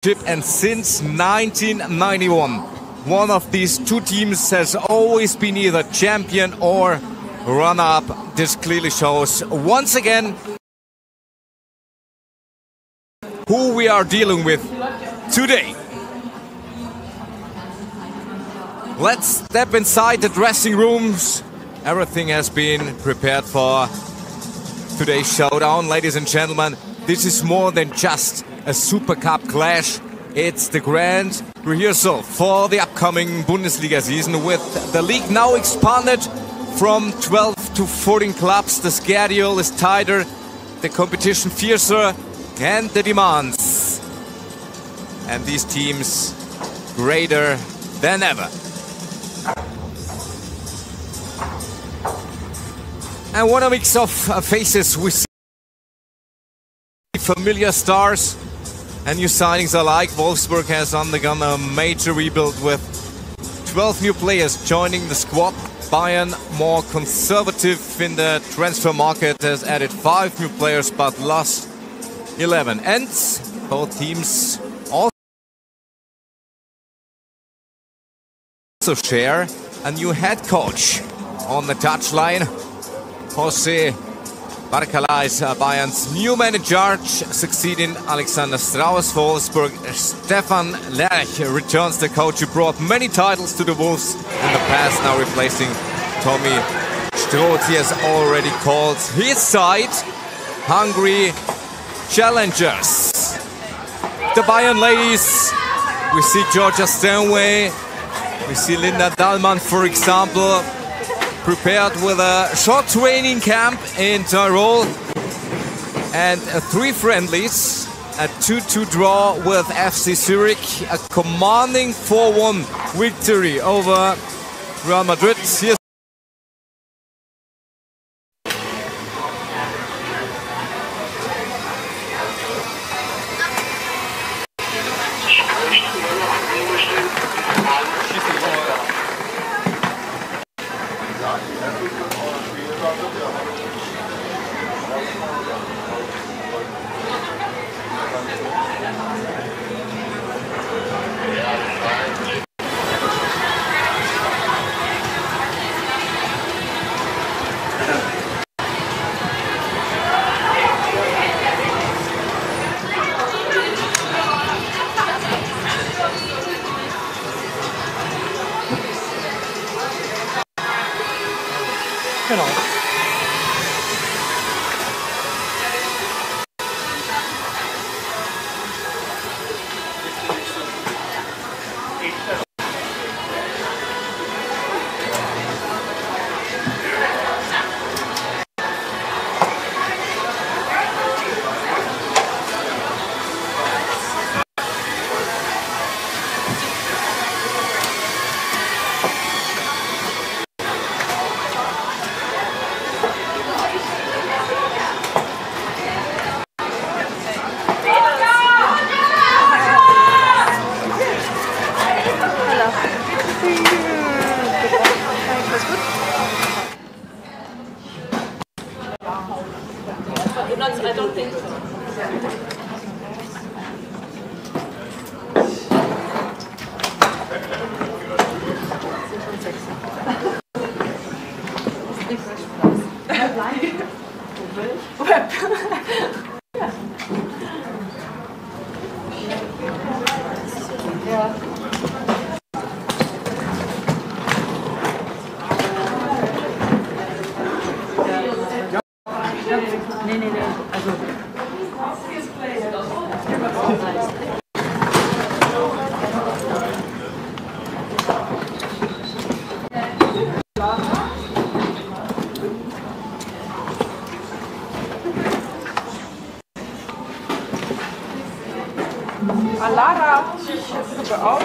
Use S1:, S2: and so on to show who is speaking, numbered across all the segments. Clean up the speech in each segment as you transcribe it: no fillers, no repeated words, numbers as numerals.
S1: And since 1991, one of these two teams has always been either champion or runner-up. This clearly shows once again who we are dealing with today. Let's step inside the dressing rooms. Everything has been prepared for today's showdown. Ladies and gentlemen, this is more than just a Super Cup clash. It's the grand rehearsal for the upcoming Bundesliga season, with the league now expanded from 12 to 14 clubs. The schedule is tighter, the competition fiercer, and the demands and these teams greater than ever. And what a mix of faces we see. Familiar stars and new signings alike. Wolfsburg has undergone a major rebuild with 12 new players joining the squad. Bayern, more conservative in the transfer market, has added 5 new players but lost 11. And both teams also share a new head coach on the touchline. Jose Barcala is Bayern's new manager, succeeding Alexander Strauss. For Wolfsburg, Stefan Lerch returns, the coach who brought many titles to the Wolves in the past, now replacing Tommy Stroth. He has already called his side hungry challengers. The Bayern ladies, we see Georgia Stanway, we see Linda Dahlmann, for example, prepared with a short training camp in Tyrol and 3 friendlies, a 2-2 draw with FC Zurich, a commanding 4-1 victory over Real Madrid. Here's
S2: I don't think so.
S3: Alara, auf.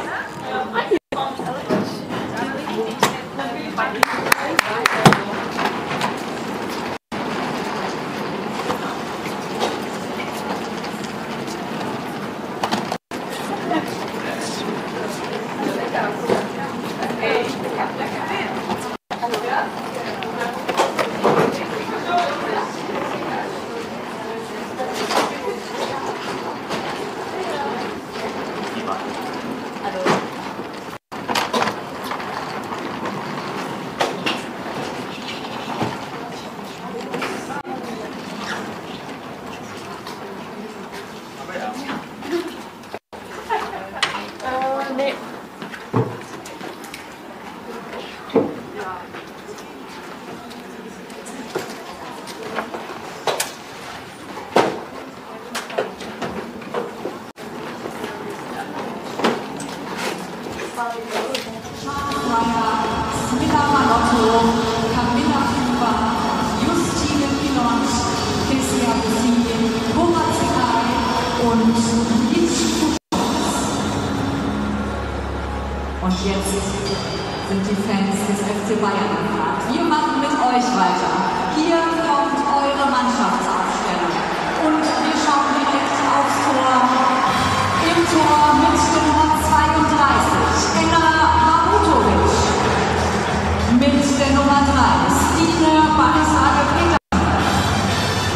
S4: Und jetzt sind die Fans des FC Bayern gefragt. Wir machen mit euch weiter. Hier kommt eure Mannschaftsaufstellung. Und wir schauen direkt aufs Tor. Im Tor mit der Nummer 32, Eknath Shinde. Mit der Nummer 3, Peter.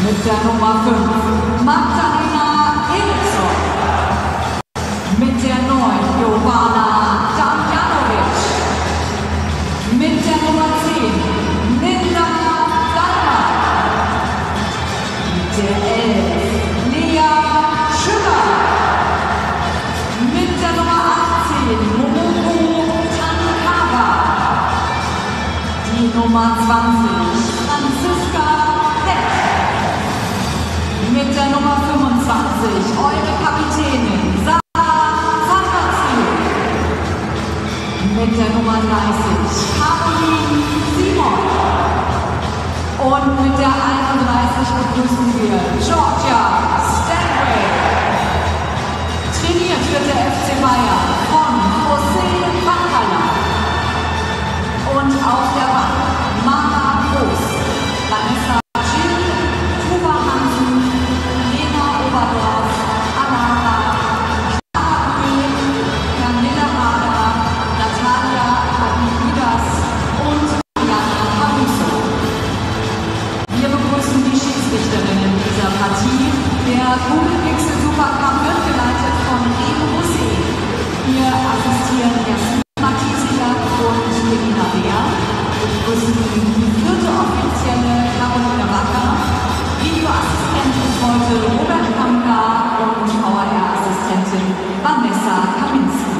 S4: Mit der Nummer 5, Magdalena Eriksson. Mit der 9, Jovana Damjanovic. Mit der Nummer 10, Linda Dalma. Mit der 11, Lea Schüller. Mit der Nummer 18, Momo Tankawa. Die Nummer 20, Franziska Heck. Mit der Nummer 25, eure Kapitänin, mit der Nummer 30, Caroline Simon. Und mit der 31 begrüßen wir Georgia Stanway. Trainiert wird der FC Bayern von José Bacala. Und auf der Bank Mara Groß, Vanessa Schiv, Tuba Hansen, Lena Oberdorf, Alana, Camilla Hader, Natalia Hadidas und Jana Caruso. Wir begrüßen die Schiedsrichterinnen dieser Partie. Der Google-Pixel Supercup wird geleitet von Remo Hussein. Hier assistieren Jasmin Matisia und Melina Bär. Wir begrüßen die vierte offizielle Carolina Wacker. Videoassistent ist heute Robert Kamka und VR-Assistentin Vanessa Kaminski.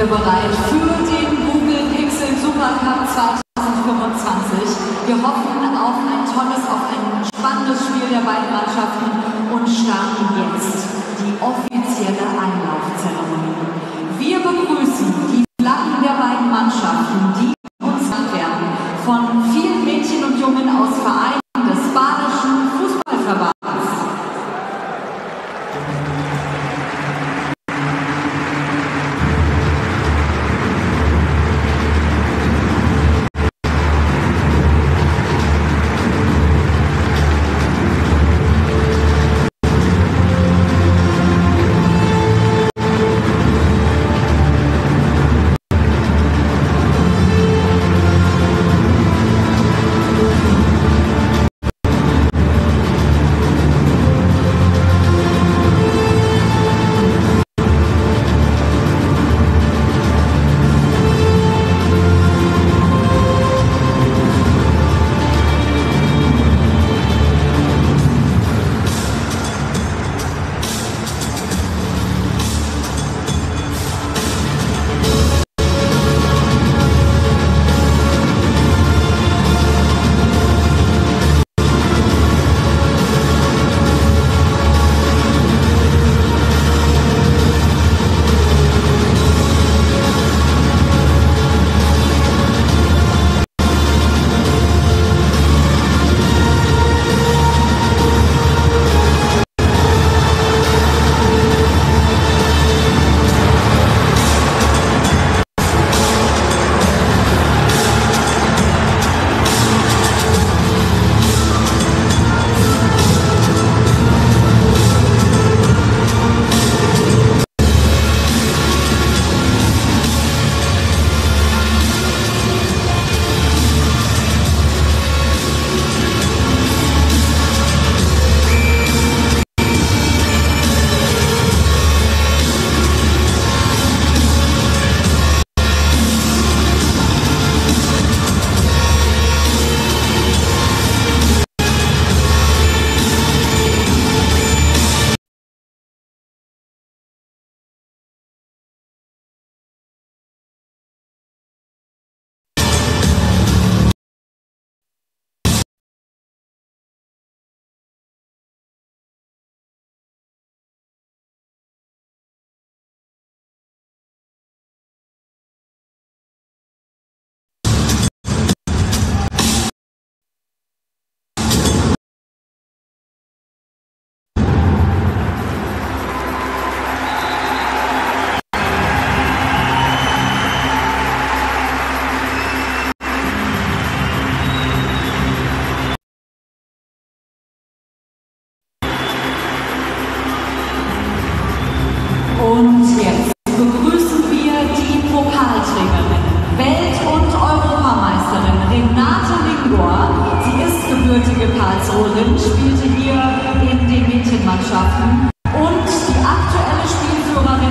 S4: Bereit für den Google Pixel Supercup 2025. Wir hoffen auf ein tolles, auf ein spannendes Spiel der beiden Mannschaften und starten jetzt die offizielle Einlaufzeremonie. Wir begrüßen die Flaggen der beiden Mannschaften, die uns genannt werden von vielen Mädchen und Jungen aus Vereinen des Badischen Fußballverbands.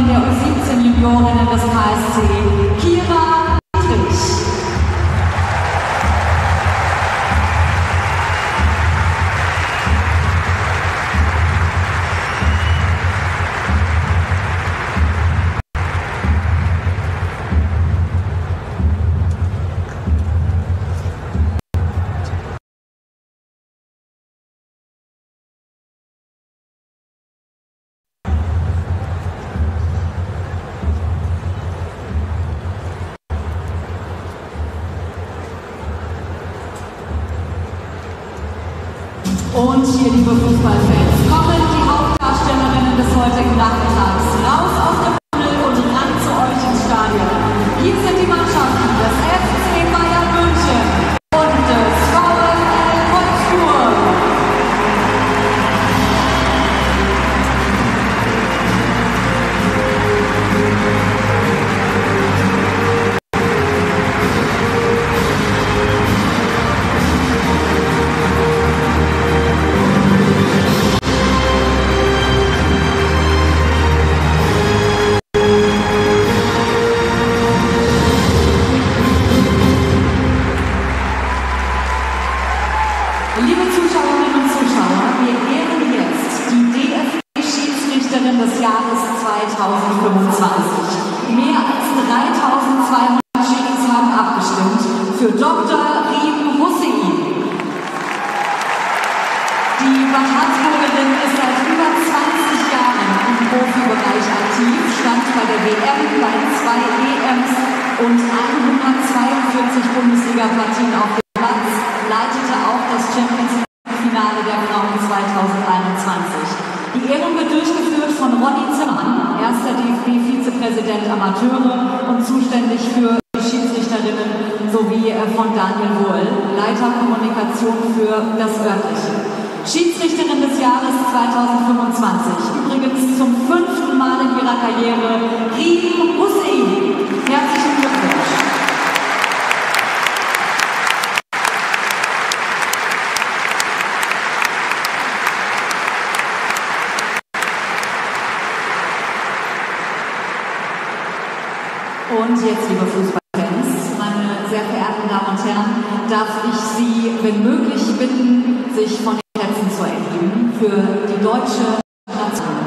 S4: der U17-Juniorinnen des KSC, Kira Dietrich. Und hier, liebe Fußballfans, kommen die Hauptdarstellerinnen des heutigen Nachmittags raus aus dem Tunnel und ran zu euch ins Stadion. Hier sind die Mannschaften des FC Bayern München und des VfL Wolfsburg. Liebe Zuschauerinnen und Zuschauer, wir ehren jetzt die DFB-Schiedsrichterin des Jahres 2025. Mehr als 3200 Schiris haben abgestimmt für Dr. Riem Hussein. Die Bahatsburgerin ist seit über 20 Jahren im Profibereich aktiv, stand bei der WM, bei 2 EMs und 142 Bundesliga-Partien auf dem Platz, leitete auch das Champions-League-Finale der Frauen 2021. Die Ehrung wird durchgeführt von Ronny Zimmermann, erster DFB-Vizepräsident Amateure und zuständig für die Schiedsrichterinnen, sowie von Daniel Wohl, Leiter Kommunikation für das Örtliche. Schiedsrichterin des Jahres 2025, übrigens zum 5. Mal in ihrer Karriere, Riem Hussein. Herzlichen Glückwunsch. Und jetzt, liebe Fußballfans, meine sehr verehrten Damen und Herren, darf ich Sie, wenn möglich, bitten, sich von den Plätzen zu erheben für die deutsche Nation.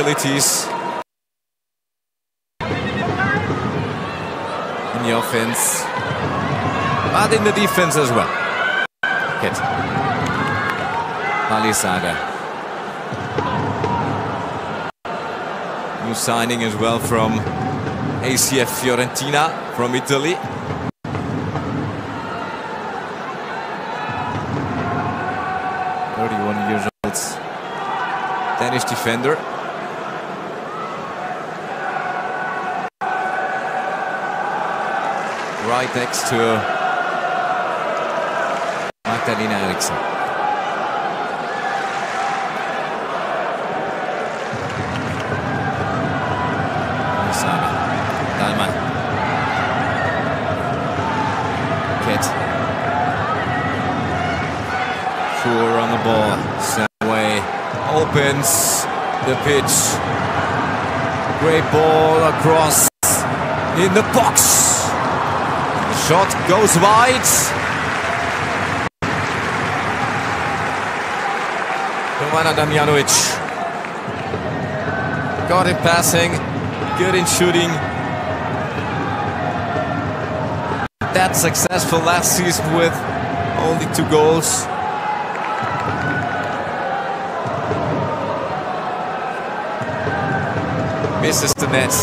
S1: abilities in the offense, but in the defense as well. Hit. Palisaga. New signing as well from ACF Fiorentina from Italy. Years old Danish defender. Right next to Magdalena Eriksson. Dalman. Kett. Sure on the ball. Away. Opens the pitch. Great ball across in the box. The shot goes wide. Jovana Damjanovic got him passing, good in shooting. That successful last season with only 2 goals. Misses the net.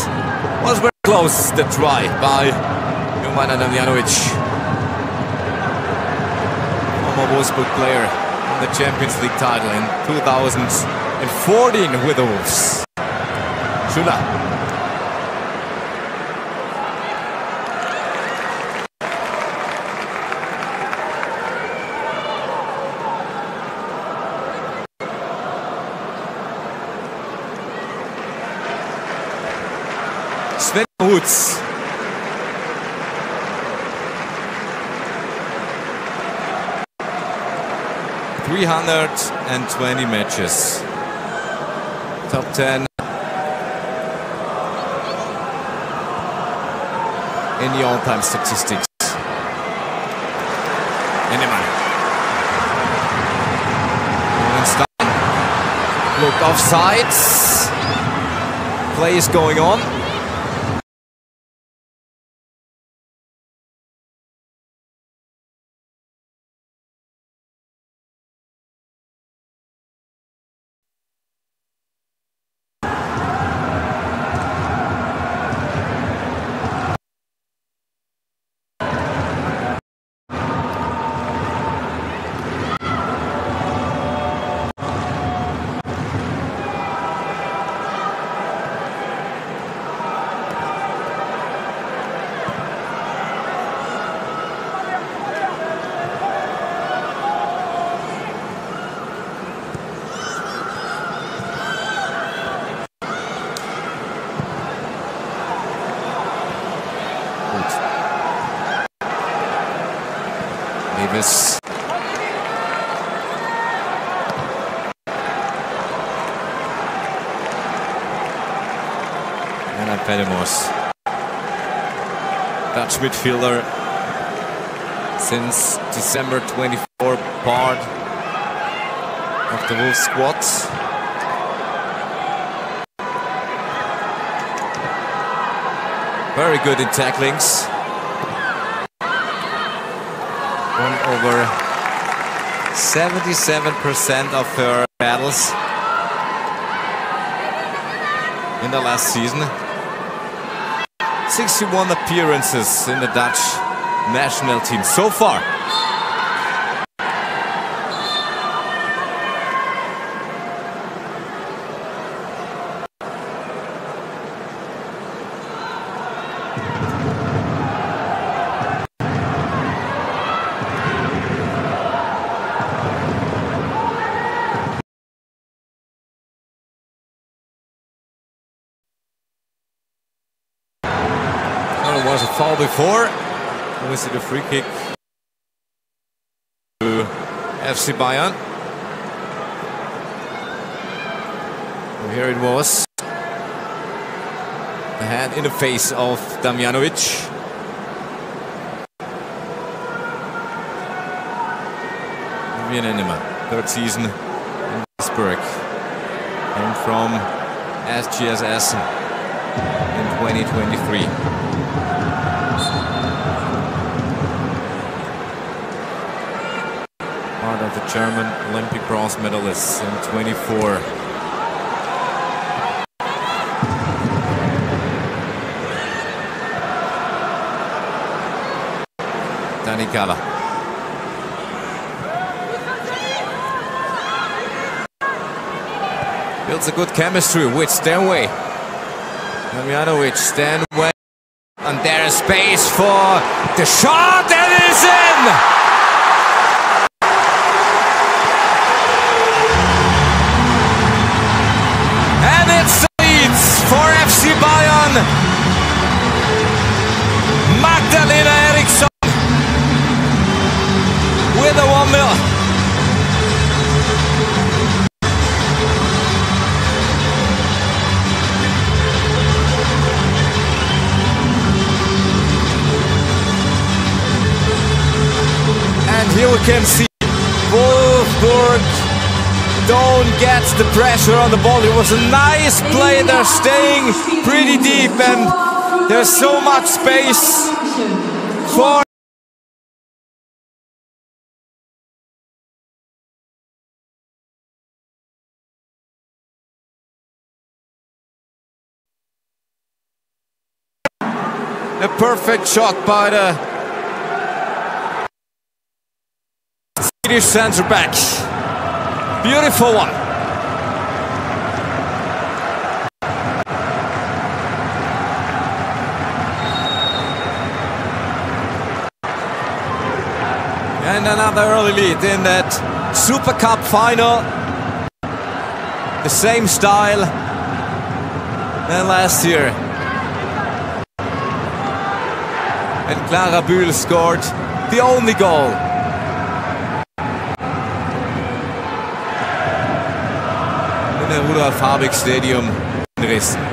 S1: Was very close, the try by Jovana Damjanovic. Former Wolfsburg player on the Champions League title in 2014 with the Wolves. Schüller. Woods. (320 matches. Top 10 in the all-time statistics. Ennemann. Looked offsides. Play is going on. Davis. And Pedemos. Dutch midfielder since December 24, part of the Wolves squad. Very good in tacklings. Won over 77% of her battles in the last season. 61 appearances in the Dutch national team so far. Was a foul before. Was it a free kick to FC Bayern? And here it was. The hand in the face of Damjanovic. Vivian Ennemann, third season in Wolfsburg. Came from SGS Essen in 2023. Part of the German Olympic bronze medalists in 24. Danikala. Builds a good chemistry with Stanway. Damjanovic, Stanway. And there is space for the shot, and it is in! And it's the leads for FC Bayern. Magdalena Eriksson with a 1-0. And here we can see Wolfsburg don't get the pressure on the ball. It was a nice play. They're staying pretty deep and there's so much space for a perfect shot by the Swedish centre back. Beautiful one. And another early lead in that Super Cup final. The same style than last year. And Clara Bühl scored the only goal. In the Rudolf Habig Stadium in Dresden.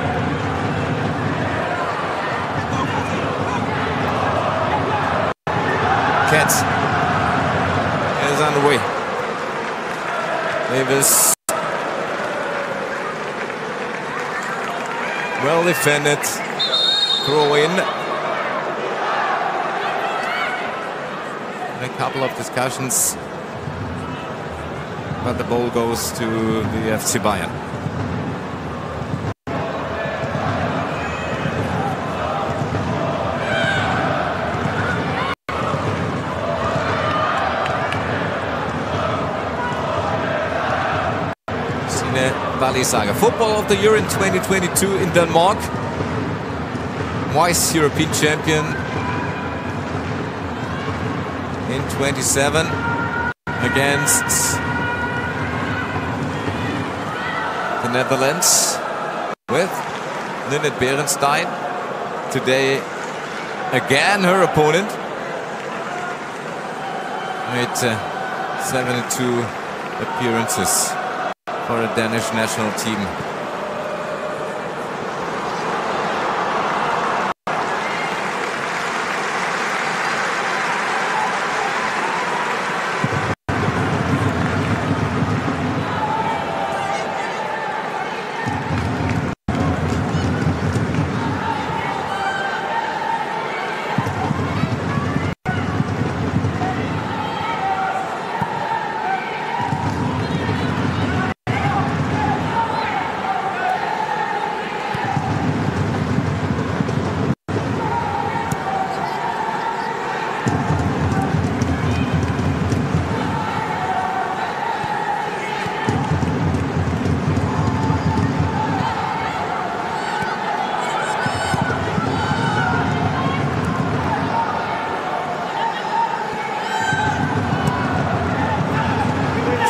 S1: Cat is on the way. Davis. Well defended. Throw in. A couple of discussions, but the ball goes to the FC Bayern. Sine Balisaga, Football of the Year in 2022 in Denmark. Vice European champion in 27 against the Netherlands with Lynette Berenstein. Today again her opponent with 72 appearances for the Danish national team.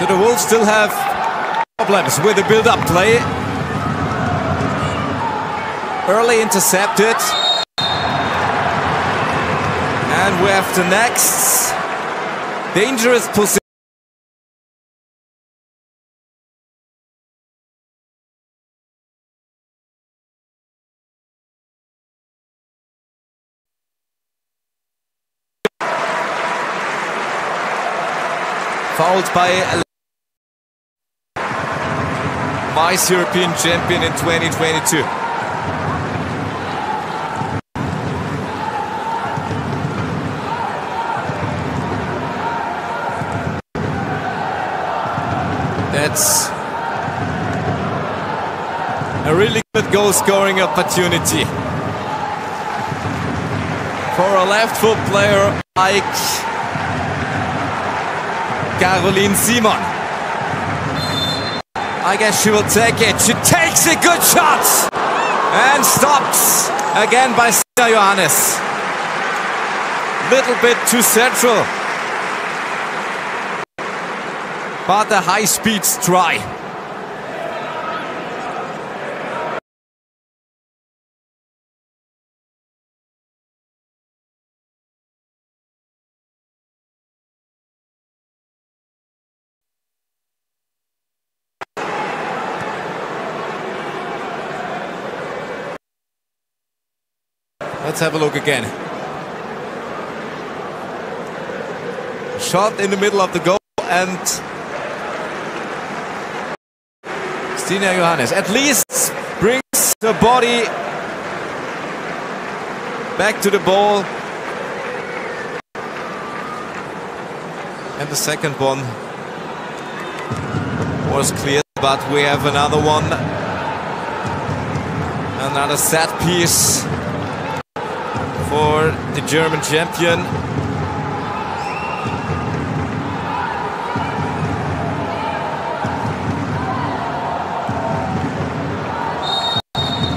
S1: The Wolves still have problems with the build-up play. Early intercepted. And we have the next dangerous position. Fouled by twice European champion in 2022. That's a really good goal-scoring opportunity for a left-foot player like Caroline Simon. I guess she will take it. She takes a good shot and stops again by Sena Johannes. Little bit too central, but a high-speed try. Let's have a look again. Shot in the middle of the goal, and Sena Johannes at least brings the body back to the ball. And the second one was cleared, but we have another one. Another set piece for the German champion.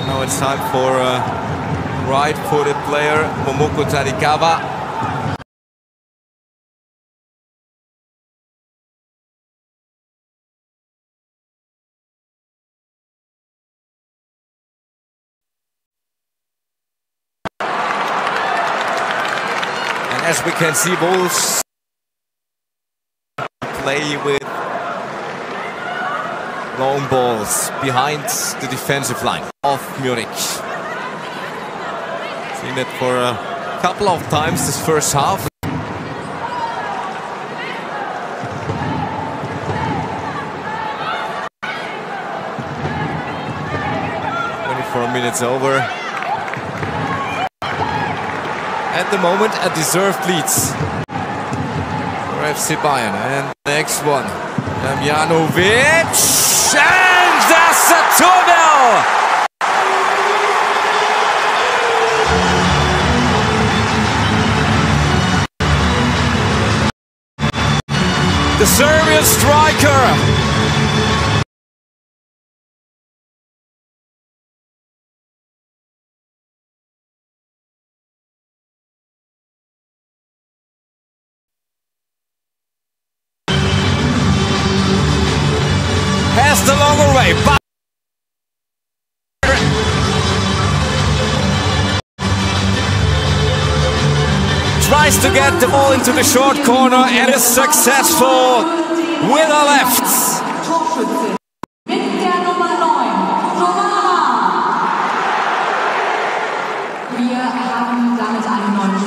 S1: Now it's time for a right-footed player, Momoko Tarikawa. As we can see, Wolves play with long balls behind the defensive line of Munich. Seen it for a couple of times this first half. 24 minutes over. At the moment, a deserved lead for FC Bayern. And the next one, Damjanovic, and that's a 2-0! The Serbian striker has the longer way, but tries to get the ball into the short corner and is successful with a left.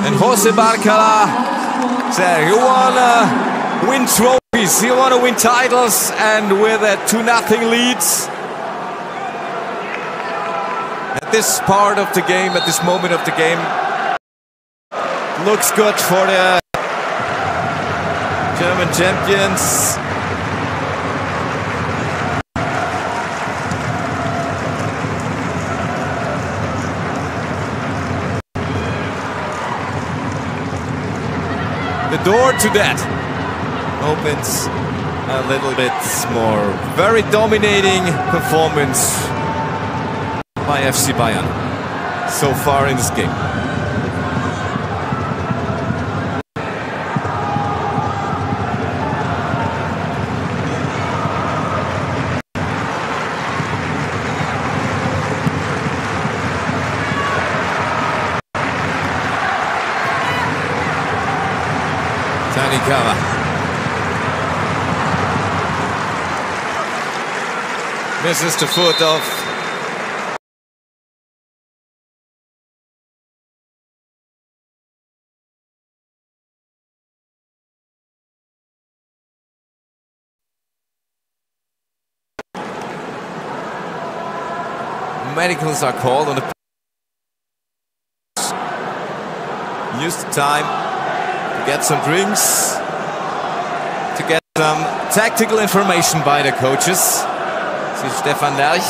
S1: And Jose Barcala said, you wanna win trophies, you wanna win titles, and with a 2-0 lead at this part of the game, at this moment of the game, looks good for the German champions. The door to that opens a little bit more. Very dominating performance by FC Bayern so far in this game. Misses the foot of medicals are called on the pitch. Use the time to get some drinks, to get some tactical information by the coaches. This is Stefan Lerch.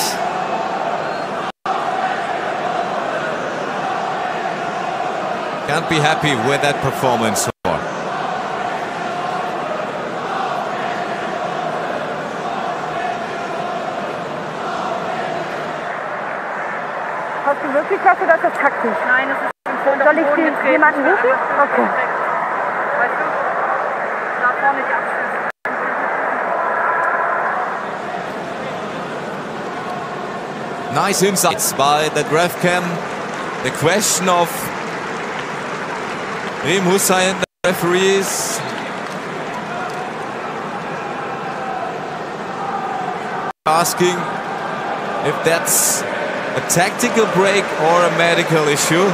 S1: Can't be happy with that performance so far.
S3: Hast du wirklich das oder ist das taktisch?
S2: Nein, das ist schon
S3: Soll ich jemanden rufen? Okay.
S2: Weißt du? Da vorne die Abschlüsse.
S1: Nice insights by the ref cam. The question of Reem Hussain, the referees. Asking if that's a tactical break or a medical issue.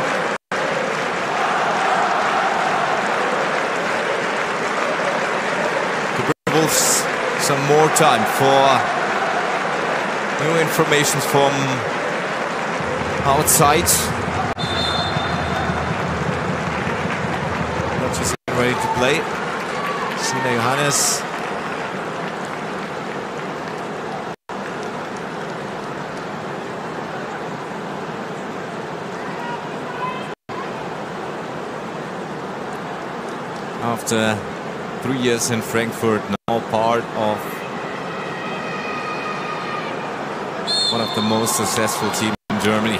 S1: To bring Wolves some more time for new information from outside. Just ready to play. Sena Johannes. After 3 years in Frankfurt, now part of one of the most successful teams in Germany.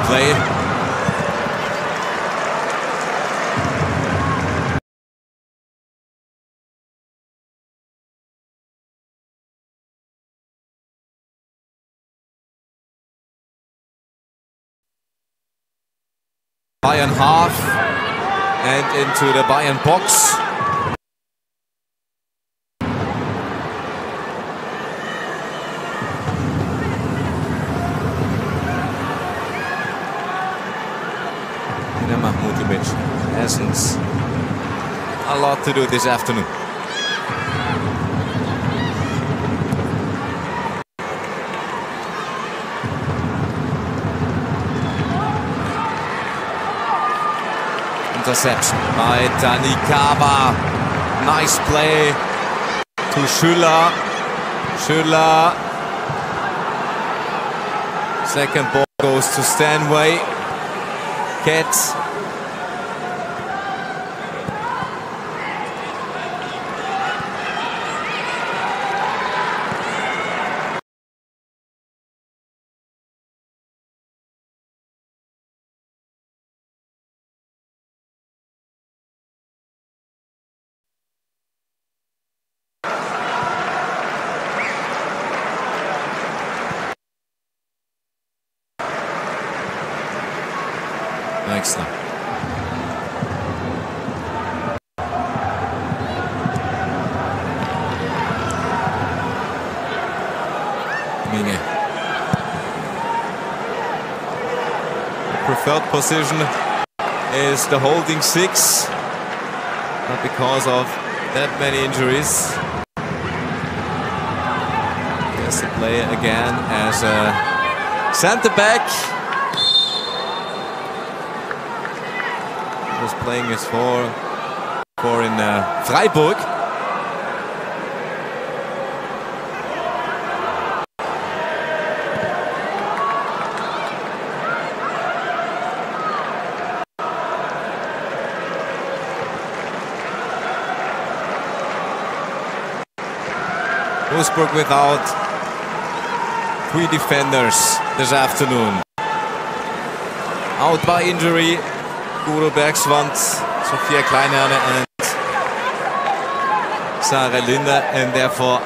S1: Play. Bayern half and into the Bayern box. Hasn't a lot to do this afternoon. Interception by Tanikawa. Nice play to Schüller. Schüller. Second ball goes to Stanway. Ketz. Excellent. Minge. Preferred position is the holding six, not because of that many injuries. He has to play again as a center back. Was playing his for in Freiburg. Wolfsburg without 3 defenders this afternoon. Out by injury. Guro Bergsvand, Sophia Kleinherne and Sarah Linde, and therefore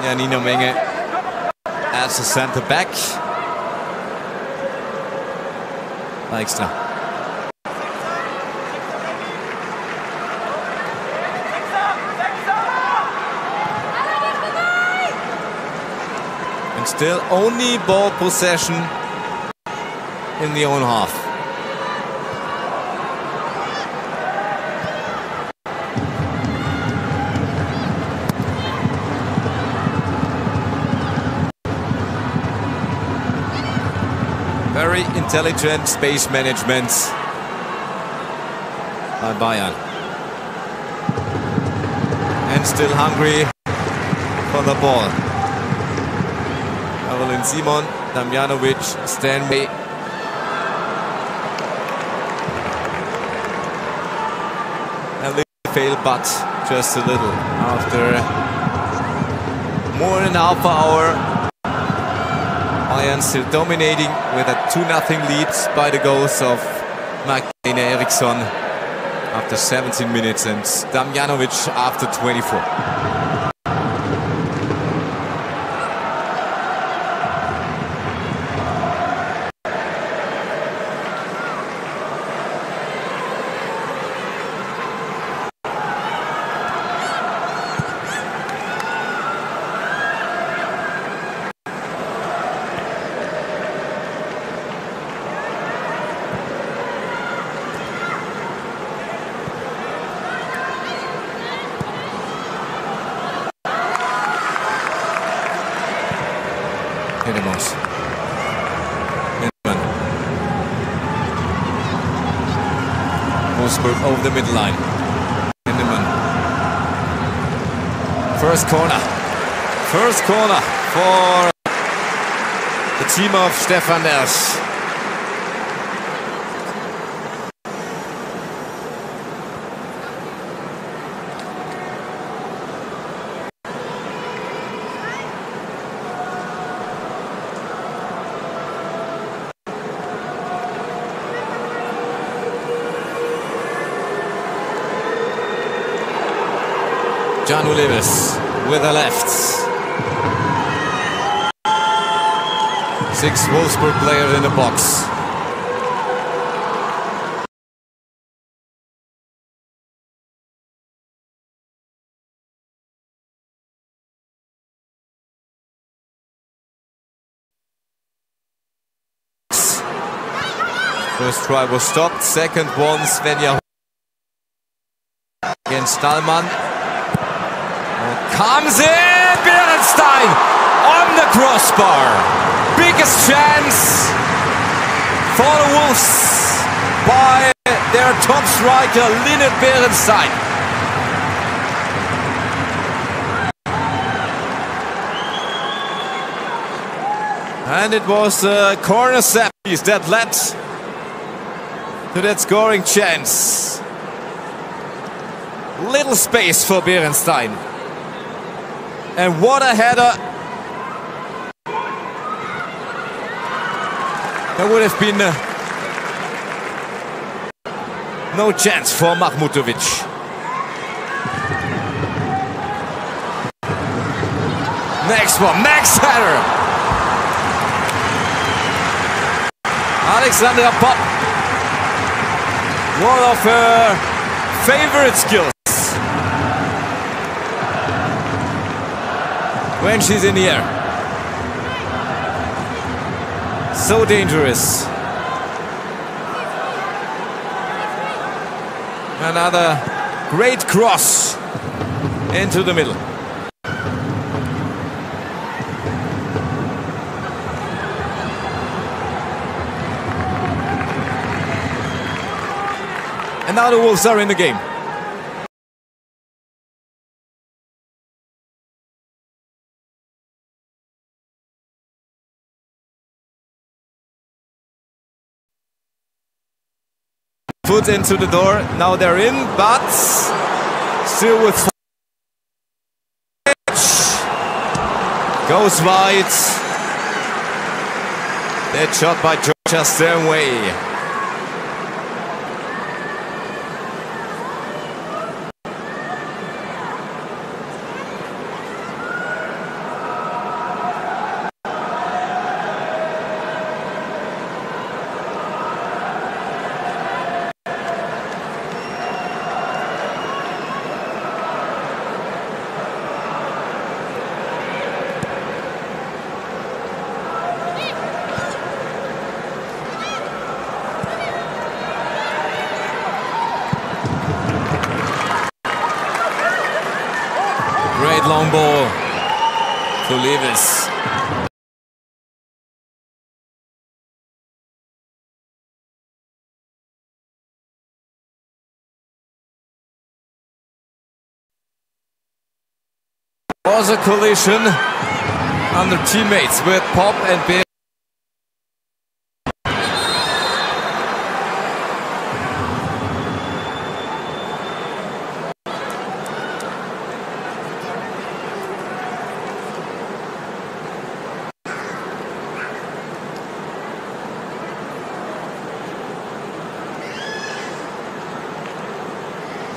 S1: Janina Menge as a centre back. Extra. And still only ball possession in the own half. Very intelligent space management by Bayern. And still hungry for the ball. Evelyn Simon, Damjanovic, Stanway. A little fail, but just a little. After more than half an hour, Bayern still dominating with a 2-0 lead by the goals of Magdalena Eriksson after 17 minutes and Damjanovic after 24. Wolfsburg over the midline. Lindemann. First corner. First corner for the team of Stefan Dersch. Janu Levis with the left. 6 Wolfsburg players in the box. First try was stopped. Second one, Svenja against Stallman. Comes in, Berenstein on the crossbar. Biggest chance for the Wolves by their top striker, Linnet Berenstein. And it was a corner set piece that led to that scoring chance. Little space for Berenstein. And what a header. There would have been no chance for Mahmutovic. Next one, next header. Alexandra Popp. One of her favorite skills when she's in the air. So dangerous. Another great cross into the middle. And now the Wolves are in the game. Foot into the door, now they're in, but still with goes wide. That shot by Georgia Sternway. that long ball to Levis. Was a collision under teammates with Pop and Bear.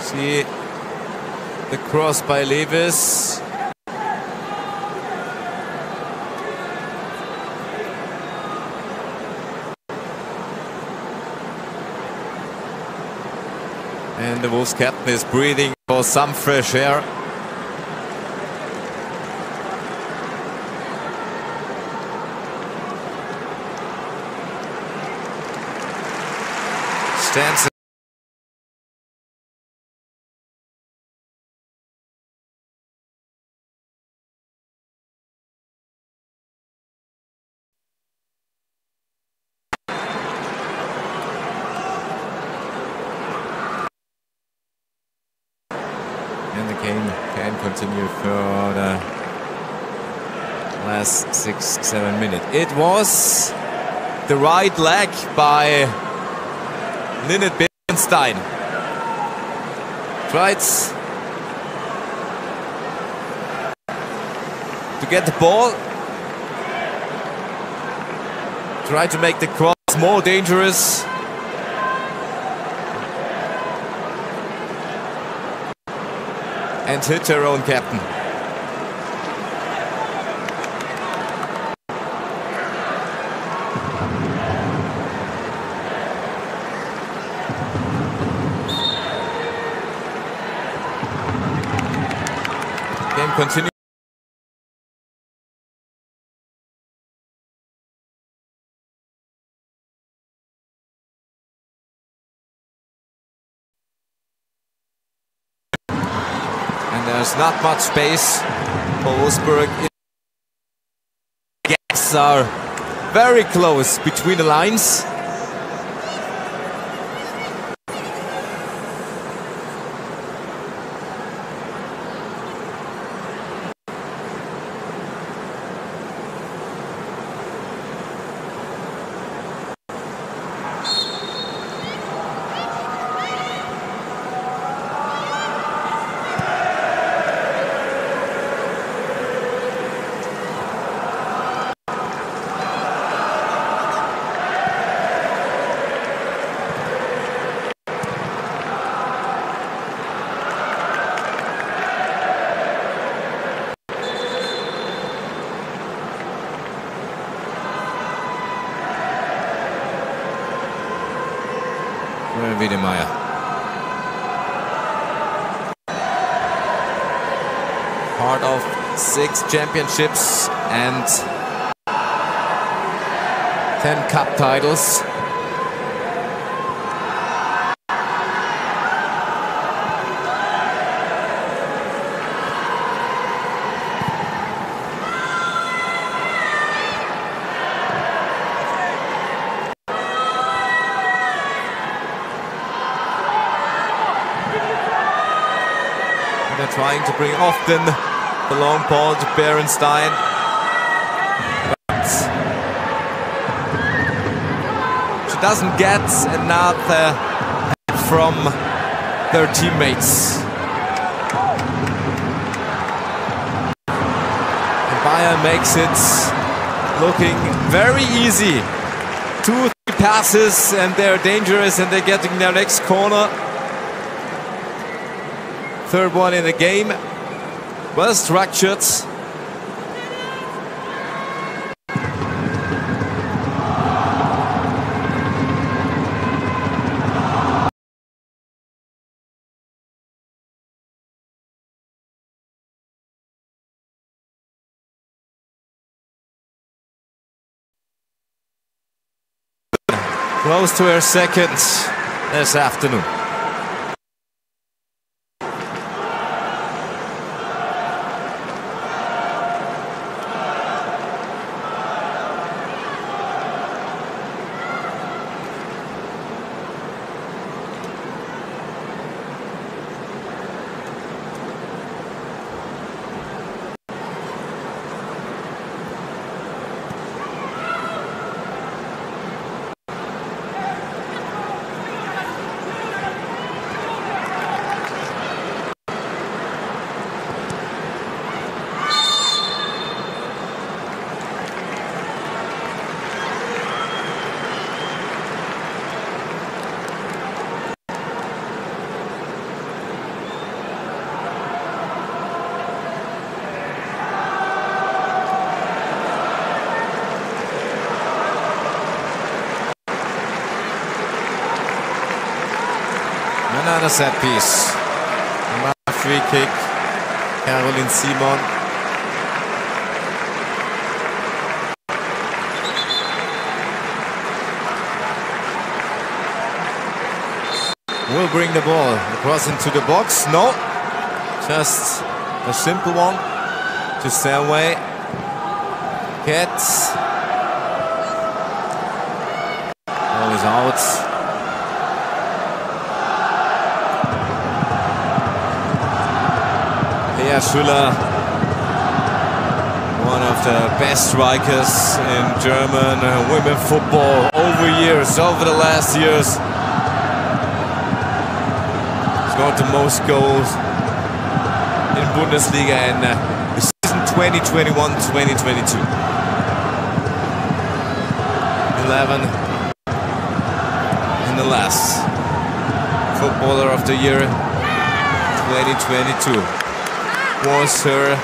S1: See the cross by Levis. And the Wolves captain is breathing for some fresh air. Stands. And the game can continue for the last 6-7 minutes. It was the right leg by Linnet Berenstein. Tried to get the ball. Tried to make the cross more dangerous. And hit her own captain. Game continues. There's not much space for Wolfsburg. Gaps are very close between the lines. Wiedemeyer. Part of 6 championships and 10 cup titles. Trying to bring often the long ball to Berenstein. But she doesn't get enough help from their teammates. And Bayern makes it looking very easy. 2-3 passes and they're dangerous and they're getting their next corner. Third one in the game, well structured. Close to her second this afternoon. a set piece. Another free kick. Caroline Simon. Will bring the ball across into the box. No, just a simple one to stay away. Gets. Ball is out. Lea Schüller, one of the best strikers in German women football over the last years. Scored the most goals in Bundesliga in the season 2021-2022. 11 in the last. Footballer of the Year 2022 was her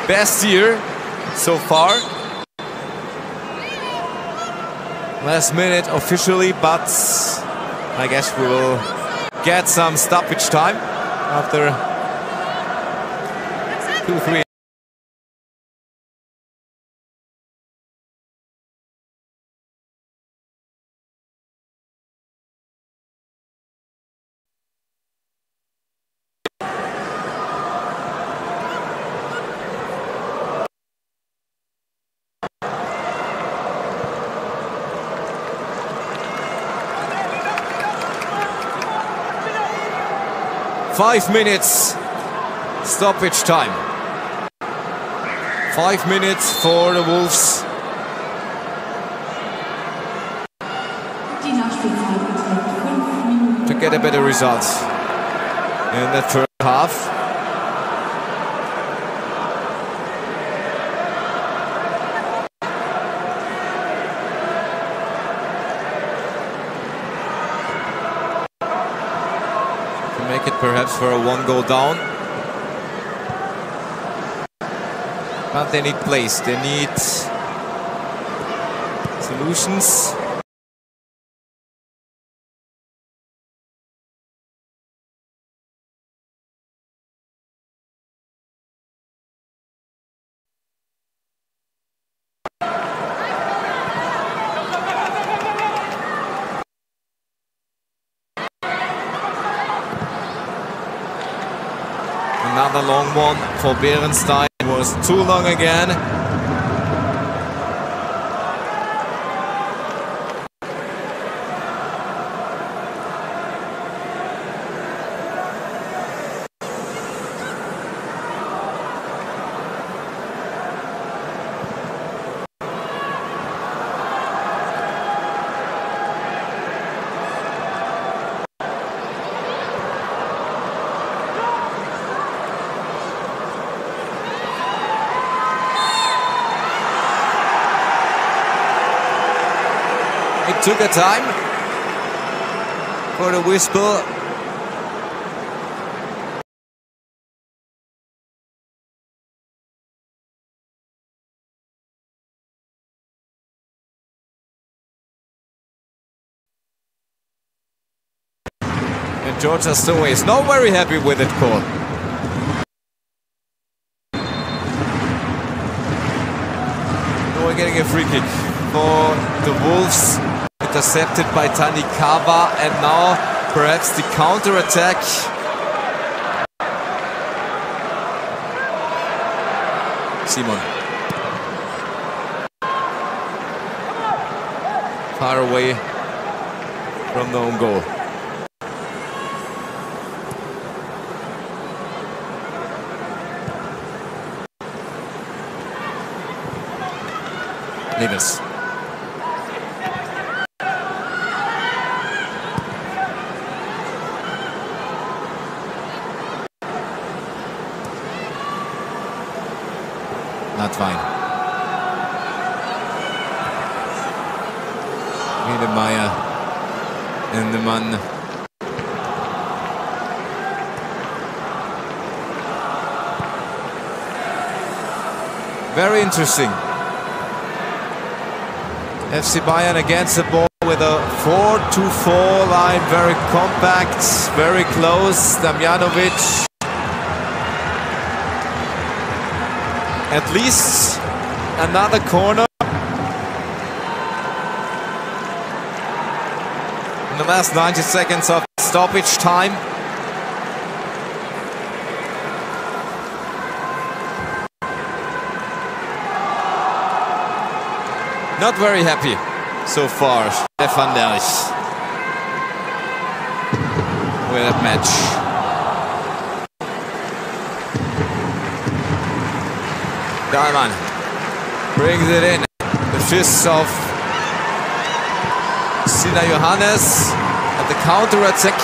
S1: best year so far. Last minute officially, but I guess we will get some stoppage time after 2-3. Five minutes stoppage time. 5 minutes for the Wolves. To get a better result in the first half. Make it perhaps for a 1-goal down. But they need plays, they need solutions. Another long one for Berenstein. It was too long again. It took a time for the whistle. And Georgia Stowe is not very happy with it call. Now we're getting a free kick for the Wolves. Intercepted by Tanikawa, and now perhaps the counter-attack. Simon. Far away from the own goal. Neves. Not fine. Wiedemeyer and the man. Very interesting. FC Bayern against the ball with a 4-2-4 line, very compact, very close. Damjanovic. At least another corner. In the last 90 seconds of stoppage time. Not very happy so far, Fadnavis, with that match. Dalman brings it in. The fists of Sina Johannes at the counter-attack.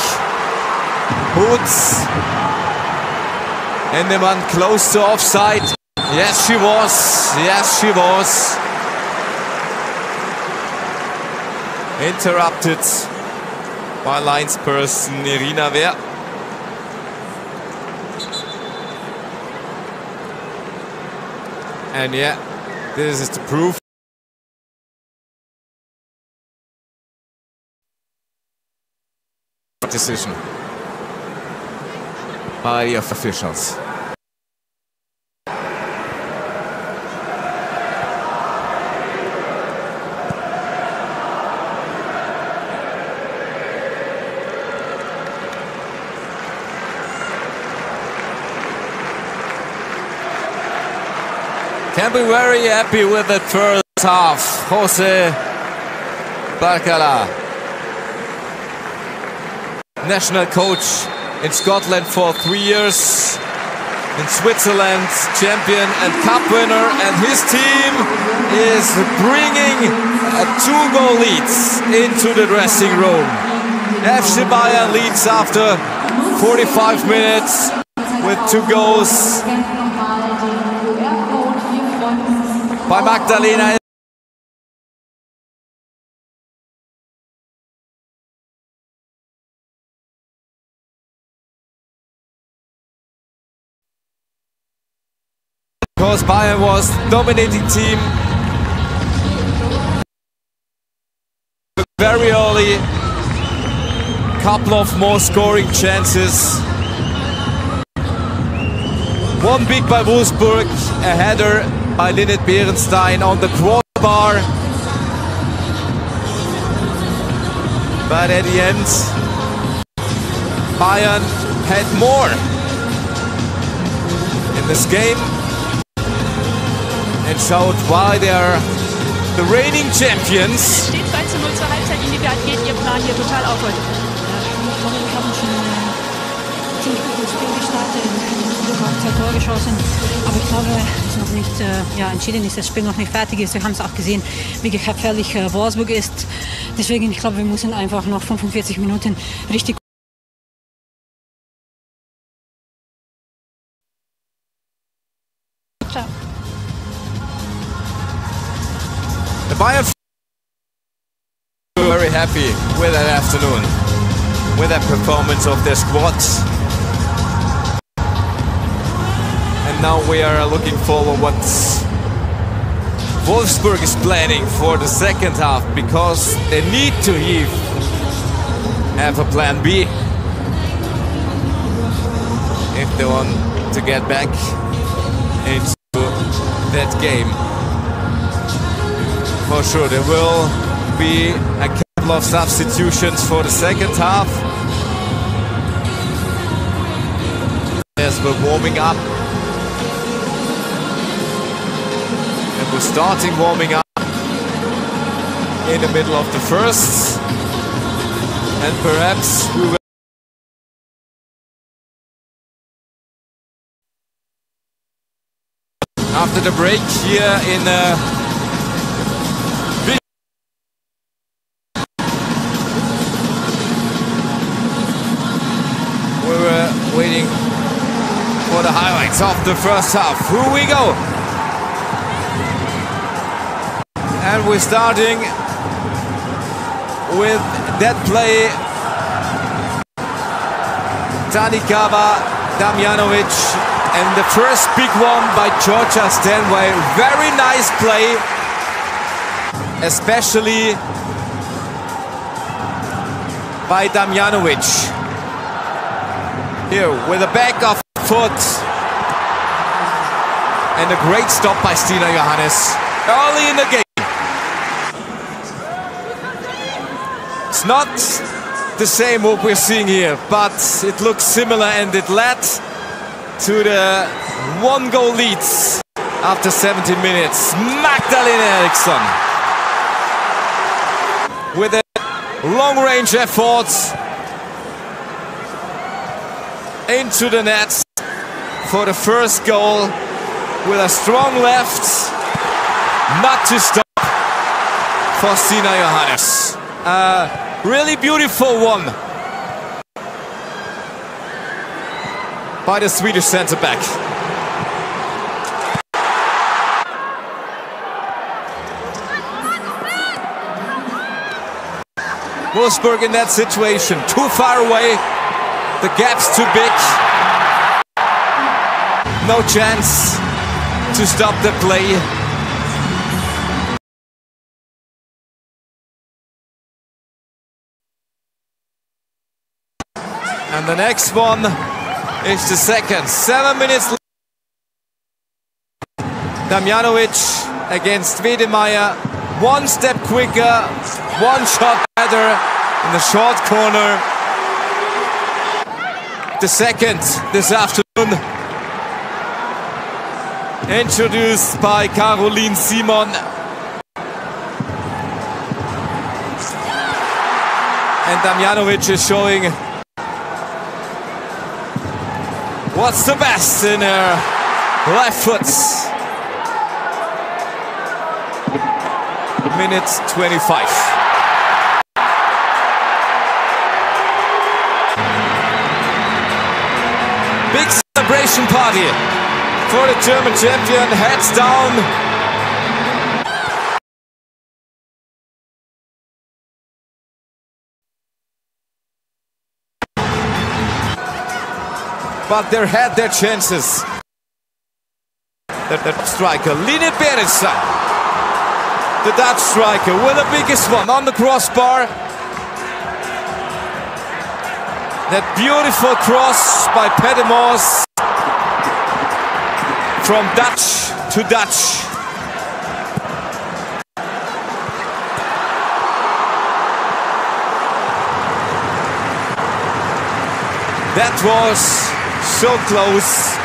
S1: Boots. Endemann close to offside. Yes, she was. Yes, she was. Interrupted by linesperson Irina Wehr. And yeah, this is the proof. Decision by the officials. Can be very happy with the first half. Jose Barkala, national coach in Scotland for 3 years, in Switzerland, champion and cup winner, and his team is bringing a 2-goal lead into the dressing room. FC Bayern leads after 45 minutes with 2 goals by Magdalena. Because Bayern was dominating team very early, couple of more scoring chances. One big by Wolfsburg, a header by Linnet Berenstein on the crossbar. But at the end, Bayern had more in this game and showed why they are the reigning champions.
S5: Steht 2:0 zur Halbzeit, inwieweit geht Ihr Plan hier total auf heute?
S6: Wir haben schon ziemlich gutes Spiel gestartet, auch 2 Tore geschossen, aber ich glaube, es ist noch nicht entschieden ist, das Spiel noch nicht fertig ist. Wir haben es auch gesehen, wie gefährlich Wolfsburg ist. Deswegen, ich glaube, wir müssen einfach noch 45 Minuten richtig.
S5: Ciao.
S1: The Bayern were very happy with that afternoon, with that performance of their squad. And now we are looking forward what Wolfsburg is planning for the second half, because they need to have a plan B if they want to get back into that game. For sure, there will be a couple of substitutions for the second half as we're warming up. And we're starting warming up in the middle of the first. And perhaps we will. After the break here in we were waiting for the highlights of the first half. Here we go. And we're starting with that play. Tanikawa, Damjanovic, and the first big one by Georgia Stanway. Very nice play, especially by Damjanovic. Here with the back of foot. And a great stop by Stina Johannes early in the game. It's not the same what we're seeing here, but it looks similar, and it led to the 1-goal lead after 70 minutes. Magdalena Eriksson with a long-range effort into the net for the first goal with a strong left, not to stop for Stina Johannes. Really beautiful one by the Swedish centre-back. Wolfsburg in that situation, too far away, the gap's too big. No chance to stop the play. And the next one is the second. 7 minutes left. Damjanovic against Wedemeyer. One step quicker, one shot better in the short corner. The second this afternoon. Introduced by Caroline Simon. And Damjanovic is showing what's the best in her left foot. Minute 25. Big celebration party for the German champion. Heads down. But they had their chances. The striker, Line Berisha, the Dutch striker, with the biggest one on the crossbar. That beautiful cross by Pedemos. From Dutch to Dutch. That was so close.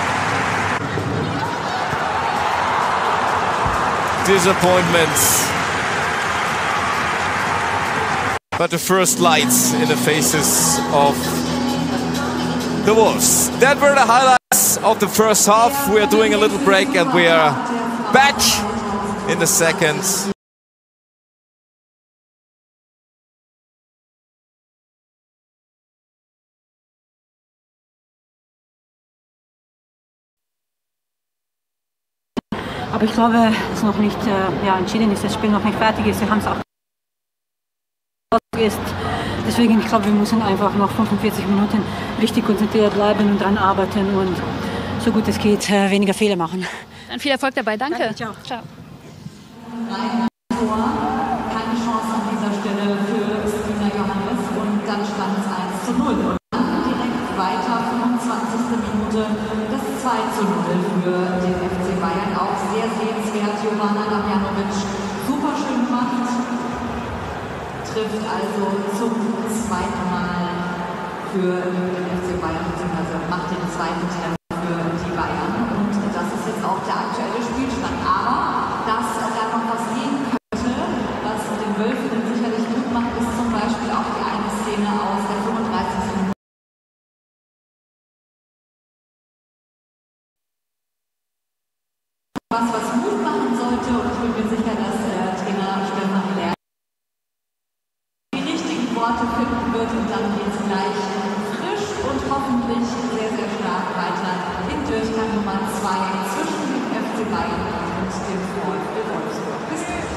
S1: Disappointment. But the first lights in the faces of the Wolves. That were the highlights of the first half. We are doing a little break and we are back in the second.
S6: Aber ich glaube, es noch nicht entschieden ist, das Spiel noch nicht fertig ist. Wir haben es auch ist. Deswegen, ich glaube, wir müssen einfach noch 45 Minuten richtig konzentriert bleiben und dran arbeiten und so gut es geht weniger Fehler machen.
S5: Dann viel Erfolg dabei. Danke.
S6: Danke, ciao.
S5: Ciao.
S4: Keine Chance an dieser Stelle für Stina Johannes und dann stand es 1:0. Und dann direkt weiter, 25. Minute, das 2:0 für den FC Bayern. Auch sehr sehenswert, Jovana Damjanovic, super schön gemacht. Trifft also zum zweiten Mal für den FC Bayern, beziehungsweise macht den zweiten Treffer für die Bayern. Und das ist jetzt auch der aktuelle Spielstand. Aber dass da noch was gehen könnte, was den Wölfen sicherlich gut macht, ist zum Beispiel auch die eine Szene aus der 35. Minute. Was Mut machen sollte, und ich bin mir sicher, dass Trainer Stefan Lerch die richtigen Worte finden wird und dann geht es gleich frisch und hoffentlich sehr, sehr stark weiter in Durchgang Nummer 2 zwischen dem FC Bayern und dem VfL Wolfsburg. Bis gleich.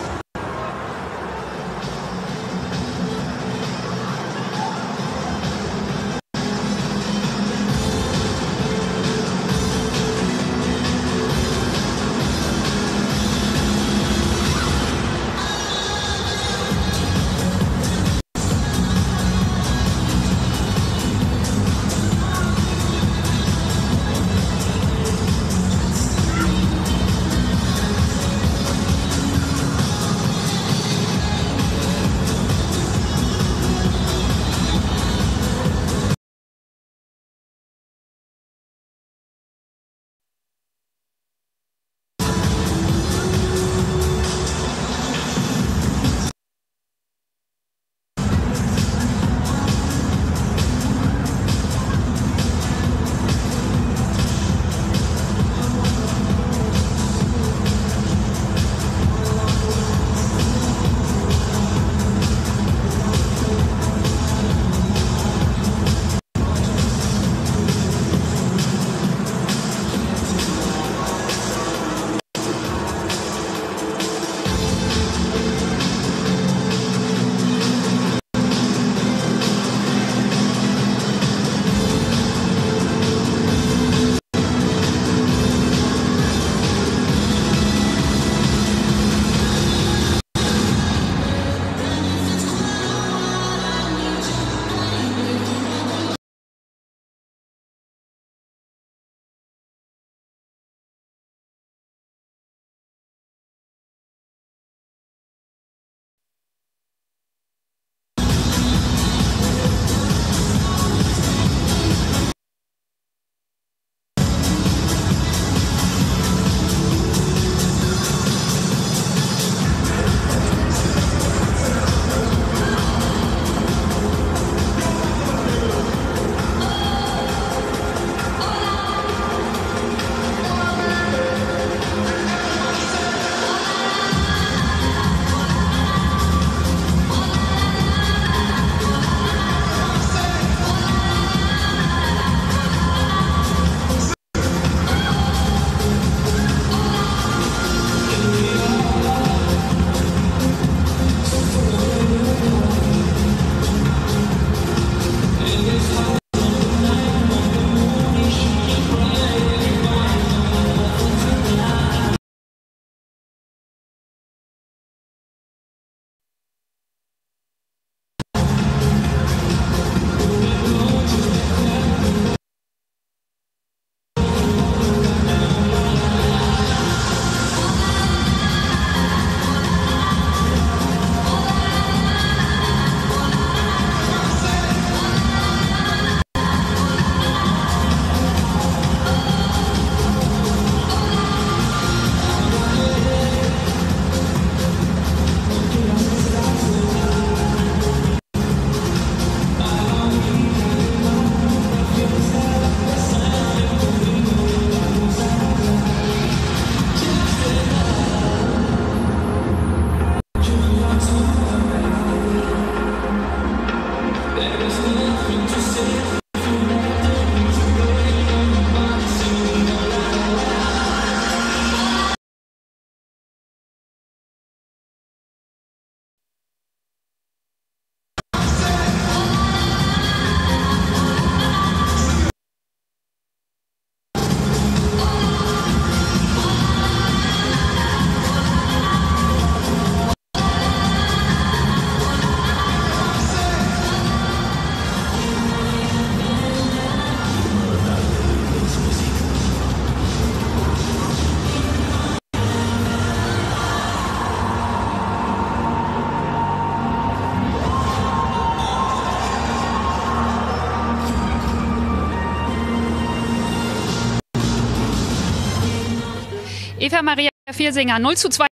S5: Eva Maria Viersinger, 0:2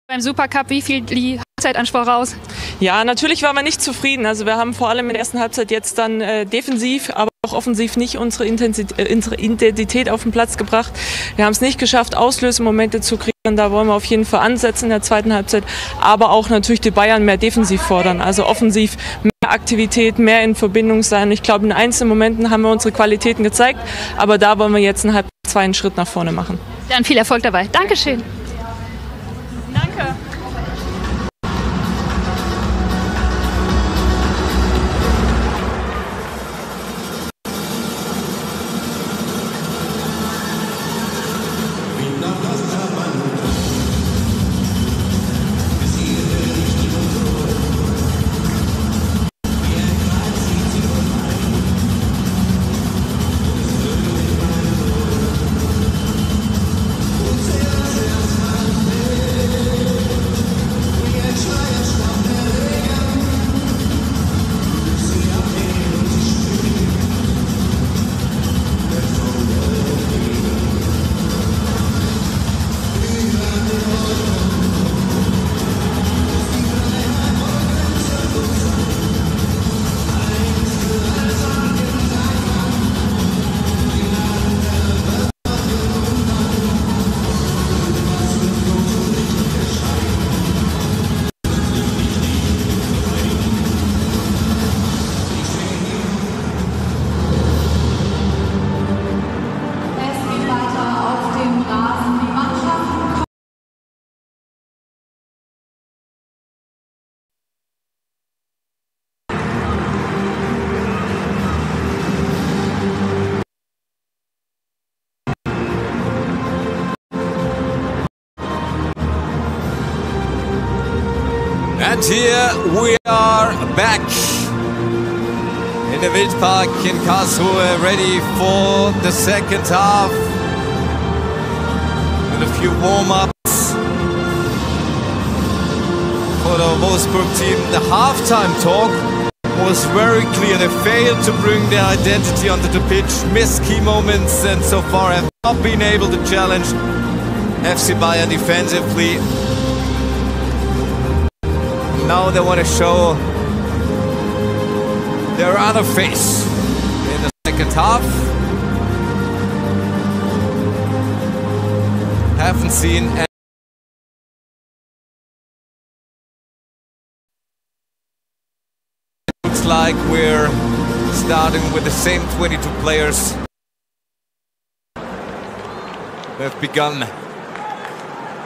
S5: beim Supercup. Wie fiel die Halbzeitanspruch raus?
S7: Ja, natürlich war man nicht zufrieden. Also wir haben vor allem in der ersten Halbzeit jetzt dann defensiv, aber auch offensiv nicht unsere Intensität auf den Platz gebracht. Wir haben es nicht geschafft, Auslösemomente zu kreieren. Da wollen wir auf jeden Fall ansetzen in der zweiten Halbzeit. Aber auch natürlich die Bayern mehr defensiv fordern. Also offensiv mehr Aktivität, mehr in Verbindung sein. Ich glaube, in einzelnen Momenten haben wir unsere Qualitäten gezeigt. Aber da wollen wir jetzt in Halbzeit 2 einen Schritt nach vorne machen.
S5: Dann viel Erfolg dabei. Dankeschön. Danke.
S1: And here we are back in the Wildpark in Karlsruhe, ready for the second half with a few warm-ups for the Wolfsburg team. The halftime talk was very clear. They failed to bring their identity onto the pitch, missed key moments, and so far have not been able to challenge FC Bayern defensively. Now they want to show their other face in the second half. Haven't seen any. Looks like we're starting with the same 22 players who have begun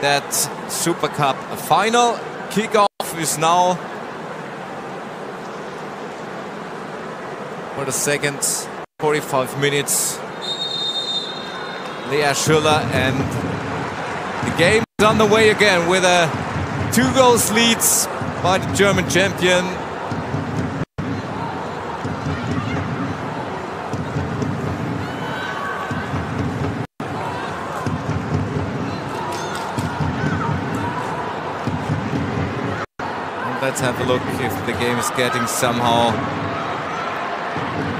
S1: that Super Cup final. Kickoff is now for the second 45 minutes. Lea Schüller, and the game is on the way again with a 2-goal lead by the German champion. Let's have a look if the game is getting somehow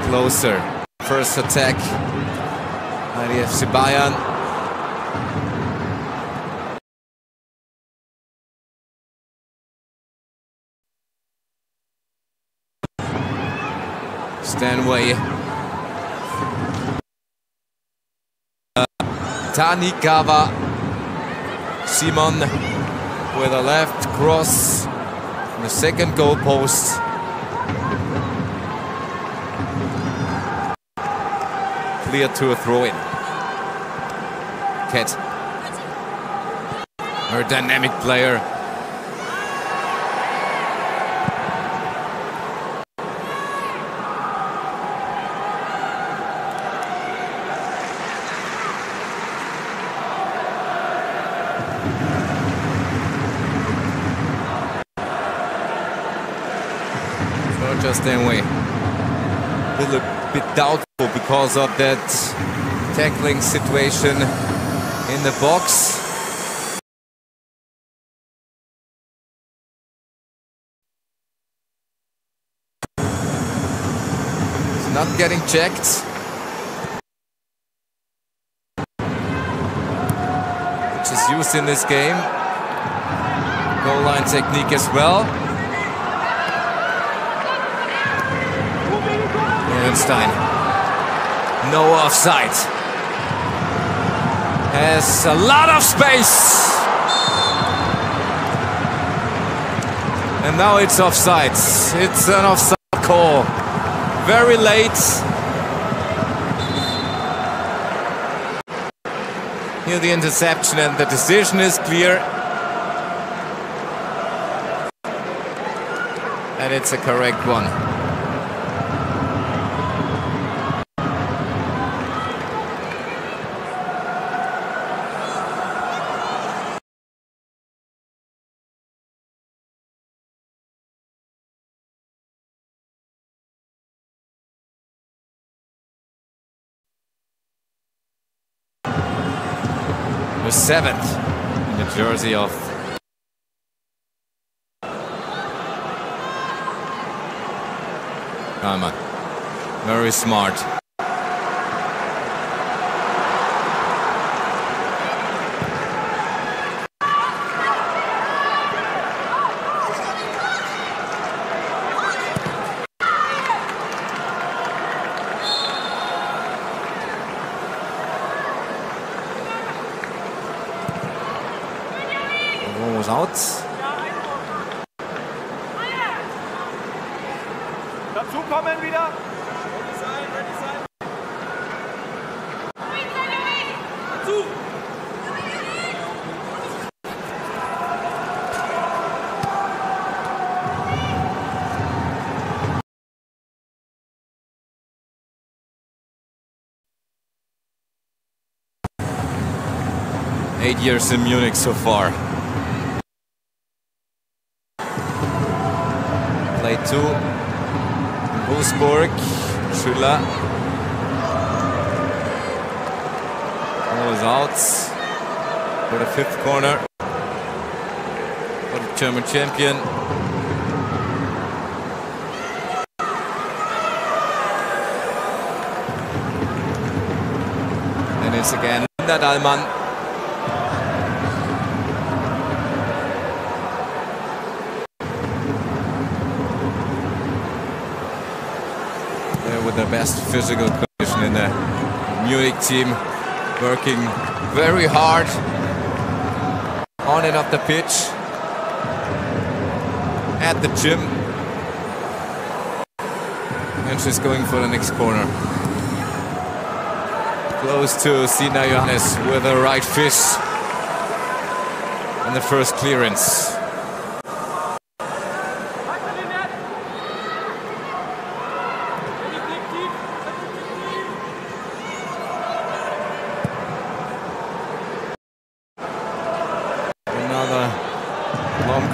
S1: closer. First attack by the FC Bayern. Stanway. Tanikawa. Simon with a left cross. The second goal post. Clear to a throw-in. Ket. Her dynamic player. Stanway. A little bit doubtful because of that tackling situation in the box. He's not getting checked. which is used in this game. Goal line technique as well. Lowenstein. No offside. Has a lot of space. And now it's offside. It's an offside call. Very late. Here the interception, and the decision is clear. And it's a correct one. The 7th in the jersey of Kalman. Very smart. Out.
S8: Dazu kommen wieder.
S1: 8 years in Munich so far. Play 2 in Wolfsburg. Schüller. Ball is out for the 5th corner for the German champion. And it's again Nadalman. With the best physical condition in the Munich team, working very hard on and off the pitch, at the gym, and she's going for the next corner. Close to Sena Johannes with a right fist and the first clearance.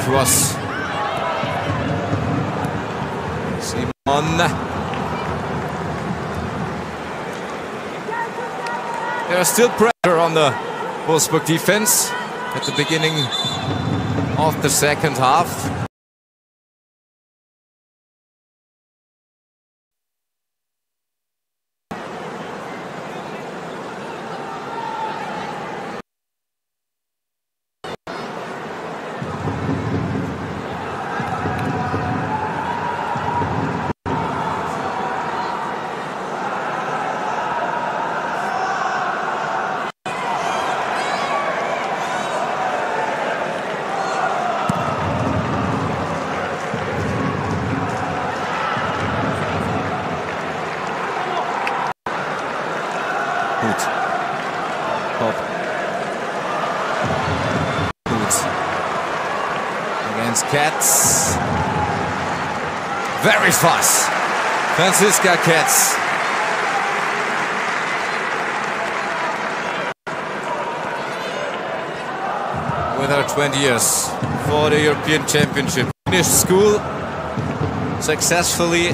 S1: Cross. Simon. There's still pressure on the Wolfsburg defense at the beginning of the second half. Katz. Very fast. Franziska Katz. With her 20 years for the European Championship. Finished school successfully.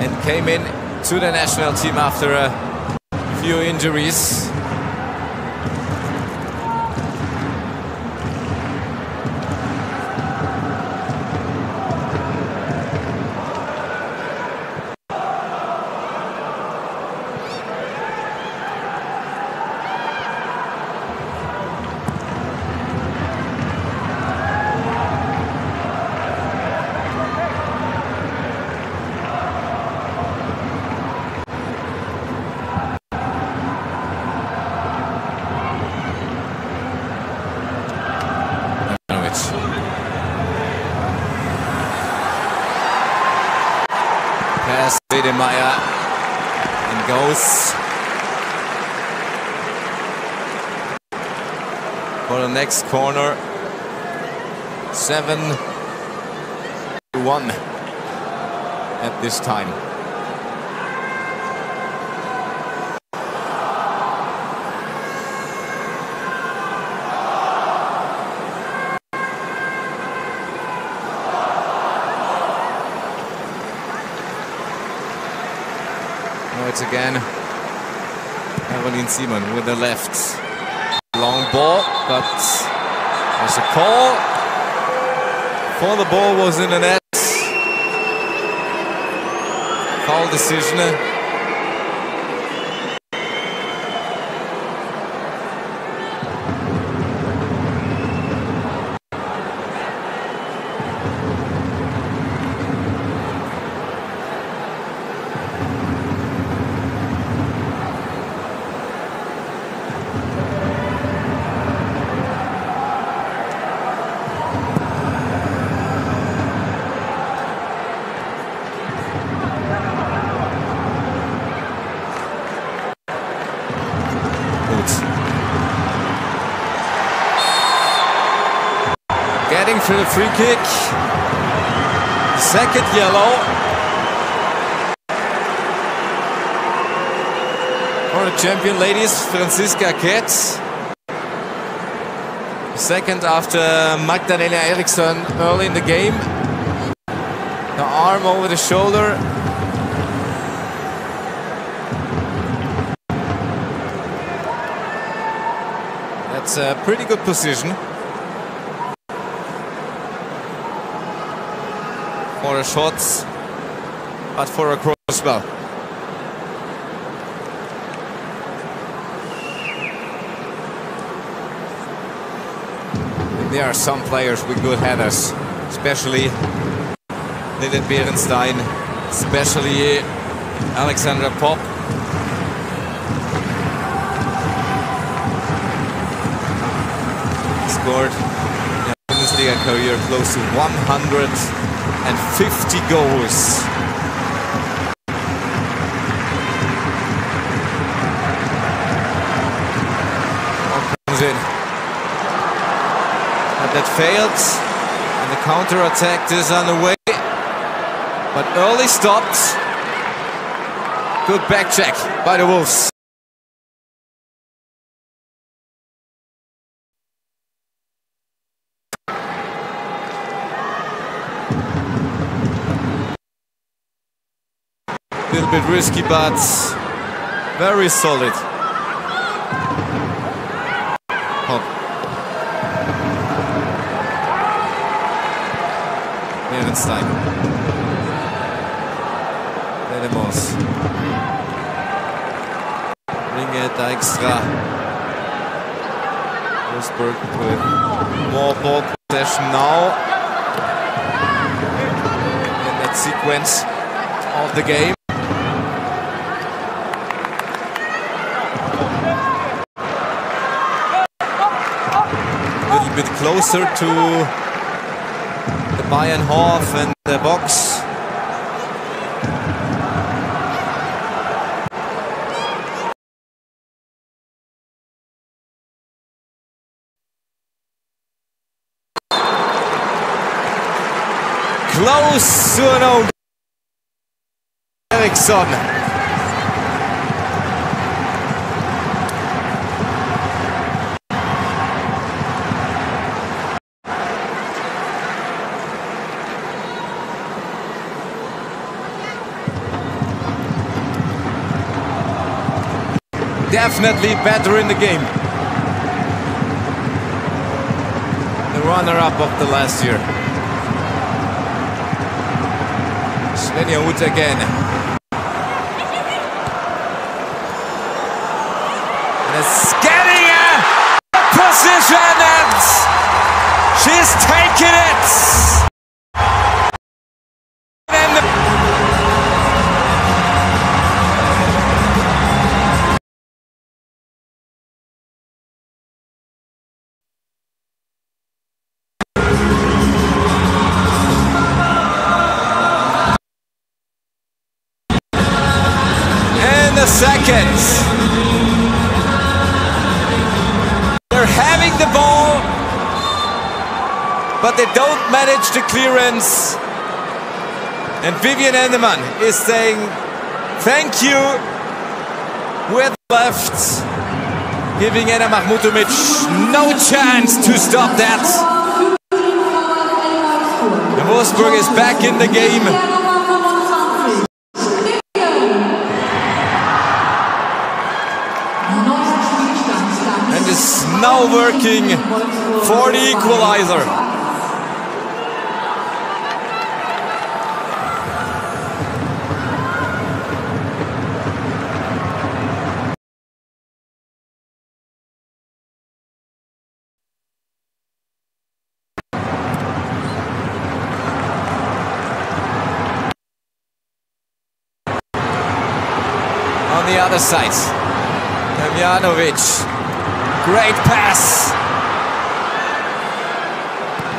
S1: And came in to the national team after a few injuries. Pass Wedemeyer and goes for the next corner. 7-1 at this time. Now it's again Evelyn Simon with the left. Long ball, but there's a call. Before the ball was in the net. Foul decision. Getting for the free kick. Second yellow. For the champion ladies, Franziska Ketz. Second after Magdalena Eriksson early in the game. The arm over the shoulder. That's a pretty good position for the shots, but for a cross as well. There are some players with good headers, especially Lilith Berenstein, especially Alexandra Popp. Scored in a Bundesliga career close to 150 goals. Ball comes in. But that failed, and the counter-attack is underway. But early stopped. Good back check by the Wolves. A little bit risky, but very solid. Hop. Berenstein. Ledemos. Ringe Dijkstra. Wolfsburg with more ball possession now in that sequence of the game. A little bit closer to the Bayern half and the box. Close to an own Eriksson. Definitely better in the game. The runner-up of the last year. Mahayuti again. And it's getting a position, and she's taking it. seconds. They're having the ball, but they don't manage the clearance. And Vivian Endemann is saying thank you with left, giving Ena Mahmutovic no chance to stop that. And Wolfsburg is back in the game. And is now working for the equalizer. On the other side, Damjanovic, great pass.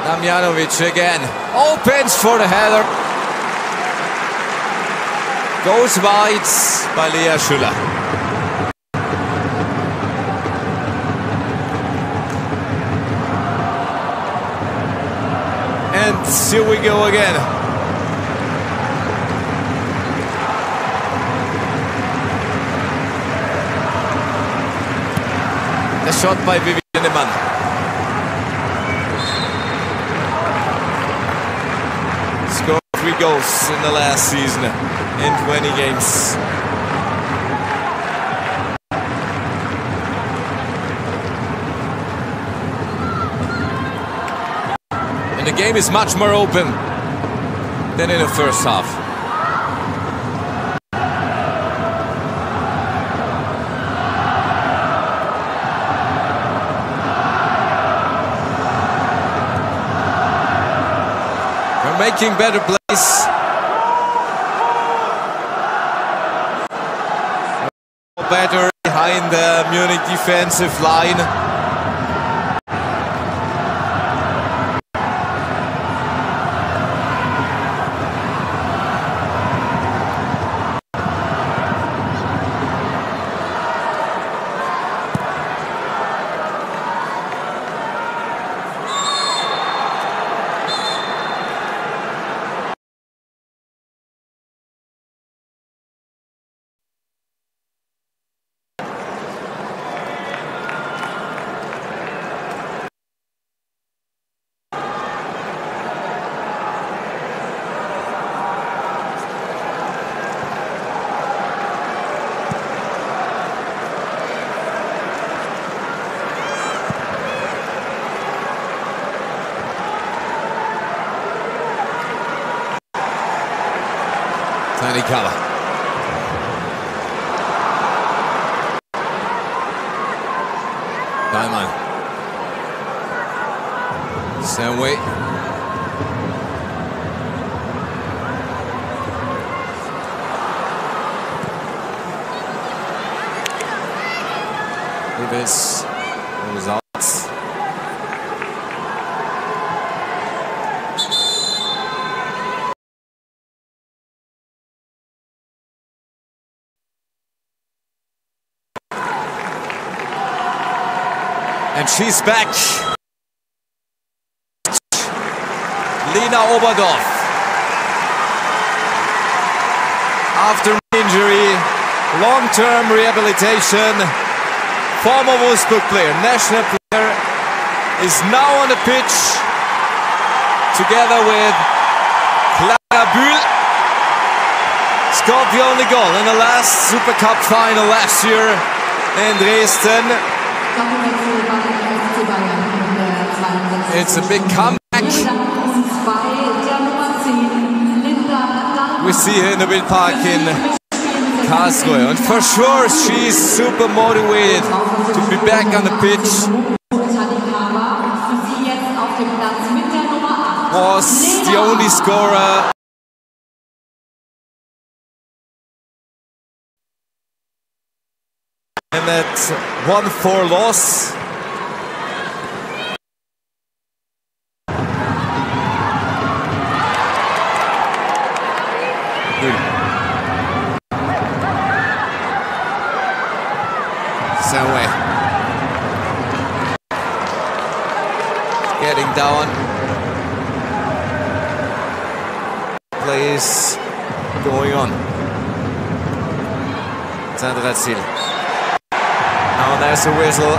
S1: Damjanovic again, opens for the header. Goes wide by Lea Schüller. And here we go again. The shot by Vivian Endemann. Scored 3 goals in the last season in 20 games. And the game is much more open than in the first half. Making better plays. Better behind the Munich defensive line. Tiny cover. Diamond. Same way. This goes out. And she's back. Lena Oberdorf. After injury, long-term rehabilitation, former Wolfsburg player, national player, is now on the pitch together with Clara Bühl. Scored the only goal in the last Super Cup final last year in Dresden. It's a big comeback. We see her in the Wildpark in Karlsruhe. And for sure, she's super motivated to be back on the pitch. Was the only scorer. And that 1-4 loss. Away. Getting down. Plays going on. Sandra Ziel. Now there's a whistle.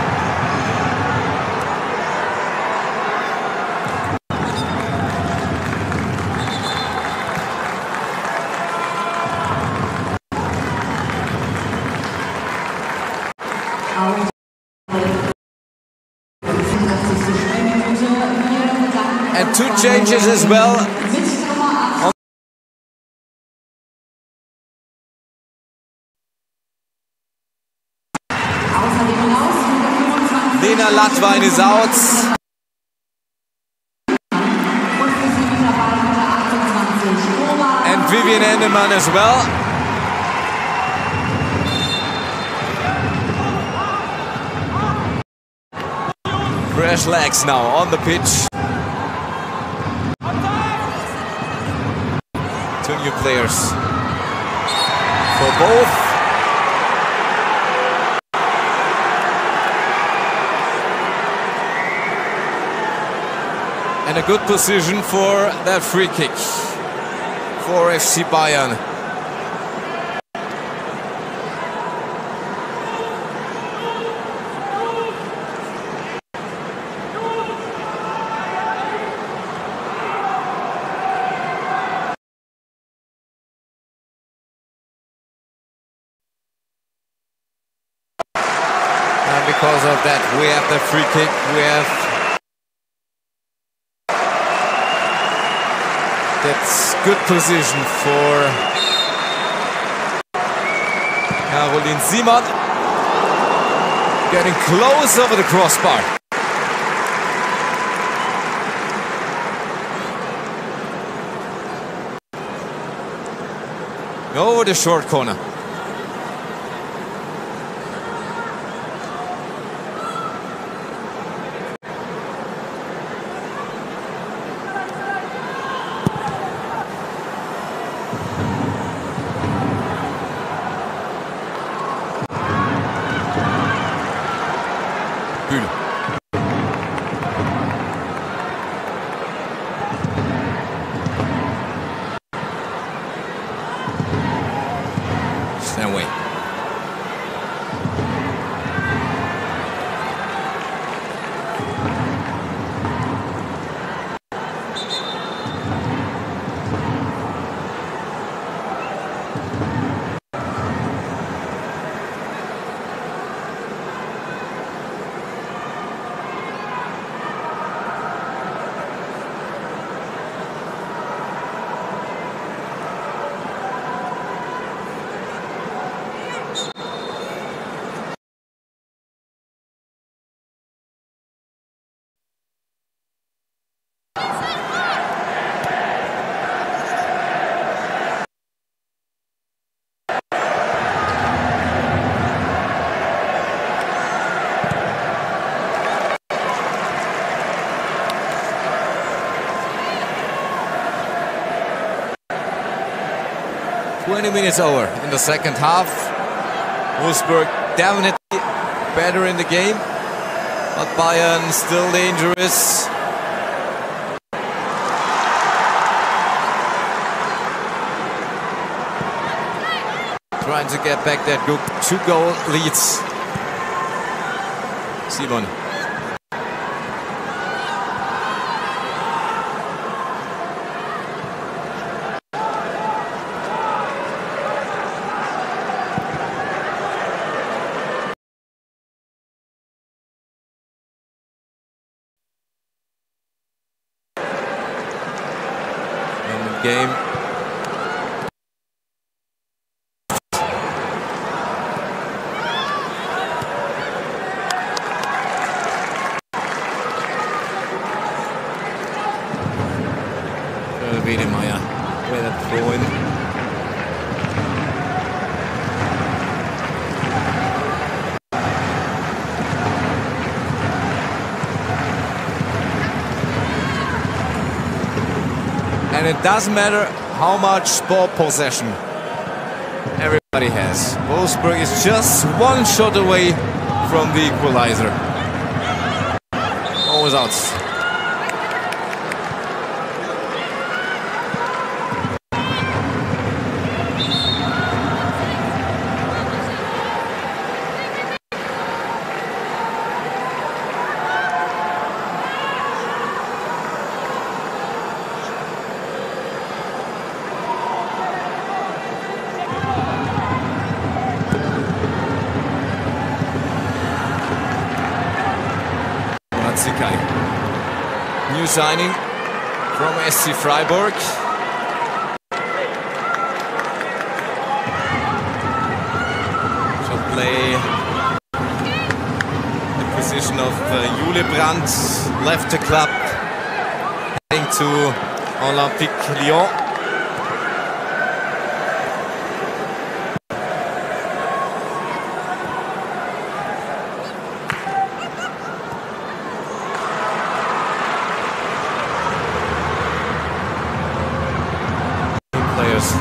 S1: And two changes as well. Lena Latwein is out. And Vivian Endemann as well. Fresh legs now on the pitch. Two new players for both. And a good position for that free kick for FC Bayern. And because of that, we have the free kick. We have that's good position for Caroline Simon. Getting close over the crossbar. Over the short corner. Away. Minutes over in the second half. Wolfsburg definitely better in the game, but Bayern still dangerous. Trying to get back that good 2-goal leads. Simon. Game. Wiedemeyer with a throw in. And it doesn't matter how much ball possession everybody has. Wolfsburg is just one shot away from the equalizer. Always out. New signing from SC Freiburg. Shall play the position of Jule Brandt, left the club, heading to Olympique Lyon.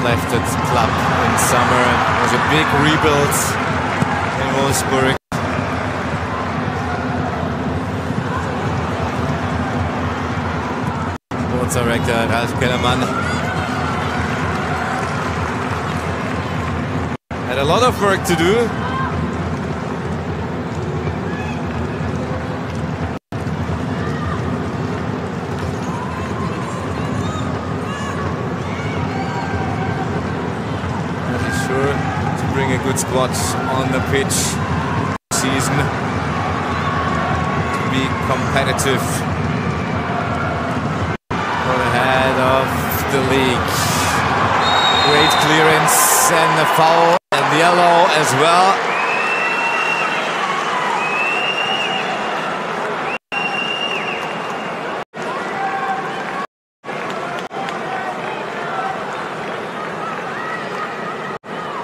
S1: Left the club in summer. It was a big rebuild in Wolfsburg. Sports director Ralf Kellermann had a lot of work to do. A good squad on the pitch season to be competitive for the head of the league. Great clearance and the foul and the yellow as well.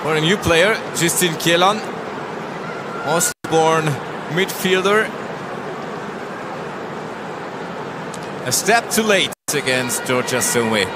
S1: For a new player, Justin Kielan, Osborne midfielder. A step too late against Georgia Sunway.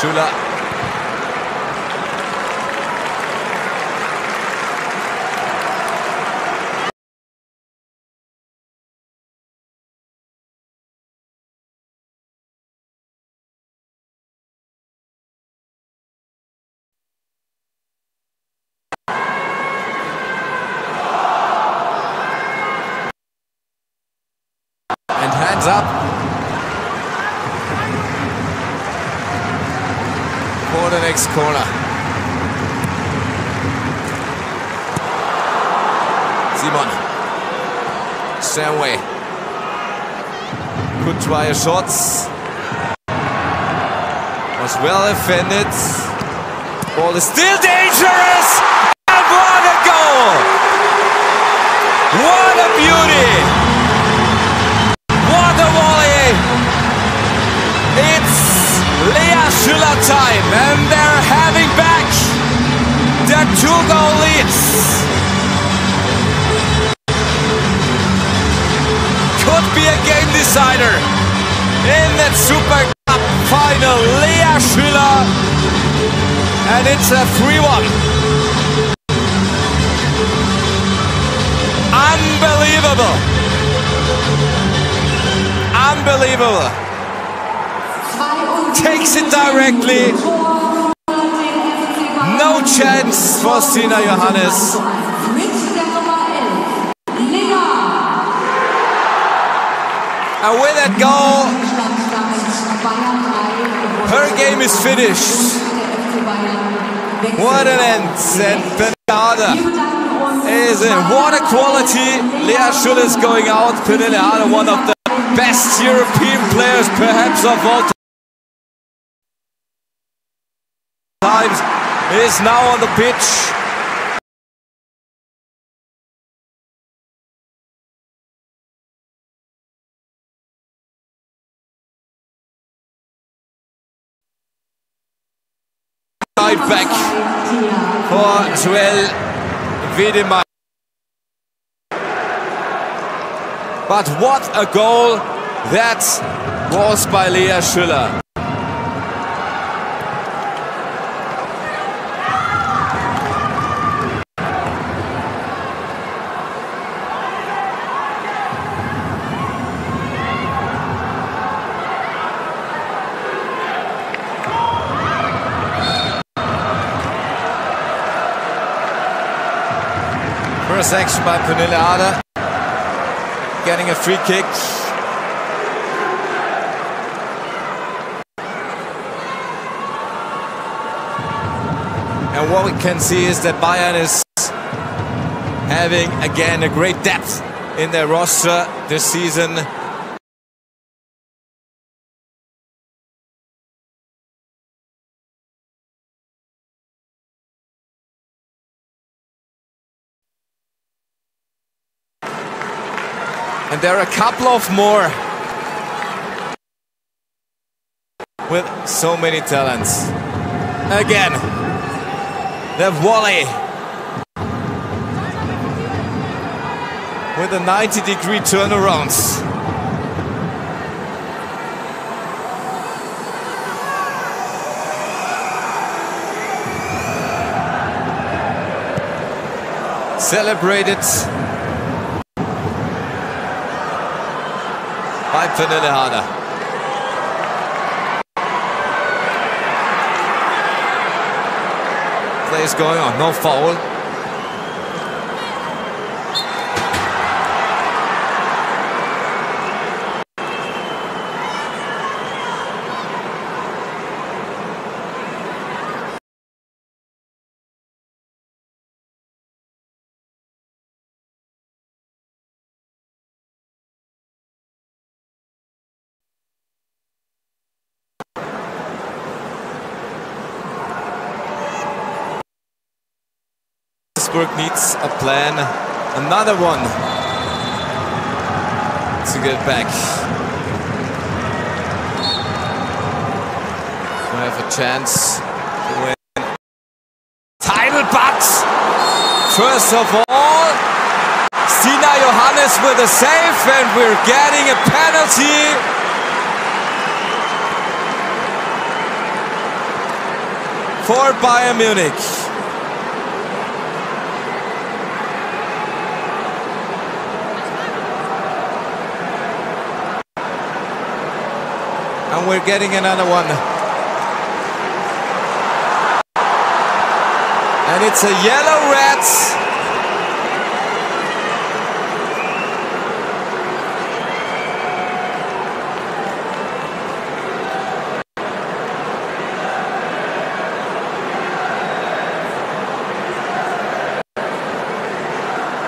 S1: Schüler. And hands up. For the next corner. Simon. Samway. Could try a shot. Was well defended. Ball is still dangerous. And what a goal! What a beauty! What a volley! It's Lea Schüller time, and they're having back their 2-goal leads. Could be a game decider in that Super Cup final. Lea Schüller, and it's a 3-1. Unbelievable. Unbelievable. Takes it directly. No chance for Sena Johannes. And with that goal, her game is finished. What an end. And Penelada is in. What a quality. Lea Schüller is going out. Penelada, one of the best European players perhaps of all time. times, is now on the pitch. Right back for Joel Wiedemann. But what a goal that was by Lea Schüller. First action by Pernille Harder, getting a free kick. And what we can see is that Bayern is having again a great depth in their roster this season. And there are a couple of more with so many talents. Again, the volley with a 90-degree turnarounds. Celebrated by Pernille Harder. Play is going on, no foul. Wolfsburg needs a plan, another one to get back. We have a chance to win title, but first of all, Sena Johannes with a save, and we're getting a penalty. For Bayern Munich. And we're getting another one. And it's a yellow-red.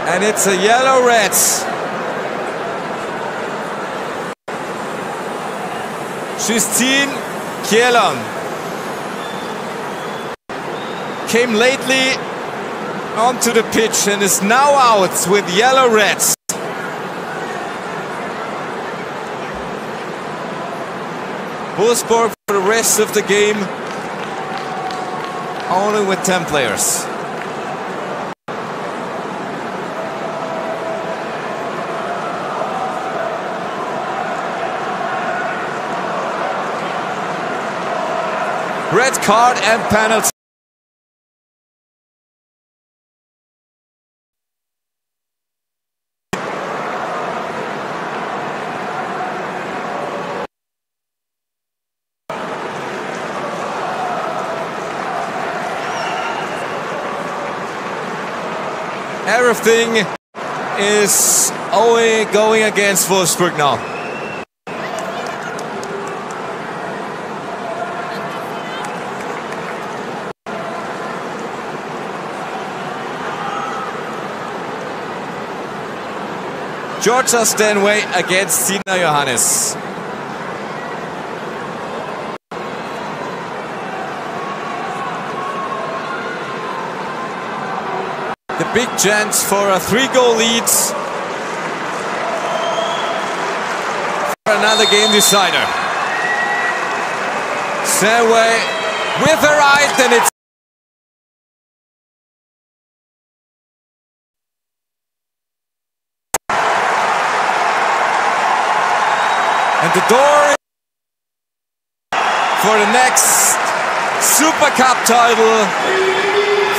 S1: And it's a yellow-red. Justine Kielon came lately onto the pitch and is now out with yellow-reds. Wolfsburg for the rest of the game only with 10 players. Red card and penalty. Everything is only going against Wolfsburg now. Georgia Stanway against Sena Johannes. big chance for a 3-goal lead. For another game decider. Selway with the right, and it's and the door for the next Super Cup title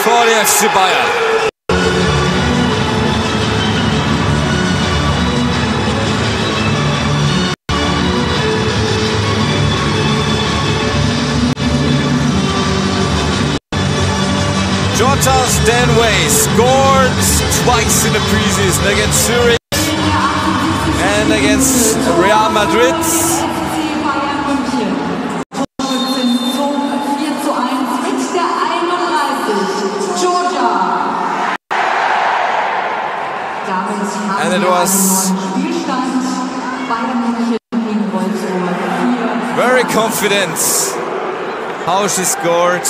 S1: for the FC Bayern. Jota Stanway scored twice in the preseason against Zurich and against Real Madrid. And it was very confident how she scored.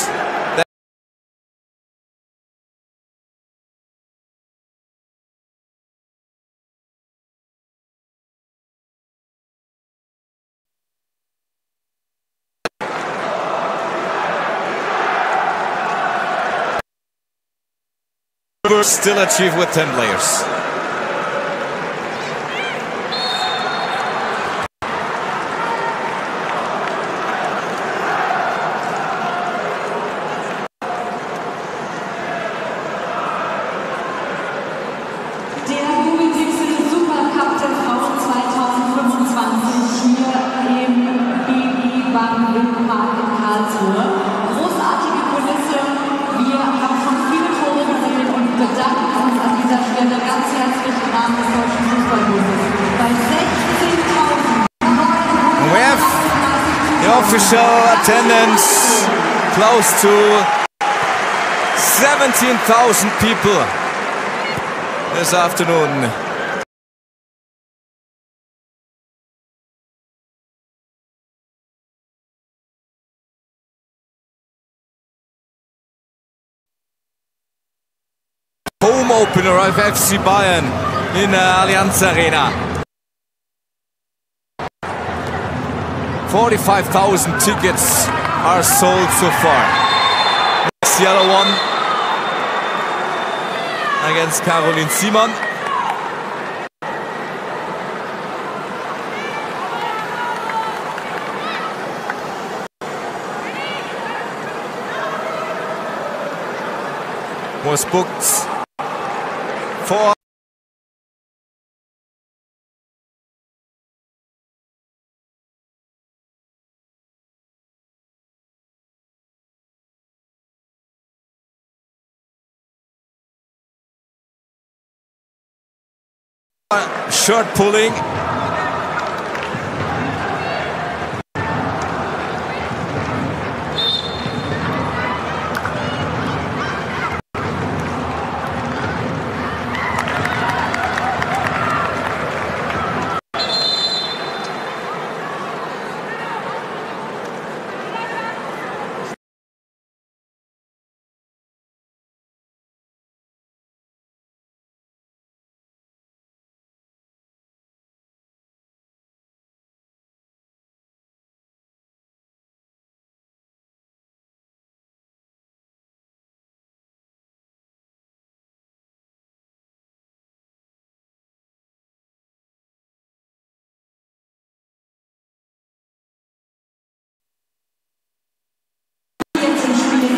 S1: Still achieved with 10 players. Official attendance close to 17,000 people this afternoon. Home opener of FC Bayern in Allianz Arena. 45,000 tickets are sold so far. Next yellow one against Caroline Simon. Was booked for shirt pulling.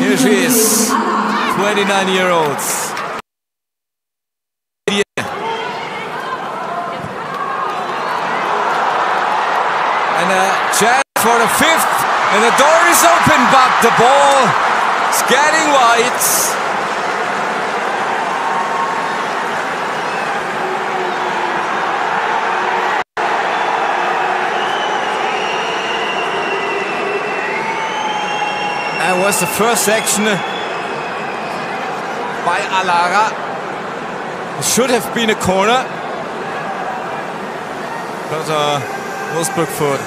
S1: Here she is, 29-year-old. And a chance for the fifth, and the door is open, but the ball is getting wide. And was the first action by Alara. It should have been a corner. But Wolfsburg foot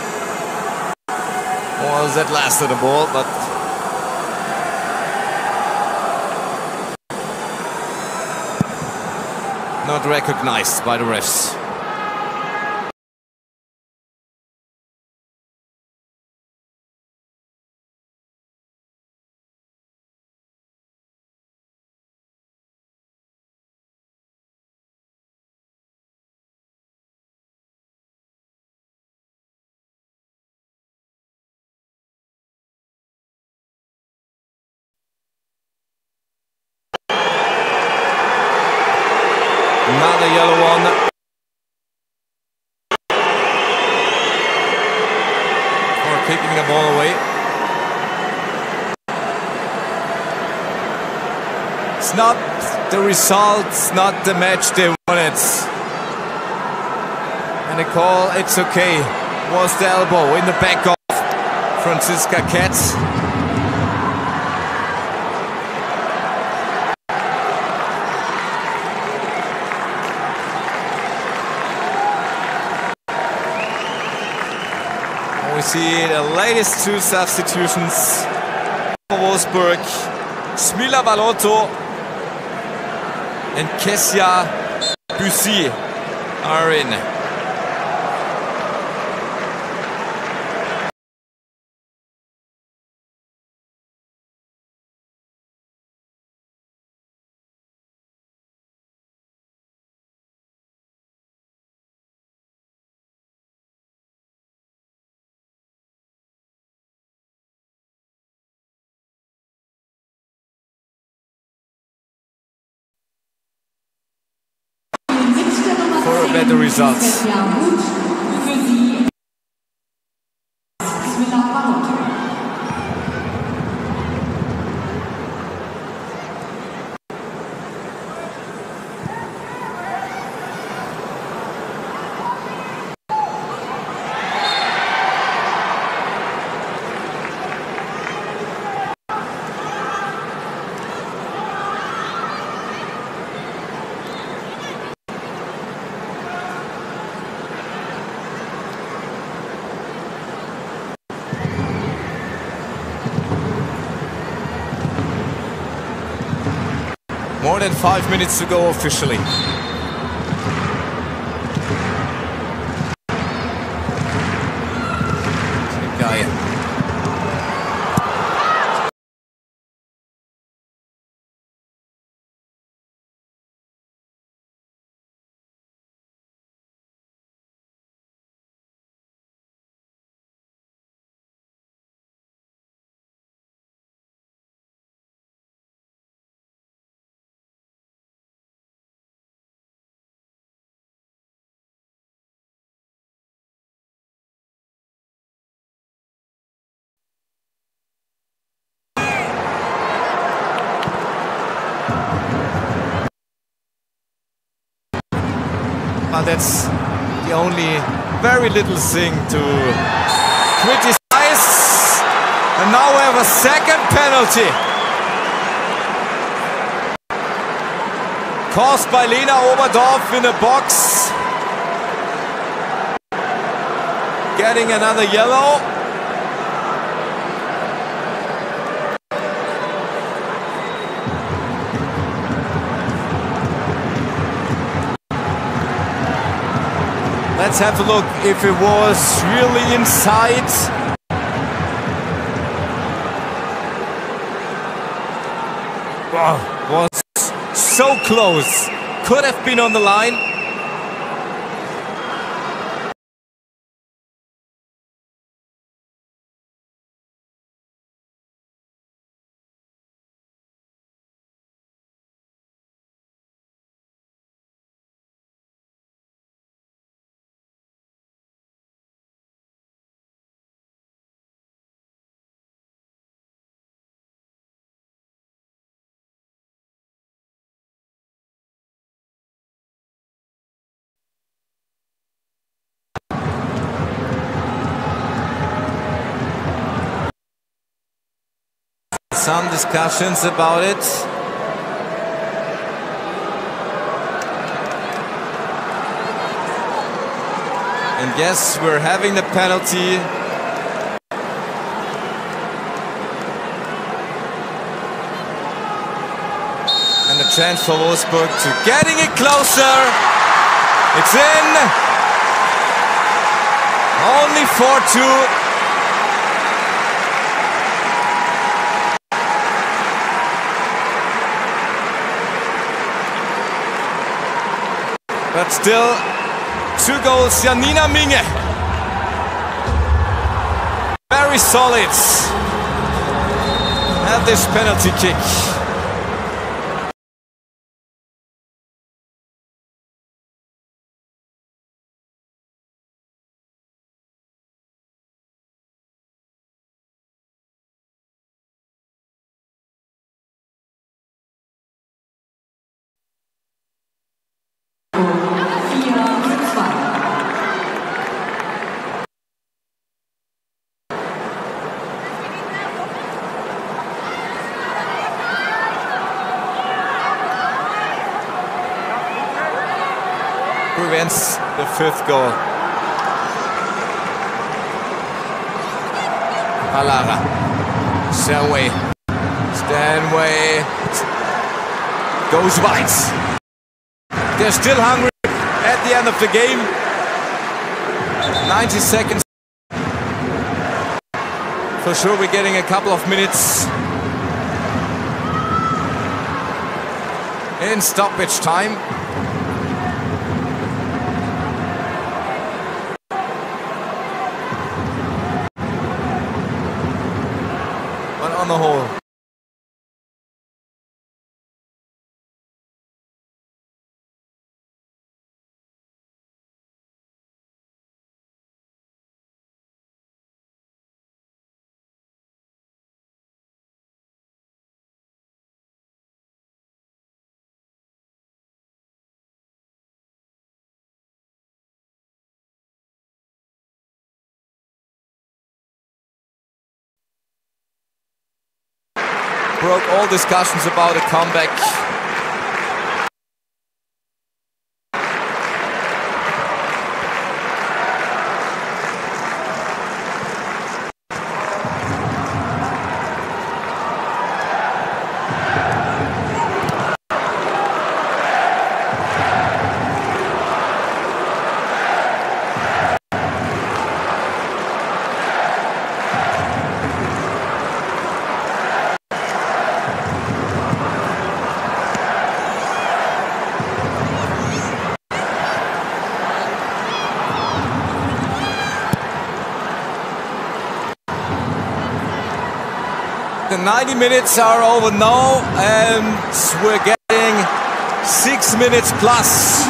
S1: was at last of the ball, but not recognized by the refs. Another yellow one. For kicking the ball away. It's not the result, it's not the match they wanted. And the call, it's okay. Was the elbow in the back of Franziska Katz. We see the latest two substitutions for Wolfsburg. Smila Balotto and Kessia Bussy are in. For better results. More than 5 minutes to go officially. But that's the only very little thing to criticize. And now we have a second penalty. Caused by Lena Oberdorf in a box. Getting another yellow. Let's have a look if it was really inside. Wow, was so close. Could have been on the line. Some discussions about it. And yes, we're having the penalty. And the chance for Wolfsburg to getting it closer. It's in. Only 4-2. But still, 2 goals. Janina Minge. Very solid at this penalty kick. Prevents the 5th goal. Alara. Stanway goes wide. They're still hungry at the end of the game. 90 seconds. For sure we're getting a couple of minutes in stoppage time. On the whole, broke all discussions about a comeback. The 90 minutes are over now, and we're getting 6 minutes plus.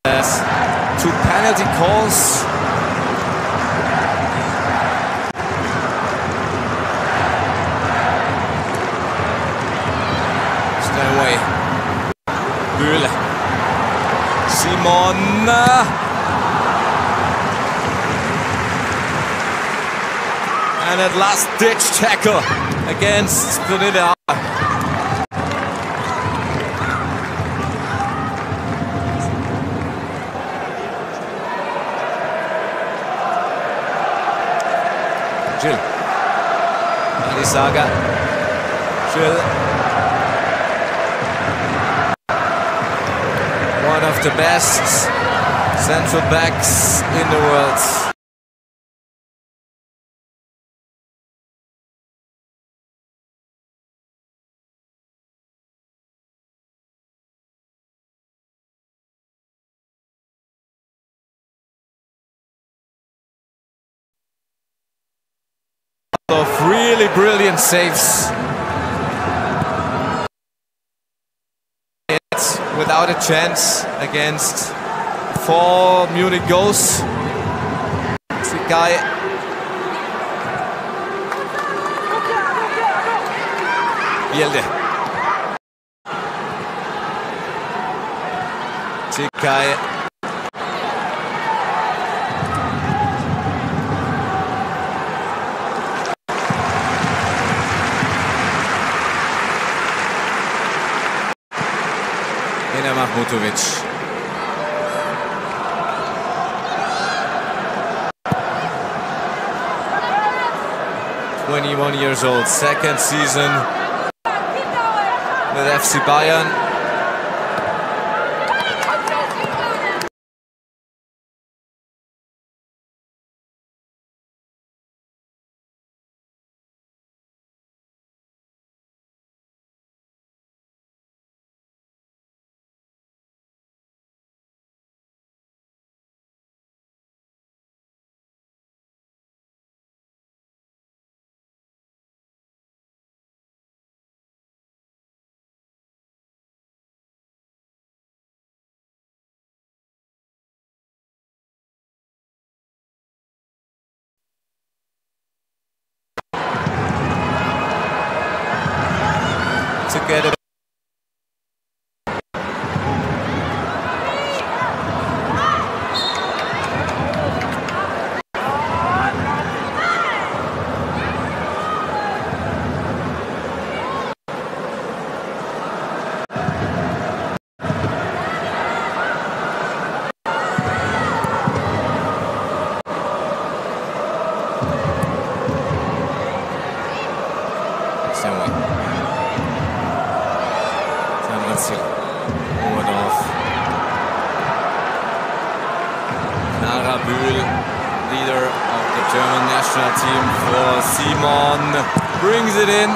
S1: Yes. 2 penalty calls. Away. Bühle. Simon. And at last ditch tackle against Brunhilde. Jill. Alisaga. Jill. One of the best central backs in the world. Of really brilliant saves. Without a chance against 4 Munich goals. Zikai. Bielde. Zikai. Rainer Mahmutovic. Years old, second season with FC Bayern. To get it. Leader of the German national team for Simon, brings it in.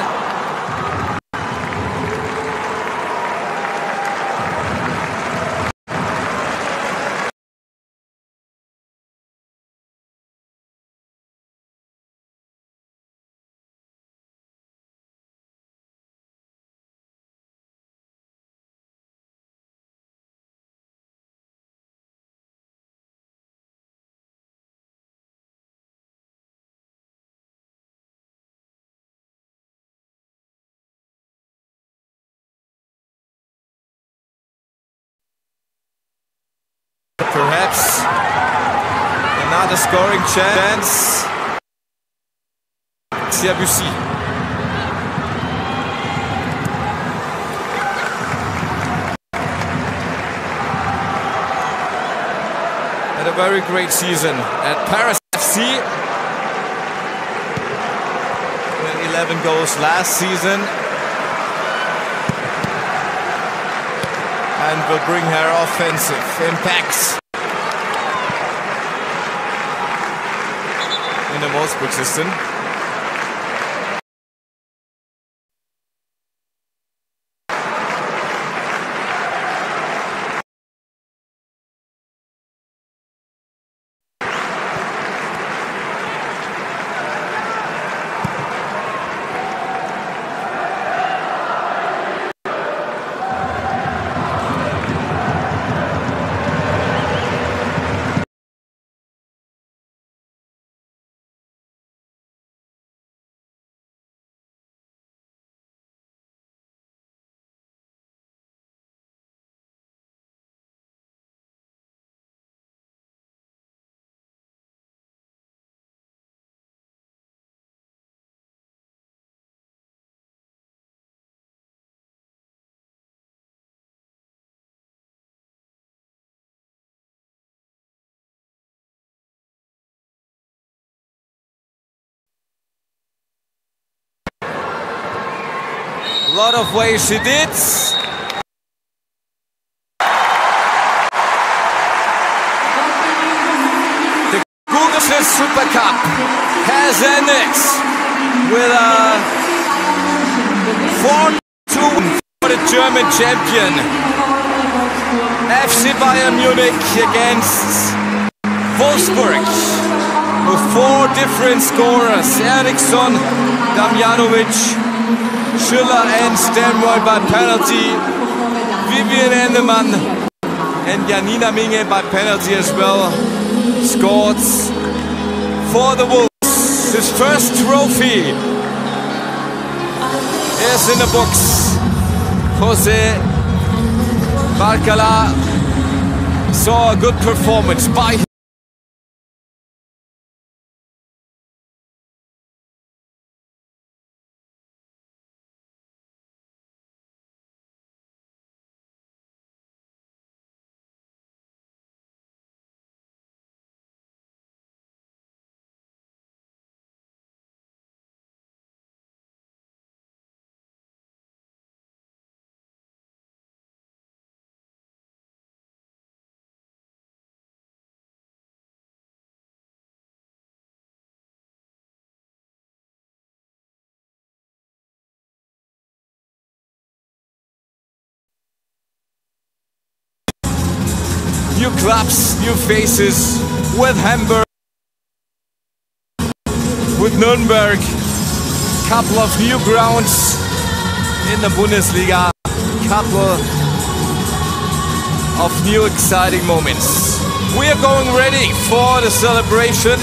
S1: Perhaps another scoring chance. Debussy. Had a very great season at Paris FC. With 11 goals last season. And will bring her offensive impacts in the Wolfsburg system. A lot of ways she did. The Google Super Cup has ended with a 4-2 for the German champion. FC Bayern Munich against Wolfsburg with 4 different scorers. Eriksson, Damjanovic, Schüller and Stemroy by penalty. Vivian Endemann and Janina Minge by penalty as well. Scored for the Wolves. His first trophy is in the books. Jose Barcala saw a good performance by New clubs, new faces with Hamburg, with Nürnberg, couple of new grounds in the Bundesliga, couple of new exciting moments. We are going ready for the celebration.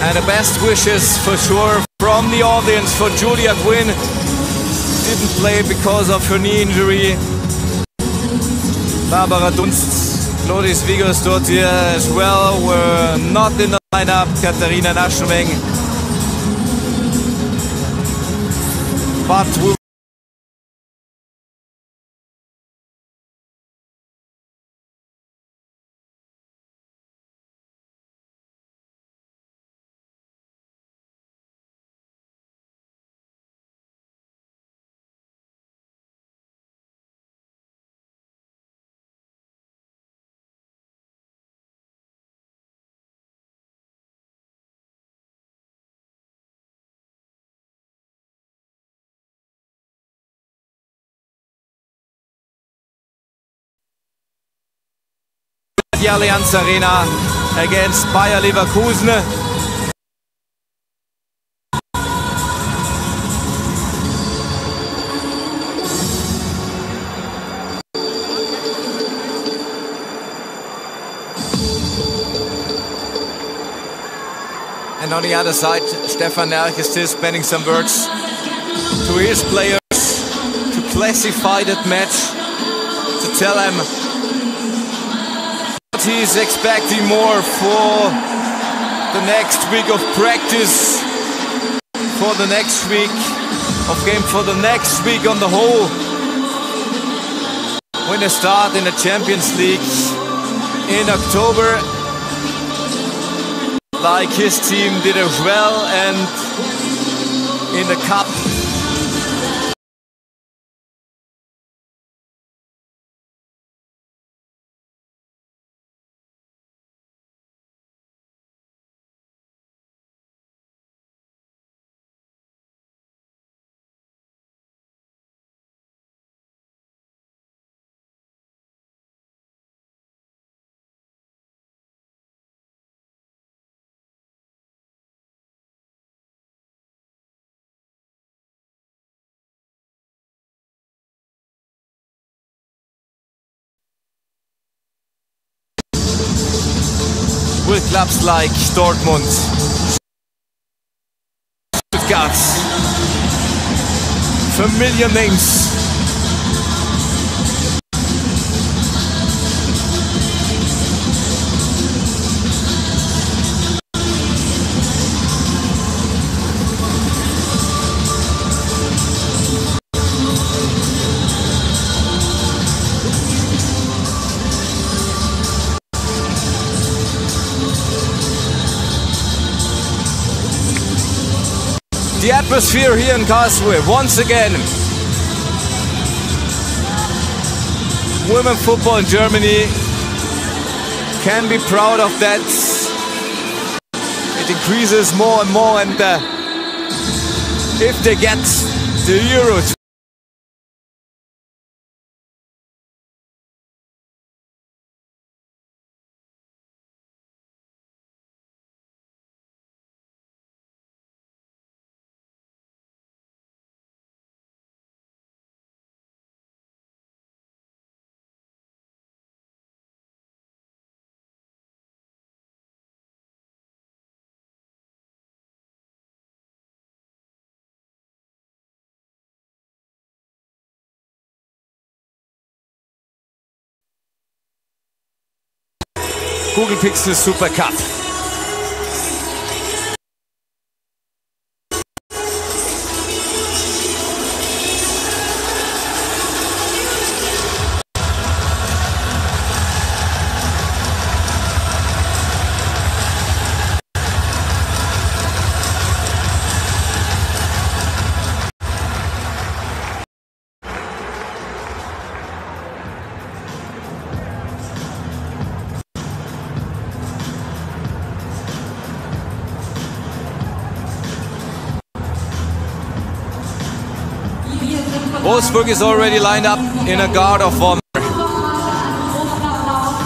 S1: And the best wishes for sure from the audience for Julia Quinn. Didn't play because of her knee injury. Barbara Dunst, Loris Vigosdottir as well were not in the lineup. Katharina Naschenweng. But we the Allianz Arena against Bayer Leverkusen. And on the other side, Stefan Nerch is still spending some words to his players to classify that match, to tell them what he's expecting more for the next week of practice, for the next week of game, for the next week on the whole, when they start in the Champions League in October, like his team did as well, and in the cup. With clubs like Dortmund, Stuttgart, familiar names. The atmosphere here in Karlsruhe, once again. Women football in Germany can be proud of that. It increases more and more, and if they get the Euro Google Pixel Super Cup. Wolfsburg is already lined up in a guard of honor.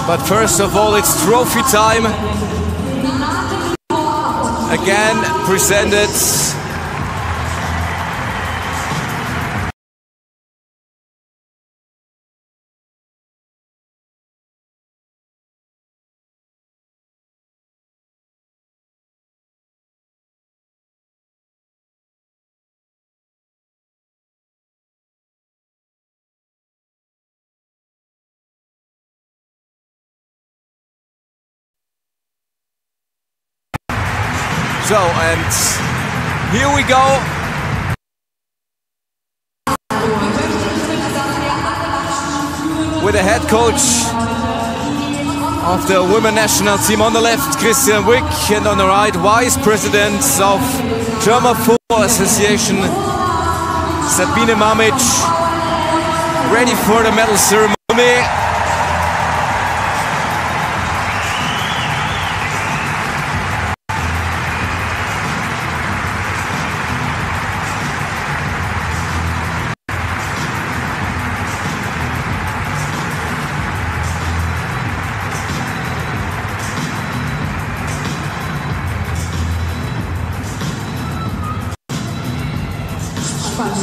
S1: But first of all, it's trophy time. Again presented so, and here we go. With the head coach of the women national team on the left, Christian Wick, and on the right, vice president of German Football Association, Sabine Mamic, ready for the medal ceremony.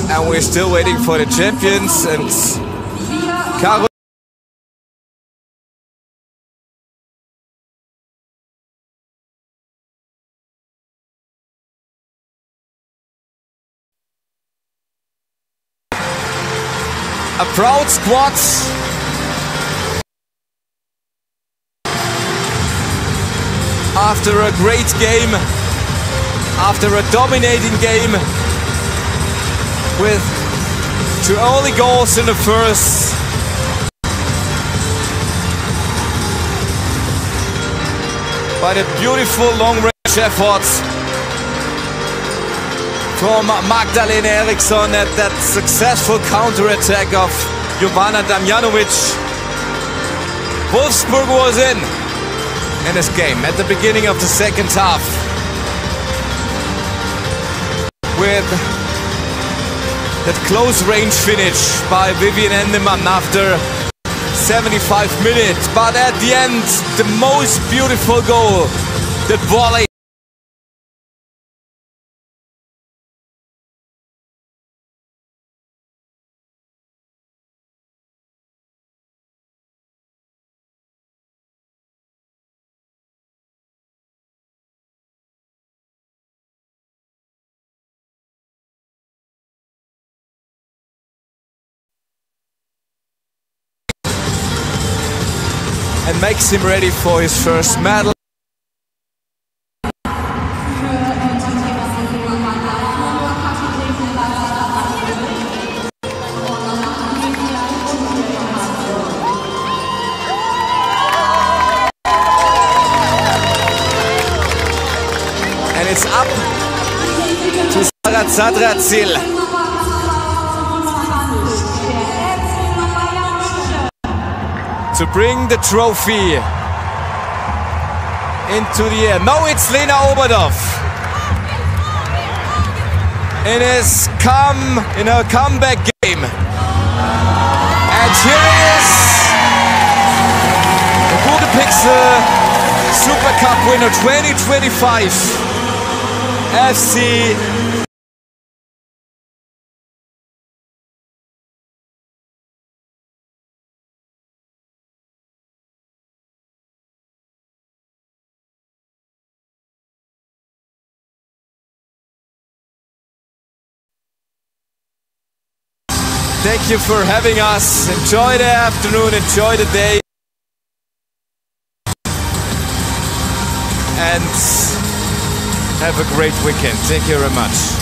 S1: And we're still waiting for the champions, and Caro a proud squad. After a great game, after a dominating game, with 2 early goals in the first. By the beautiful long-range effort from Magdalena Eriksson at that successful counter-attack of Jovana Damjanovic. Wolfsburg was in this game at the beginning of the second half, with that close-range finish by Vivian Endemann after 75 minutes. But at the end, the most beautiful goal, that volley. And makes him ready for his first medal. And it's up to Sarah Zadrazil. To bring the trophy into the air. No, it's Lena Oberdorf. In her comeback game. And here it is. The Budapixel Super Cup winner 2025. FC. Thank you for having us. Enjoy the afternoon, enjoy the day. And have a great weekend. Thank you very much.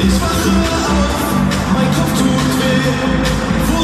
S9: Ich wache auf, mein Kopf tut weh.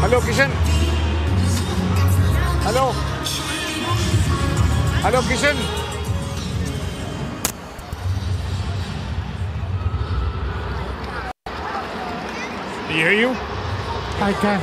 S8: Hallo Kishan. Hallo. Hallo Kishan.
S9: Do you hear you?
S10: I can.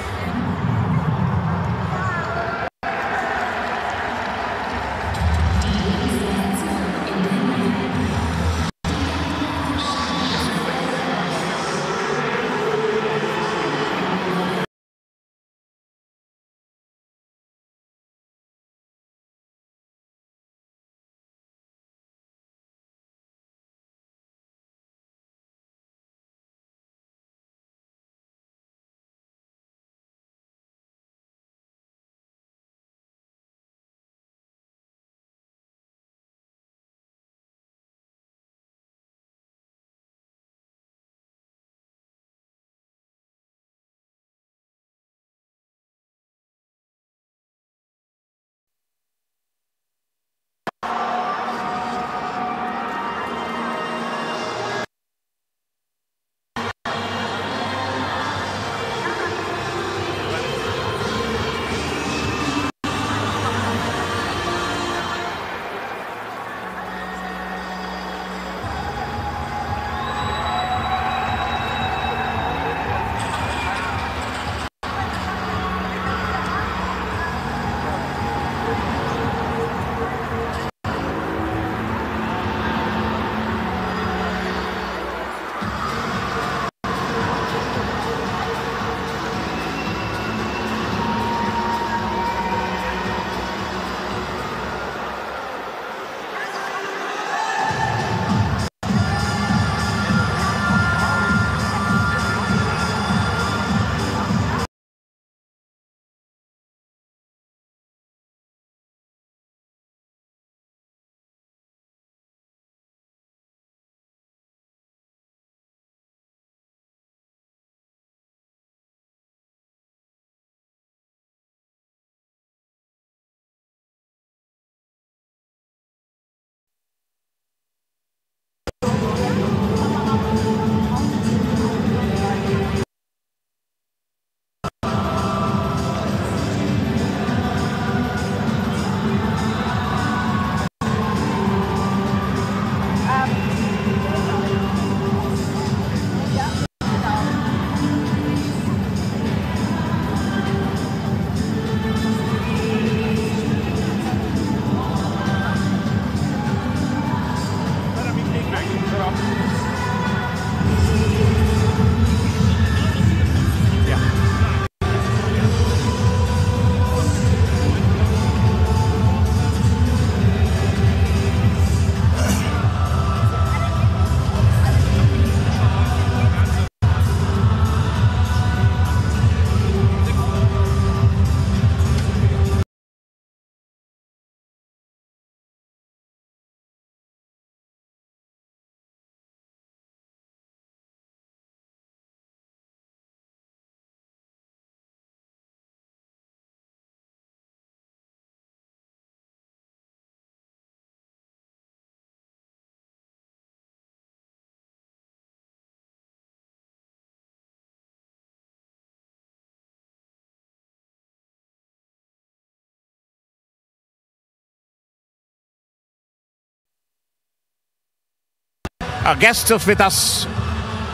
S9: Our guest with us,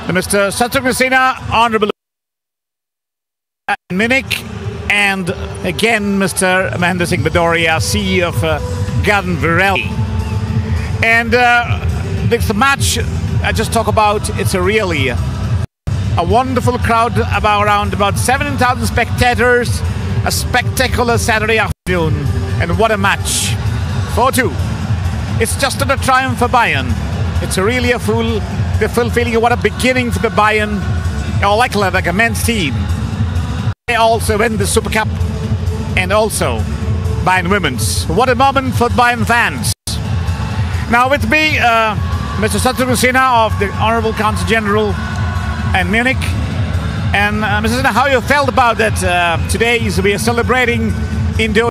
S9: Mr. Shatrughan Sinha, Honourable Munich, and again Mr. Mahendra Singh Bhadoria, CEO of Garden Virelli. And the match I just talk about, it's a really a wonderful crowd, around about 7,000 spectators, a spectacular Saturday afternoon, and what a match. 4-2. It's just a triumph for Bayern. It's really a full feeling. What a beginning for the Bayern, like a men's team. They also win the Super Cup, and also Bayern Women's. What a moment for Bayern fans. Now with me, Mr. Shatrughan Sinha of the Honourable Consul General in Munich. And Mr. Sinha, how you felt about that today? We are celebrating indoor.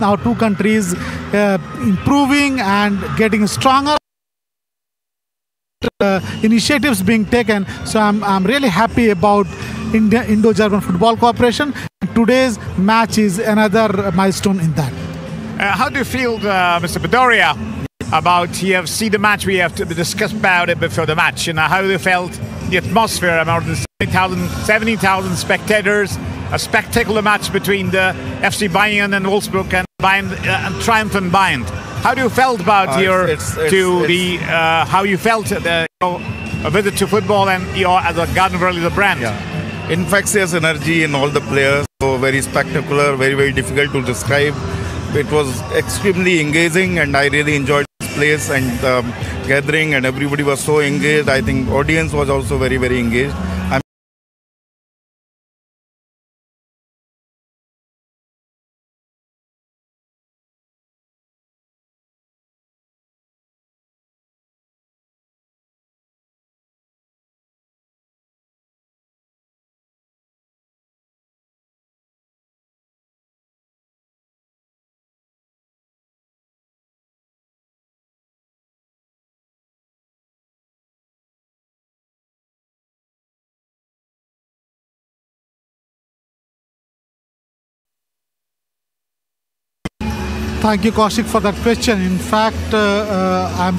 S10: our two countries improving and getting stronger. Initiatives being taken, so I'm really happy about Indo-German Football Cooperation. Today's match is another milestone in that.
S9: How do you feel, Mr. Bedoria, about you have seen the match? We have to discuss about it before the match. And how you felt the atmosphere, more than 70,000 spectators, a spectacular match between the FC Bayern and Wolfsburg, and Bayern and triumphant Bayern. How do you felt about how you felt the a visit to football and as a Garden Varelli, the brand?
S11: Yeah. Infectious energy in all the players, so very spectacular, very difficult to describe. It was extremely engaging, and I really enjoyed this place and gathering, and everybody was so engaged. I think audience was also very engaged.
S10: Thank you, Kaushik, for that question. In fact, I'm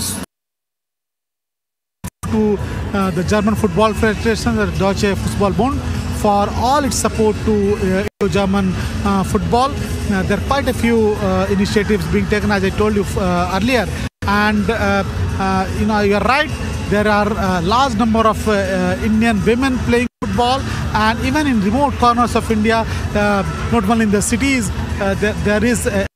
S10: to the German Football Federation, the Deutsche Fußballbund, for all its support to German football. There are quite a few initiatives being taken, as I told you earlier. And you're right. There are a large number of Indian women playing football, and even in remote corners of India, not only in the cities, there is a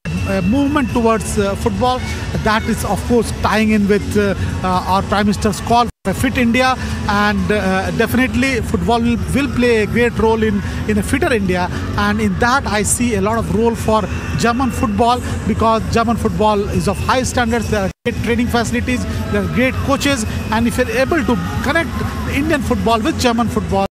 S10: movement towards football. That is, of course, tying in with our Prime Minister's call for a fit India, and definitely football will play a great role in a fitter India. And in that, I see a lot of role for German football, because German football is of high standards. There are great training facilities, there are great coaches, and if you're able to connect Indian football with German football,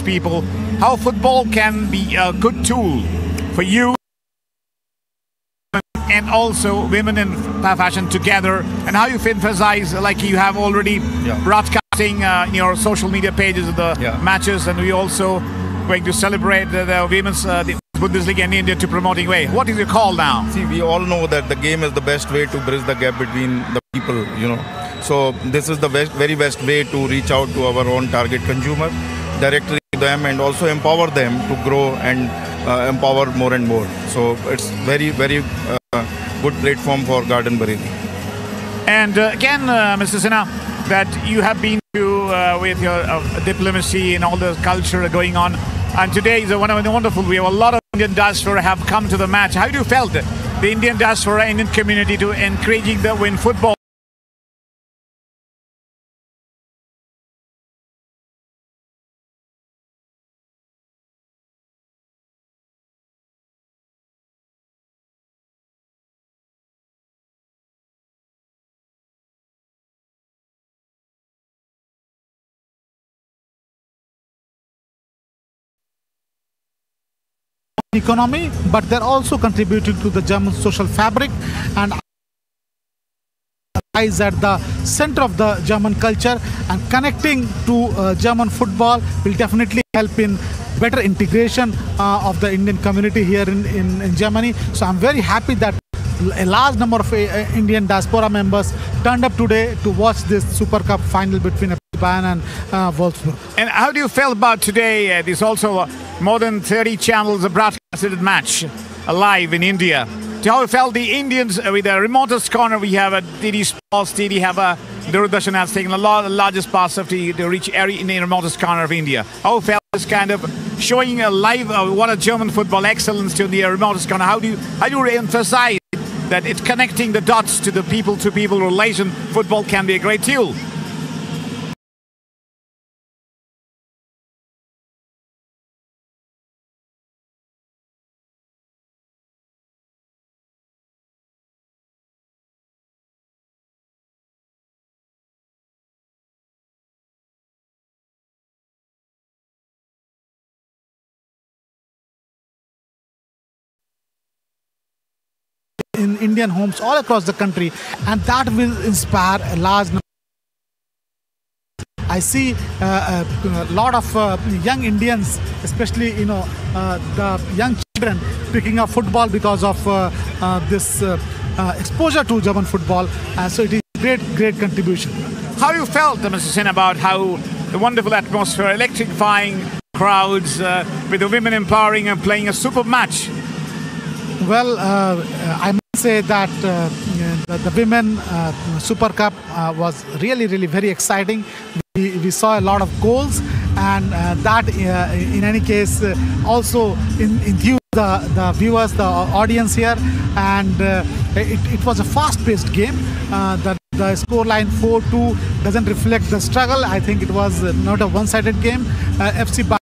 S9: people, how football can be a good tool for you and also women in fashion together, and how you emphasize, like you have already broadcasting in your social media pages of the matches, and we also going to celebrate the women's the Bundesliga in India to promoting way. What is your call now?
S11: See, we all know that the game is the best way to bridge the gap between the people, So this is the very best way to reach out to our own target consumer, directly to them, and also empower them to grow and empower more and more. So it's very good platform for Garden Bareilly.
S9: And again, Mr. Sena, that you have been to with your diplomacy and all the culture going on, and today is wonderful. We have a lot of Indian diaspora have come to the match. How do you felt the Indian diaspora, Indian community to encouraging the win football?
S10: Economy, but they're also contributing to the German social fabric, and is at the center of the German culture, and connecting to German football will definitely help in better integration of the Indian community here in Germany. So I'm very happy that a large number of Indian diaspora members turned up today to watch this Super Cup final between Bayern and Wolfsburg.
S9: And how do you feel about today? There's also more than 30 channels of broadcasted match live in India. How you felt the Indians with the remotest corner? We have a DD Sports, DD have a Doordarshan has taken the largest parts of the reach area in the remotest corner of India. How you felt this kind of showing a live what a German football excellence to the remotest corner? How do you emphasize that it's connecting the dots to the people-to-people relation? Football can be a great tool.
S10: in Indian homes all across the country, and that will inspire a large number. I see a lot of young Indians, especially the young children, picking up football because of this exposure to German football. So it is a great contribution.
S9: How you felt, Mr. Sen, about how the wonderful atmosphere, electrifying crowds, with the women empowering and playing a super match?
S10: Well, I must say that the Women Super Cup was really very exciting. We saw a lot of goals, and that in any case also enthused the viewers, the audience here, and it was a fast-paced game. The scoreline 4-2 doesn't reflect the struggle. I think it was not a one-sided game. FC Bayern.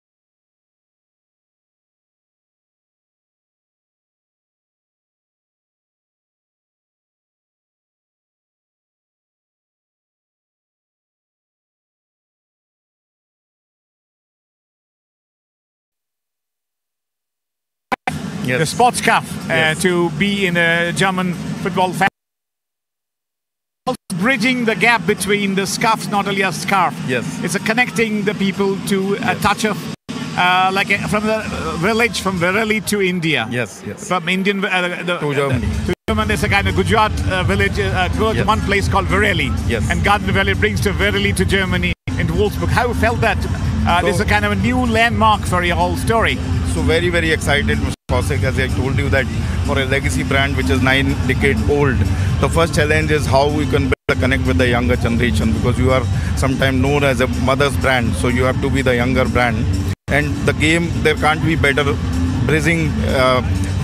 S9: Yes. The Sports Cup, to be in a German football fan. Also bridging the gap between the scarves, not only a scarf.
S11: Yes.
S9: It's connecting the people to a touch of, from the village, from Virali to India.
S11: Yes.
S9: From Indian
S11: to Germany.
S9: To Germany, there's a kind of Gujarat village, go to one place called Virali.
S11: Yes.
S9: And Garden Valley brings to Virali to Germany and Wolfsburg. How you felt that? This is a kind of a new landmark for your whole story.
S11: So very excited, Mr. Kaushik, as I told you, that for a legacy brand which is 9 decades old, the first challenge is how we can build a connect with the younger generation, because you are sometimes known as a mother's brand, so you have to be the younger brand. And the game, there can't be better bridging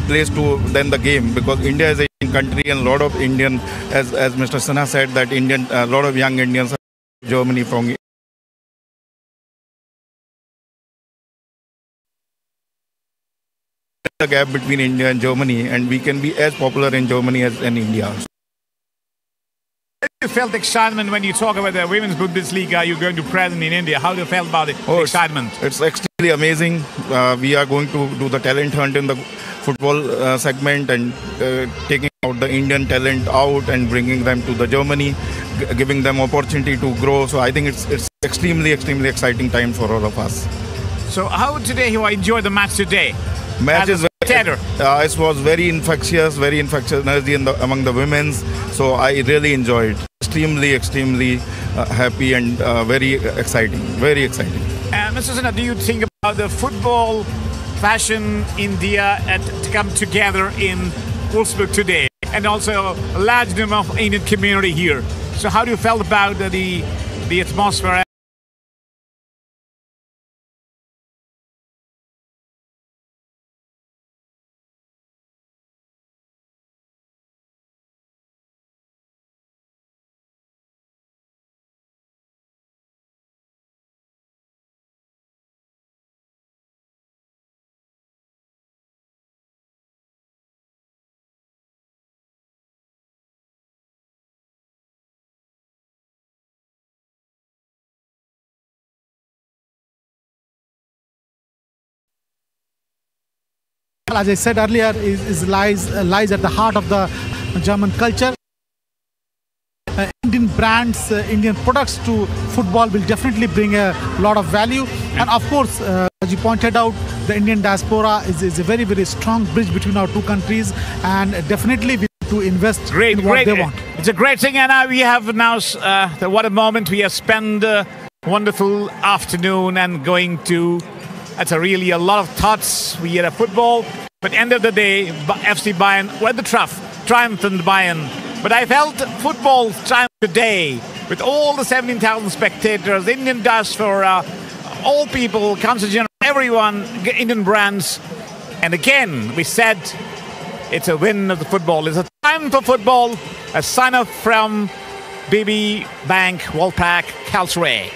S11: place than the game, because India is a young country, and a lot of Indian, as Mr. Sinha said, that a lot of young Indians are Germany from the gap between India and Germany, and we can be as popular in Germany as in India.
S9: You felt excitement when you talk about the Women's Bundesliga you're going to present in India. How do you feel about it? Excitement?
S11: It's extremely amazing. We are going to do the talent hunt in the football segment, and taking out the Indian talent out and bringing them to the Germany, giving them opportunity to grow. So I think it's extremely exciting time for all of us.
S9: So how today you enjoy the match today?
S11: Match is it was very infectious energy among the women's. So I really enjoyed. Extremely happy and very exciting.
S9: Mr. Sinha, do you think about the football fashion India to come together in Wolfsburg today, and also a large number of Indian community here? So how do you feel about the atmosphere?
S10: As I said earlier, lies at the heart of the German culture. Indian brands, Indian products to football will definitely bring a lot of value. And of course, as you pointed out, the Indian diaspora is a very strong bridge between our two countries, and definitely we need to invest in what they want.
S9: It's a great thing, and we have now, what a moment. We have spent a wonderful afternoon and going to, that's really a lot of thoughts. We had a football, but end of the day, FC Bayern were the triumphed in Bayern. But I felt football triumph today with all the 17,000 spectators, Indian diaspora, all people, council, everyone, Indian brands. And again, we said it's a win of the football. It's a time for football. A sign off from BB Bank, Wolfpack, Karlsruhe.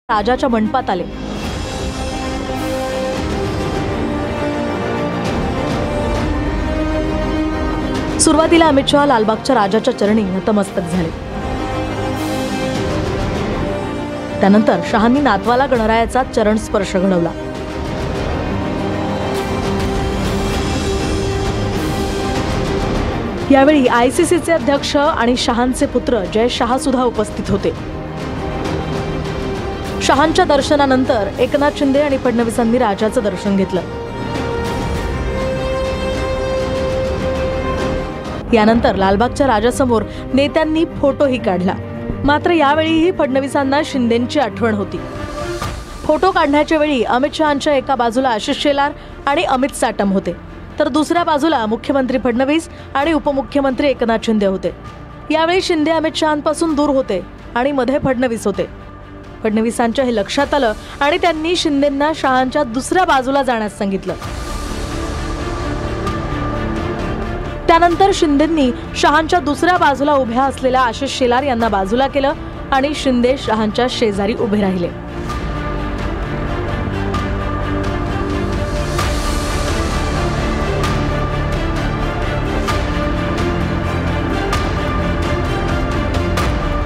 S12: राजाच्या मंडपात आले. सुरुवातीला अमित शहा लालबागच्या राजाच्या चरणी नतमस्तक झाले. त्यानंतर शहांनी नातवाला गणरायाचा चरण स्पर्श घडवला. यावेळी आयसीसीचे अध्यक्ष आणि शहांचे पुत्र जय शहा सुद्धा उपस्थित होते. शहांच्या दर्शनानंतर एकनाथ शिंदे आणि फडणवीसांनी राजाचं दर्शन घेतलं. यानंतर लालबागच्या राजासमोर नेत्यांनी फोटोही काढला. मात्र यावेळीही फडणवीसांना शिंदेंची आठवण होती. फोटो काढण्याच्या वेळी अमित शहांच्या एका बाजूला आशिष शेलार आणि अमित साटम होते, तर दुसऱ्या बाजूला मुख्यमंत्री फडणवीस आणि उपमुख्यमंत्री एकनाथ शिंदे होते. यावेळी शिंदे अमित शहांपासून दूर होते आणि मध्ये फडणवीस होते. फडणवीसांच्या हे लक्षात आलं आणि त्यांनी शिंदेंना शहांच्या दुसऱ्या बाजूला जाण्यास सांगितलं. त्यानंतर शिंदेंनी शहांच्या दुसऱ्या बाजूला उभ्या असलेल्या आशिष शेलार यांना बाजूला केलं आणि शिंदे शहांच्या शेजारी उभे राहिले.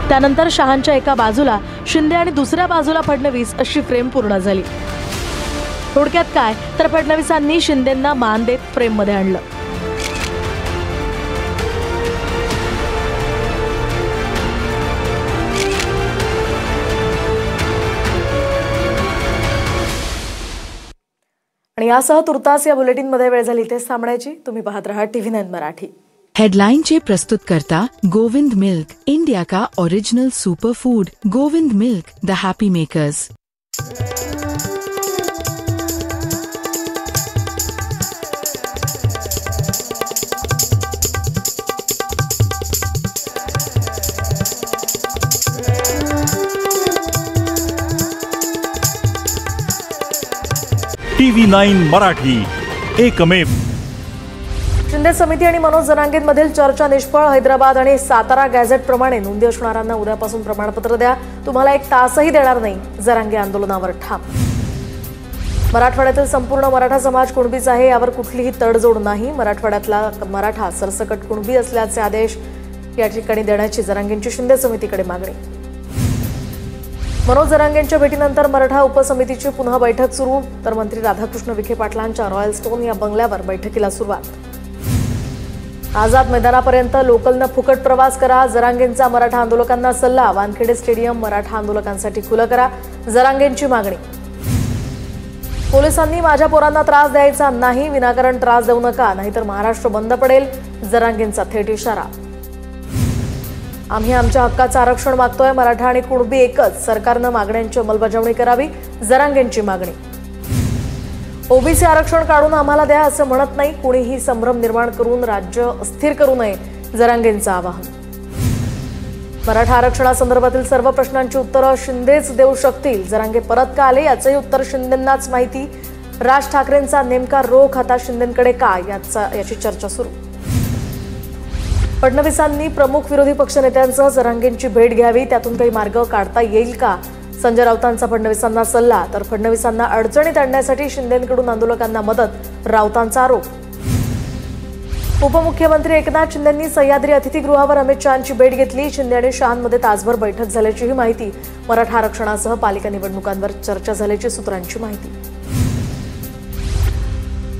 S12: त्यानंतर शहांच्या एका बाजूला शिंदे आणि दुसऱ्या बाजूला फडणवीस अशी फ्रेम पूर्ण झाली. थोडक्यात काय तर फडणवीसांनी शिंदेंना मान देत फ्रेममध्ये आणलं. आणि यासह तुर्तास या बुलेटिनमध्ये वेळ झाली इथेच थांबण्याची. तुम्ही पाहत रहा TV9 मराठी.
S13: हेडलाइन चे प्रस्तुतकर्ता गोविंद मिल्क, इंडिया का original super food. Govind milk, the happy makers.
S14: TV9 Marathi, एकमेव.
S12: शिंदे समिती आणि मनोज जरांगेंमधील चर्चा निष्फळ. हैदराबाद आणि सातारा गॅझेट प्रमाणे नोंदी असणाऱ्यांना उद्यापासून प्रमाणपत्र द्या. तुम्हाला 1 तासही देणार नाही. जरांगे आंदोलनावर ठाम. मराठवाड्यातील संपूर्ण मराठा समाज कुणबीच आहे, यावर कुठलीही तडजोड नाही. मराठवाड्यातला मराठा सरसकट कुणबी असल्याचे आदेश या ठिकाणी देण्याची जरांगेंची शिंदे समितीकडे मागणी. मनोज जरांगेंच्या भेटीनंतर मराठा उपसमितीची पुन्हा बैठक सुरू. तर मंत्री राधाकृष्ण विखे पाटलांच्या रॉयल स्टोन या बंगल्यावर बैठकीला सुरुवात. आझाद मैदानापर्यंत लोकलनं फुकट प्रवास करा. जरांगेंचा मराठा आंदोलकांना सल्ला. वानखेडे स्टेडियम मराठा आंदोलकांसाठी खुलं करा. जरांगेंची मागणी. पोलिसांनी माझ्या पोरांना त्रास द्यायचा नाही. विनाकारण त्रास देऊ नका, नाहीतर महाराष्ट्र बंद पडेल. जरांगेंचा थेट इशारा. आम्ही आमच्या हक्काचं आरक्षण मागतोय. मराठा आणि कुणबी एकच. सरकारनं मागण्यांची अंमलबजावणी करावी. जरांगेंची मागणी. ओबीसी आरक्षण काढून आम्हाला द्या असं म्हणत नाही. कुणीही संभ्रम निर्माण करून राज्य अस्थिर करू नये. जरांगेंचं आवाहन. मराठा आरक्षणासंदर्भातील सर्व प्रश्नांची उत्तरं शिंदेच देऊ शकतील. जरांगे परत का आले याचंही उत्तर शिंदेंनाच माहिती. राज ठाकरेंचा नेमका रोख आता शिंदेंकडे का याची चर्चा सुरू. फडणवीसांनी प्रमुख विरोधी पक्षनेत्यांसह जरांगेंची भेट घ्यावी. त्यातून काही मार्ग काढता येईल का? संजय राऊतांचा फडणवीसांना सल्ला. तर फडणवीसांना अडचणीत आणण्यासाठी शिंदेंकडून आंदोलकांना मदत. राऊतांचा आरोप. उपमुख्यमंत्री एकनाथ शिंदेंनी सह्याद्री अतिथीगृहावर अमित शहांची भेट घेतली. शिंदे आणि शहांमध्ये तासभर बैठक झाल्याचीही माहिती. मराठा आरक्षणासह पालिका निवडणुकांवर चर्चा झाल्याची सूत्रांची माहिती.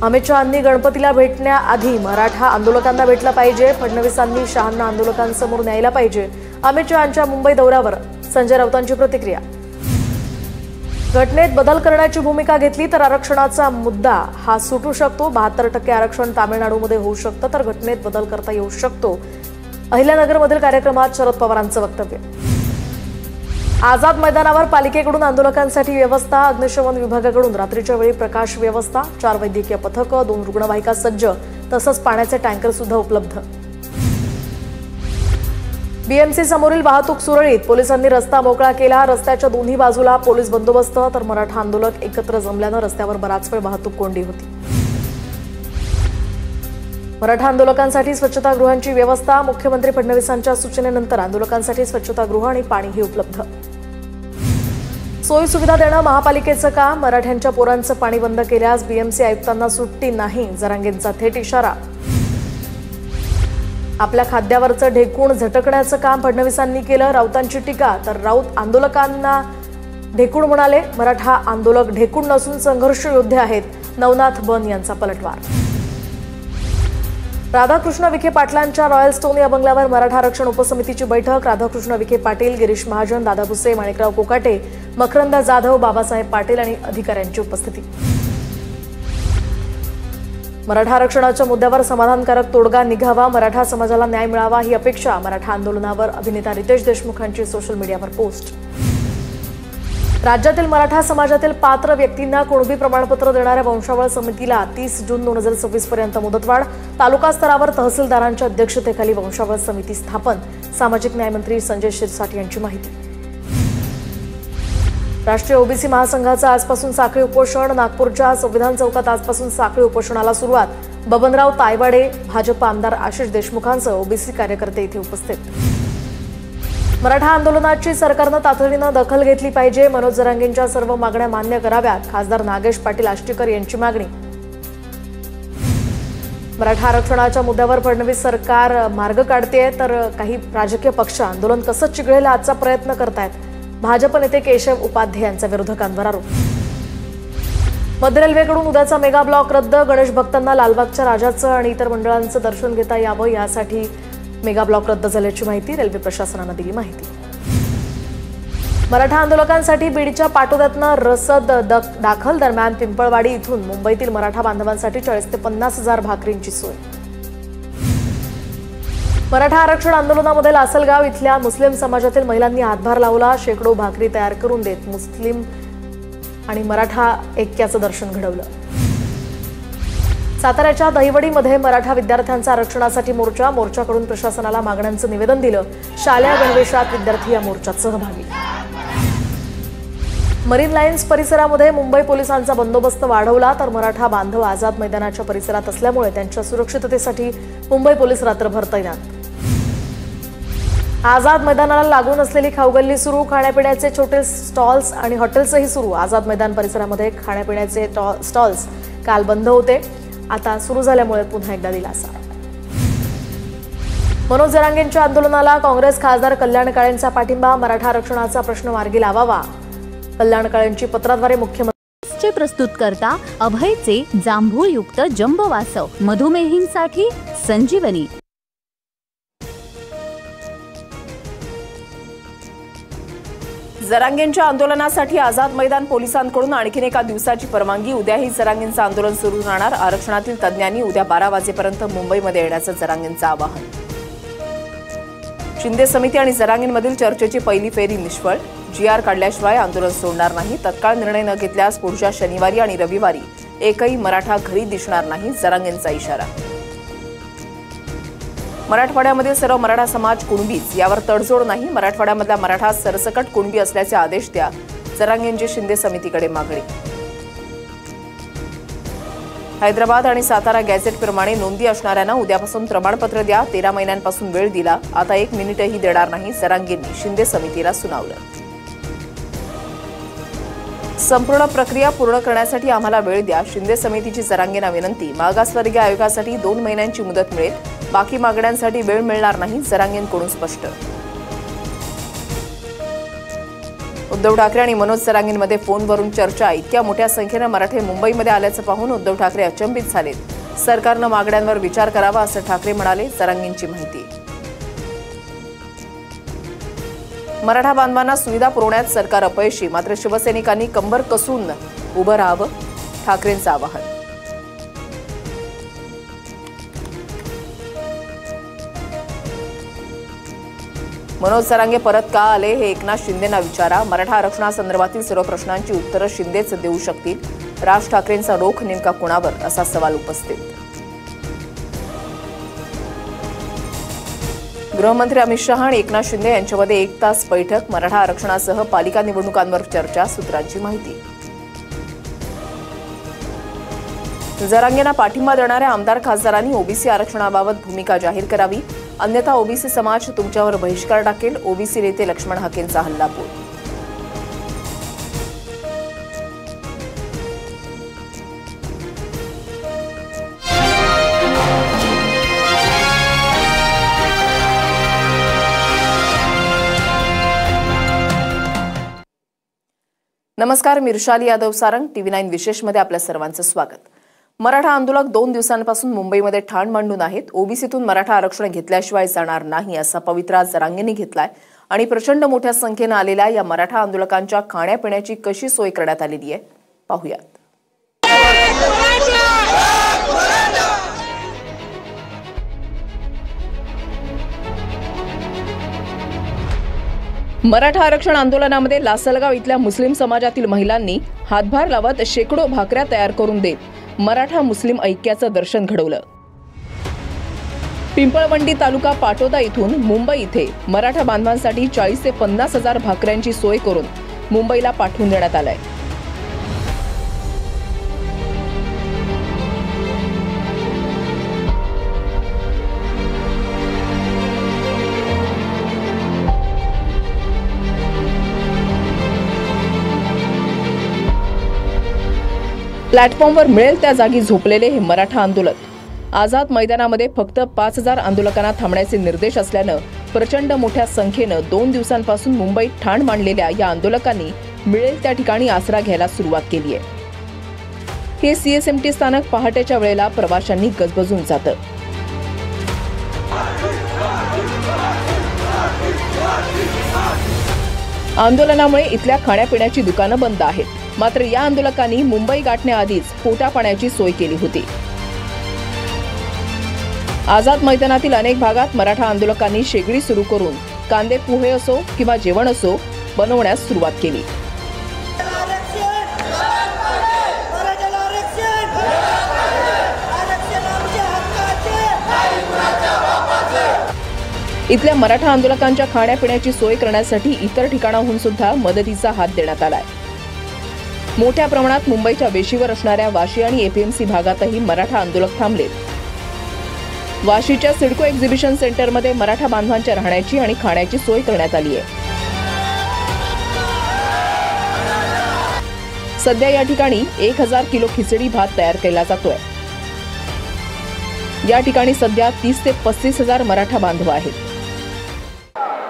S12: अमित शहांनी गणपतीला भेटण्याआधी मराठा आंदोलकांना भेटलं पाहिजे. फडणवीसांनी शहांना आंदोलकांसमोर न्यायला पाहिजे. अमित शहांच्या मुंबई दौऱ्यावर संजय राऊतांची प्रतिक्रिया. घटनेत बदल करण्याची भूमिका घेतली तर आरक्षणाचा मुद्दा हा सुटू शकतो. 72% आरक्षण तामिळनाडूमध्ये होऊ शकतं, तर घटनेत बदल करता येऊ शकतो. अहिल्यानगरमधील कार्यक्रमात शरद पवारांचं वक्तव्य. आझाद मैदानावर पालिकेकडून आंदोलकांसाठी व्यवस्था. अग्निशमन विभागाकडून रात्रीच्या वेळी प्रकाश व्यवस्था. 4 वैद्यकीय पथकं, 2 रुग्णवाहिका सज्ज, तसंच पाण्याचे टँकर सुद्धा उपलब्ध. बीएमसी समोरील वाहतूक सुरळीत. पोलिसांनी रस्ता मोकळा केला. रस्त्याच्या दोन्ही बाजूला पोलीस बंदोबस्त. तर मराठा आंदोलक एकत्र जमल्यानं रस्त्यावर बराच वेळ वाहतूक कोंडी होती. मराठा आंदोलकांसाठी स्वच्छतागृहांची व्यवस्था. मुख्यमंत्री फडणवीसांच्या सूचनेनंतर आंदोलकांसाठी स्वच्छतागृह आणि पाणीही उपलब्ध. सोयी सुविधा देणं महापालिकेचं काम. मराठ्यांच्या पोरांचं पाणी बंद केल्यास बीएमसी आयुक्तांना सुट्टी नाही, जरांगेंचा थेट इशारा. आपल्या खाद्यावरचं ढेकूण झटकण्याचं काम फडणवीसांनी केलं, राऊतांची टीका. तर राऊत आंदोलकांना ढेकूण म्हणाले. मराठा आंदोलक ढेकूण नसून संघर्ष योद्धे आहेत, नवनाथ बन यांचा पलटवार. राधाकृष्ण विखे पाटलांच्या रॉयल स्टोन या बंगल्यावर मराठा आरक्षण उपसमितीची बैठक. राधाकृष्ण विखे पाटील, गिरीश महाजन, दादा भुसे, माणिकराव कोकाटे, मकरंद जाधव, बाबासाहेब पाटील आणि अधिकाऱ्यांची उपस्थिती. मराठा आरक्षणाच्या मुद्द्यावर समाधानकारक तोडगा निघावा, मराठा समाजाला न्याय मिळावा ही अपेक्षा. मराठा आंदोलनावर अभिनेता रितेश देशमुखांची सोशल मीडियावर पोस्ट. राज्यातील मराठा समाजातील पात्र व्यक्तींना कुणबी प्रमाणपत्र देणाऱ्या वंशावळ समितीला 30 जून 2026 पर्यंत मुदतवाढ. तालुका स्तरावर तहसीलदारांच्या अध्यक्षतेखाली वंशावळ समिती स्थापन. सामाजिक न्यायमंत्री संजय शिरसाट यांची माहिती. राष्ट्रीय ओबीसी महासंघाचं आजपासून साखळी उपोषण. नागपूरच्या संविधान चौकात आजपासून साखळी उपोषणाला सुरुवात. बबनराव तायवाडे, भाजप आमदार आशिष देशमुखांसह ओबीसी कार्यकर्ते इथे उपस्थित. मराठा आंदोलनाची सरकारनं तातडीनं दखल घेतली पाहिजे. मनोज जरांगेंच्या सर्व मागण्या मान्य कराव्यात. खासदार नागेश पाटील आष्टीकर यांची मागणी. मराठा आरक्षणाच्या मुद्द्यावर फडणवीस सरकार मार्ग काढतेय, तर काही राजकीय पक्ष आंदोलन कसं चिघळेल आजचा प्रयत्न करतायत. भाजप नेते केशव उपाध्ये यांचा विरोधकांवर आरोप. मध्य रेल्वेकडून उद्याचा मेगा ब्लॉक रद्द. गणेश भक्तांना लालबागच्या राजाचं आणि इतर मंडळांचं दर्शन घेता यावं यासाठी मेगा ब्लॉक रद्द झाल्याची माहिती रेल्वे प्रशासनानं दिली. माहिती. मराठा आंदोलकांसाठी बीडच्या पाटोद्यातनं रसद दाखल. दरम्यान पिंपळवाडी इथून मुंबईतील मराठा बांधवांसाठी 40 ते 50 हजार भाकरींची सोय. मराठा आरक्षण आंदोलनामध्ये लासलगाव इथल्या मुस्लिम समाजातील महिलांनी हातभार लावला. शेकडो भाकरी तयार करून देत मुस्लिम आणि मराठा ऐक्याचं दर्शन घडवलं. साताऱ्याच्या दहिवडीमध्ये मराठा विद्यार्थ्यांचा आरक्षणासाठी मोर्चा. मोर्चाकडून प्रशासनाला मागण्यांचं निवेदन दिलं. शालेय गणवेशात विद्यार्थी या मोर्चात सहभागी. मरीन लाईन्स परिसरामध्ये मुंबई पोलिसांचा बंदोबस्त वाढवला. तर मराठा बांधव आझाद मैदानाच्या परिसरात असल्यामुळे त्यांच्या सुरक्षिततेसाठी मुंबई पोलीस रात्रभर तैनात. आझाद मैदानाला लागून असलेली खाऊगल्ली सुरू. खाण्यापिण्याचे छोटे स्टॉल्स आणि हॉटेल्सही सुरू. आझाद मैदान परिसरामध्ये खाण्यापिण्याचे स्टॉल्स काल बंद होते, आता सुरू झाल्यामुळे पुन्हा एकदा दिलासा. मनोज जरांगेंच्या आंदोलनाला काँग्रेस खासदार कल्याण काळेंचा पाठिंबा. मराठा आरक्षणाचा प्रश्न मार्गी लावावा. कल्याण काळेंची पत्राद्वारे मुख्यमंत्री.
S15: प्रस्तुतकर्ता अभयचे जांभूळयुक्त जंबो वासव. मधुमेहींसाठी संजीवनी.
S12: जरांगेंच्या आंदोलनासाठी आझाद मैदान पोलिसांकडून आणखीन एका दिवसाची परवानगी. उद्याही जरांगेंचं आंदोलन सुरू राहणार. आरक्षणातील तज्ज्ञांनी उद्या 12 वाजेपर्यंत मुंबईमध्ये येण्याचं जरांगेंचं आवाहन. शिंदे समिती आणि जरांगेंमधील चर्चेची पहिली फेरी निष्फळ. GR काढल्याशिवाय आंदोलन सोडणार नाही. तत्काळ निर्णय न घेतल्यास पुढच्या शनिवारी आणि रविवारी एकही मराठा घरी दिसणार नाही, जरांगेंचा इशारा. मराठवाड्यामधील सर्व मराठा समाज कुणबीच, यावर तडजोड नाही. मराठवाड्यामधला मराठा सरसकट कुणबी असल्याचे आदेश द्या, जरांगेंची शिंदे समितीकडे मागणी. हैदराबाद आणि सातारा गॅझेटप्रमाणे नोंदी असणाऱ्यांना उद्यापासून प्रमाणपत्र द्या. 13 महिन्यांपासून वेळ दिला, आता 1 मिनिटही देणार नाही, जरांगेंनी शिंदे समितीला सुनावलं. संपूर्ण प्रक्रिया पूर्ण करण्यासाठी आम्हाला वेळ द्या, शिंदे समितीची जरांगेंना विनंती. मागासवर्गीय आयोगासाठी 2 महिन्यांची मुदत मिळेल, बाकी मागण्यांसाठी वेळ मिळणार नाही, जरांगेंकडून स्पष्ट. उद्धव ठाकरे आणि मनोज जरांगेंमध्ये फोनवरून चर्चा. इतक्या मोठ्या संख्येनं मराठे मुंबईमध्ये आल्याचं पाहून उद्धव ठाकरे अचंबित झालेत. सरकारनं मागण्यांवर विचार करावा असं ठाकरे म्हणाले, जरांगेंची माहिती. मराठा बांधवांना सुविधा पुरवण्यात सरकार अपयशी, मात्र शिवसैनिकांनी कंबर कसून उभं राहावं, ठाकरेंचं आवाहन. मनोज जरांगे परत का आले हे एकनाथ शिंदेंना विचारा. मराठा आरक्षणासंदर्भातील सर्व प्रश्नांची उत्तरं शिंदेच देऊ शकतील. राज ठाकरेंचा रोख नेमका कुणावर, असा सवाल उपस्थित. गृहमंत्री अमित शहा आणि एकनाथ शिंदे यांच्यामध्ये 1 तास बैठक. मराठा आरक्षणासह पालिका निवडणुकांवर चर्चा, सूत्रांची माहिती. जरांगेंना पाठिंबा देणाऱ्या आमदार खासदारांनी ओबीसी आरक्षणाबाबत भूमिका जाहीर करावी, अन्यथा ओबीसी समाज तुमच्यावर बहिष्कार टाकेल, ओबीसी नेते लक्ष्मण हाकेंचा हल्लाबोल.
S16: नमस्कार, मी ऋषाली यादव सारंग, TV9 विशेषमध्ये आपल्या सर्वांचं स्वागत. मराठा आंदोलक 2 दिवसांपासून मुंबईमध्ये ठाण मांडून आहेत. ओबीसीतून मराठा आरक्षण घेतल्याशिवाय जाणार नाही असा पवित्रा जरांगेंनी घेतलाय आणि प्रचंड मोठ्या संख्येने आलेल्या या मराठा आंदोलकांच्या खाण्यापिण्याची कशी सोय करण्यात आलेली आहे पाहूयात. मराठा आरक्षण आंदोलनामध्ये लासलगाव इथल्या मुस्लिम समाजातील महिलांनी हातभार लावत शेकडो भाकऱ्या तयार करून देत मराठा मुस्लिम ऐक्याचं दर्शन घडवलं. पिंपळवंडी तालुका पाटोदा इथून मुंबई इथे मराठा बांधवांसाठी 40 ते 50 हजार भाकऱ्यांची सोय करून मुंबईला पाठवून देण्यात आलाय. प्लॅटफॉर्मवर मिळेल त्या जागी झोपलेले हे मराठा आंदोलक आझाद मैदानामध्ये फक्त 5000 आंदोलकांना थांबण्याचे निर्देश असल्यानं प्रचंड मोठ्या संख्येनं 2 दिवसांपासून मुंबईत ठाण मांडलेल्या या आंदोलकांनी मिळेल त्या ठिकाणी आसरा घ्यायला सुरुवात केली आहे. हे CSMT स्थानक पहाटेच्या वेळेला प्रवाशांनी गजबजून जातं. आंदोलनामुळे इथल्या खाण्यापिण्याची दुकानं बंद आहेत. मात्र या आंदोलकांनी मुंबई गाठण्याआधीच पोटा पाण्याची सोय केली होती. आझाद मैदानातील अनेक भागात मराठा आंदोलकांनी शेगडी सुरू करून कांदे पोहे असो किंवा जेवण असो बनवण्यास सुरुवात केली. इथल्या मराठा आंदोलकांच्या खाण्यापिण्याची सोय करण्यासाठी इतर ठिकाणाहून सुद्धा मदतीचा हात देण्यात आलाय. मोठ्या प्रमाणात मुंबईच्या वेशीवर असणाऱ्या वाशी आणि APMC भागातही मराठा आंदोलक थांबलेत. वाशीच्या सिडको एक्झिबिशन सेंटरमध्ये मराठा बांधवांच्या राहण्याची आणि खाण्याची सोय करण्यात आली आहे. सध्या या ठिकाणी 1000 किलो खिचडी भात तयार केला जातोय. या ठिकाणी सध्या 30 ते 35 हजार मराठा बांधव आहेत.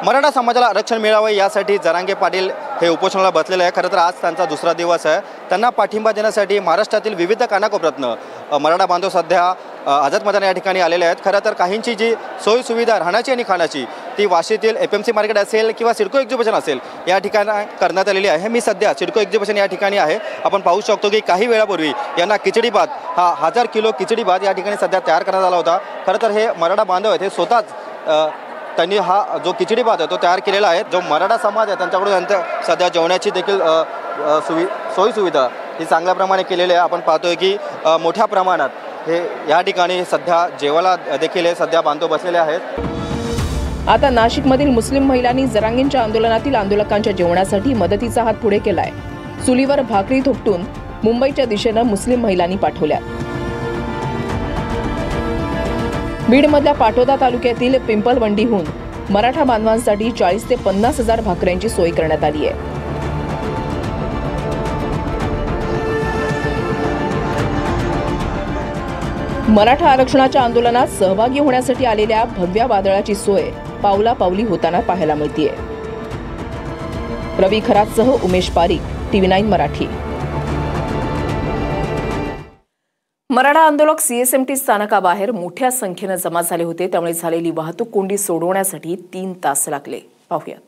S17: मराठा समाजाला आरक्षण मिळावं यासाठी जरांगे पाटील हे उपोषणाला बसलेले आहे. खरं तर आज त्यांचा दुसरा दिवस आहे. त्यांना पाठिंबा देण्यासाठी महाराष्ट्रातील विविध कानाकोपऱ्यातनं मराठा बांधव सध्या आझाद मैदान या ठिकाणी आलेले आहेत. खरं तर काहींची जी सोयीसुविधा राहण्याची आणि खाण्याची ती वाशीतील APMC मार्केट असेल किंवा सिडको एक्झिबिशन असेल या ठिकाणी करण्यात आलेली आहे. मी सध्या सिडको एक्झिबिशन या ठिकाणी आहे. आपण पाहू शकतो की काही वेळापूर्वी यांना खिचडी भात हा 1000 किलो खिचडी भात या ठिकाणी सध्या तयार करण्यात आला होता. खरं तर हे मराठा बांधव आहेत, हे स्वतःच त्यांनी हा जो खिचडी भात आहे तो तयार केलेला आहे. जो मराठा समाज आहे त्यांच्याकडून त्यांच्या सध्या जेवणाची देखील सोयीसुविधा ही चांगल्या प्रमाणे केलेली आहे. आपण पाहतोय की मोठ्या प्रमाणात हे या ठिकाणी सध्या जेवायला देखील हे सध्या बांधव बसलेले आहेत.
S12: आता नाशिकमधील मुस्लिम महिलांनी जरांगेंच्या आंदोलनातील आंदोलकांच्या जेवणासाठी मदतीचा हात पुढे केलाय. चुलीवर भाकरी थोपटून मुंबईच्या दिशेनं मुस्लिम महिलांनी पाठवल्या. बीडमधल्या पाटोदा तालुक्यातील पिंपळवंडीहून मराठा बांधवांसाठी 40 ते 50 हजार भाकऱ्यांची सोय करण्यात आली आहे. मराठा आरक्षणाच्या आंदोलनात सहभागी होण्यासाठी आलेल्या भव्य वादळाची सोय पावला पावली होताना पाहायला मिळतेय. रवी खरातसह उमेश पारीख, TV9 मराठी. मराठा आंदोलक CSMT स्थानकाबाहेर मोठ्या संख्येनं जमा झाले होते. त्यामुळे झालेली वाहतूक कोंडी सोडवण्यासाठी 3 तास लागले. पाहूयात.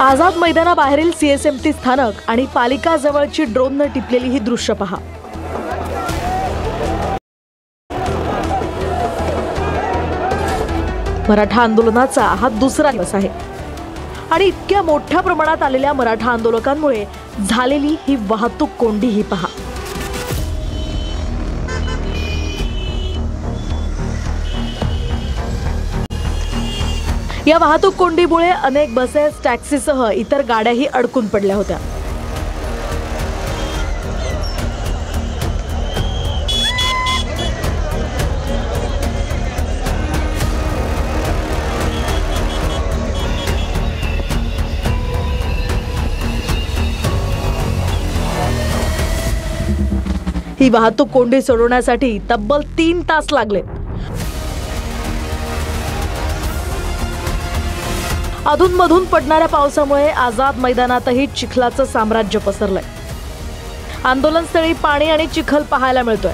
S12: आझाद मैदानाबाहेरील CSMT स्थानक आणि पालिका जवळची ड्रोननं टिपलेली ही दृश्य पहा. मराठा आंदोलनाचा हा दुसरा दिवस आहे आणि इतक्या मोठ्या प्रमाणात आलेल्या मराठा आंदोलकांमुळे झालेली ही वाहतूक कोंडी ही पहा. या वाहतूक कोंडीमुळे अनेक बसेस, टॅक्सीसह इतर गाड्याही अडकून पडल्या होत्या. ही वाहतूक कोंडी सोडवण्यासाठी तब्बल 3 तास लागले. अधूनमधून पडणाऱ्या पावसामुळे आझाद मैदानातही चिखलाचं साम्राज्य पसरलंय. आंदोलनस्थळी पाणी आणि चिखल पाहायला मिळतोय.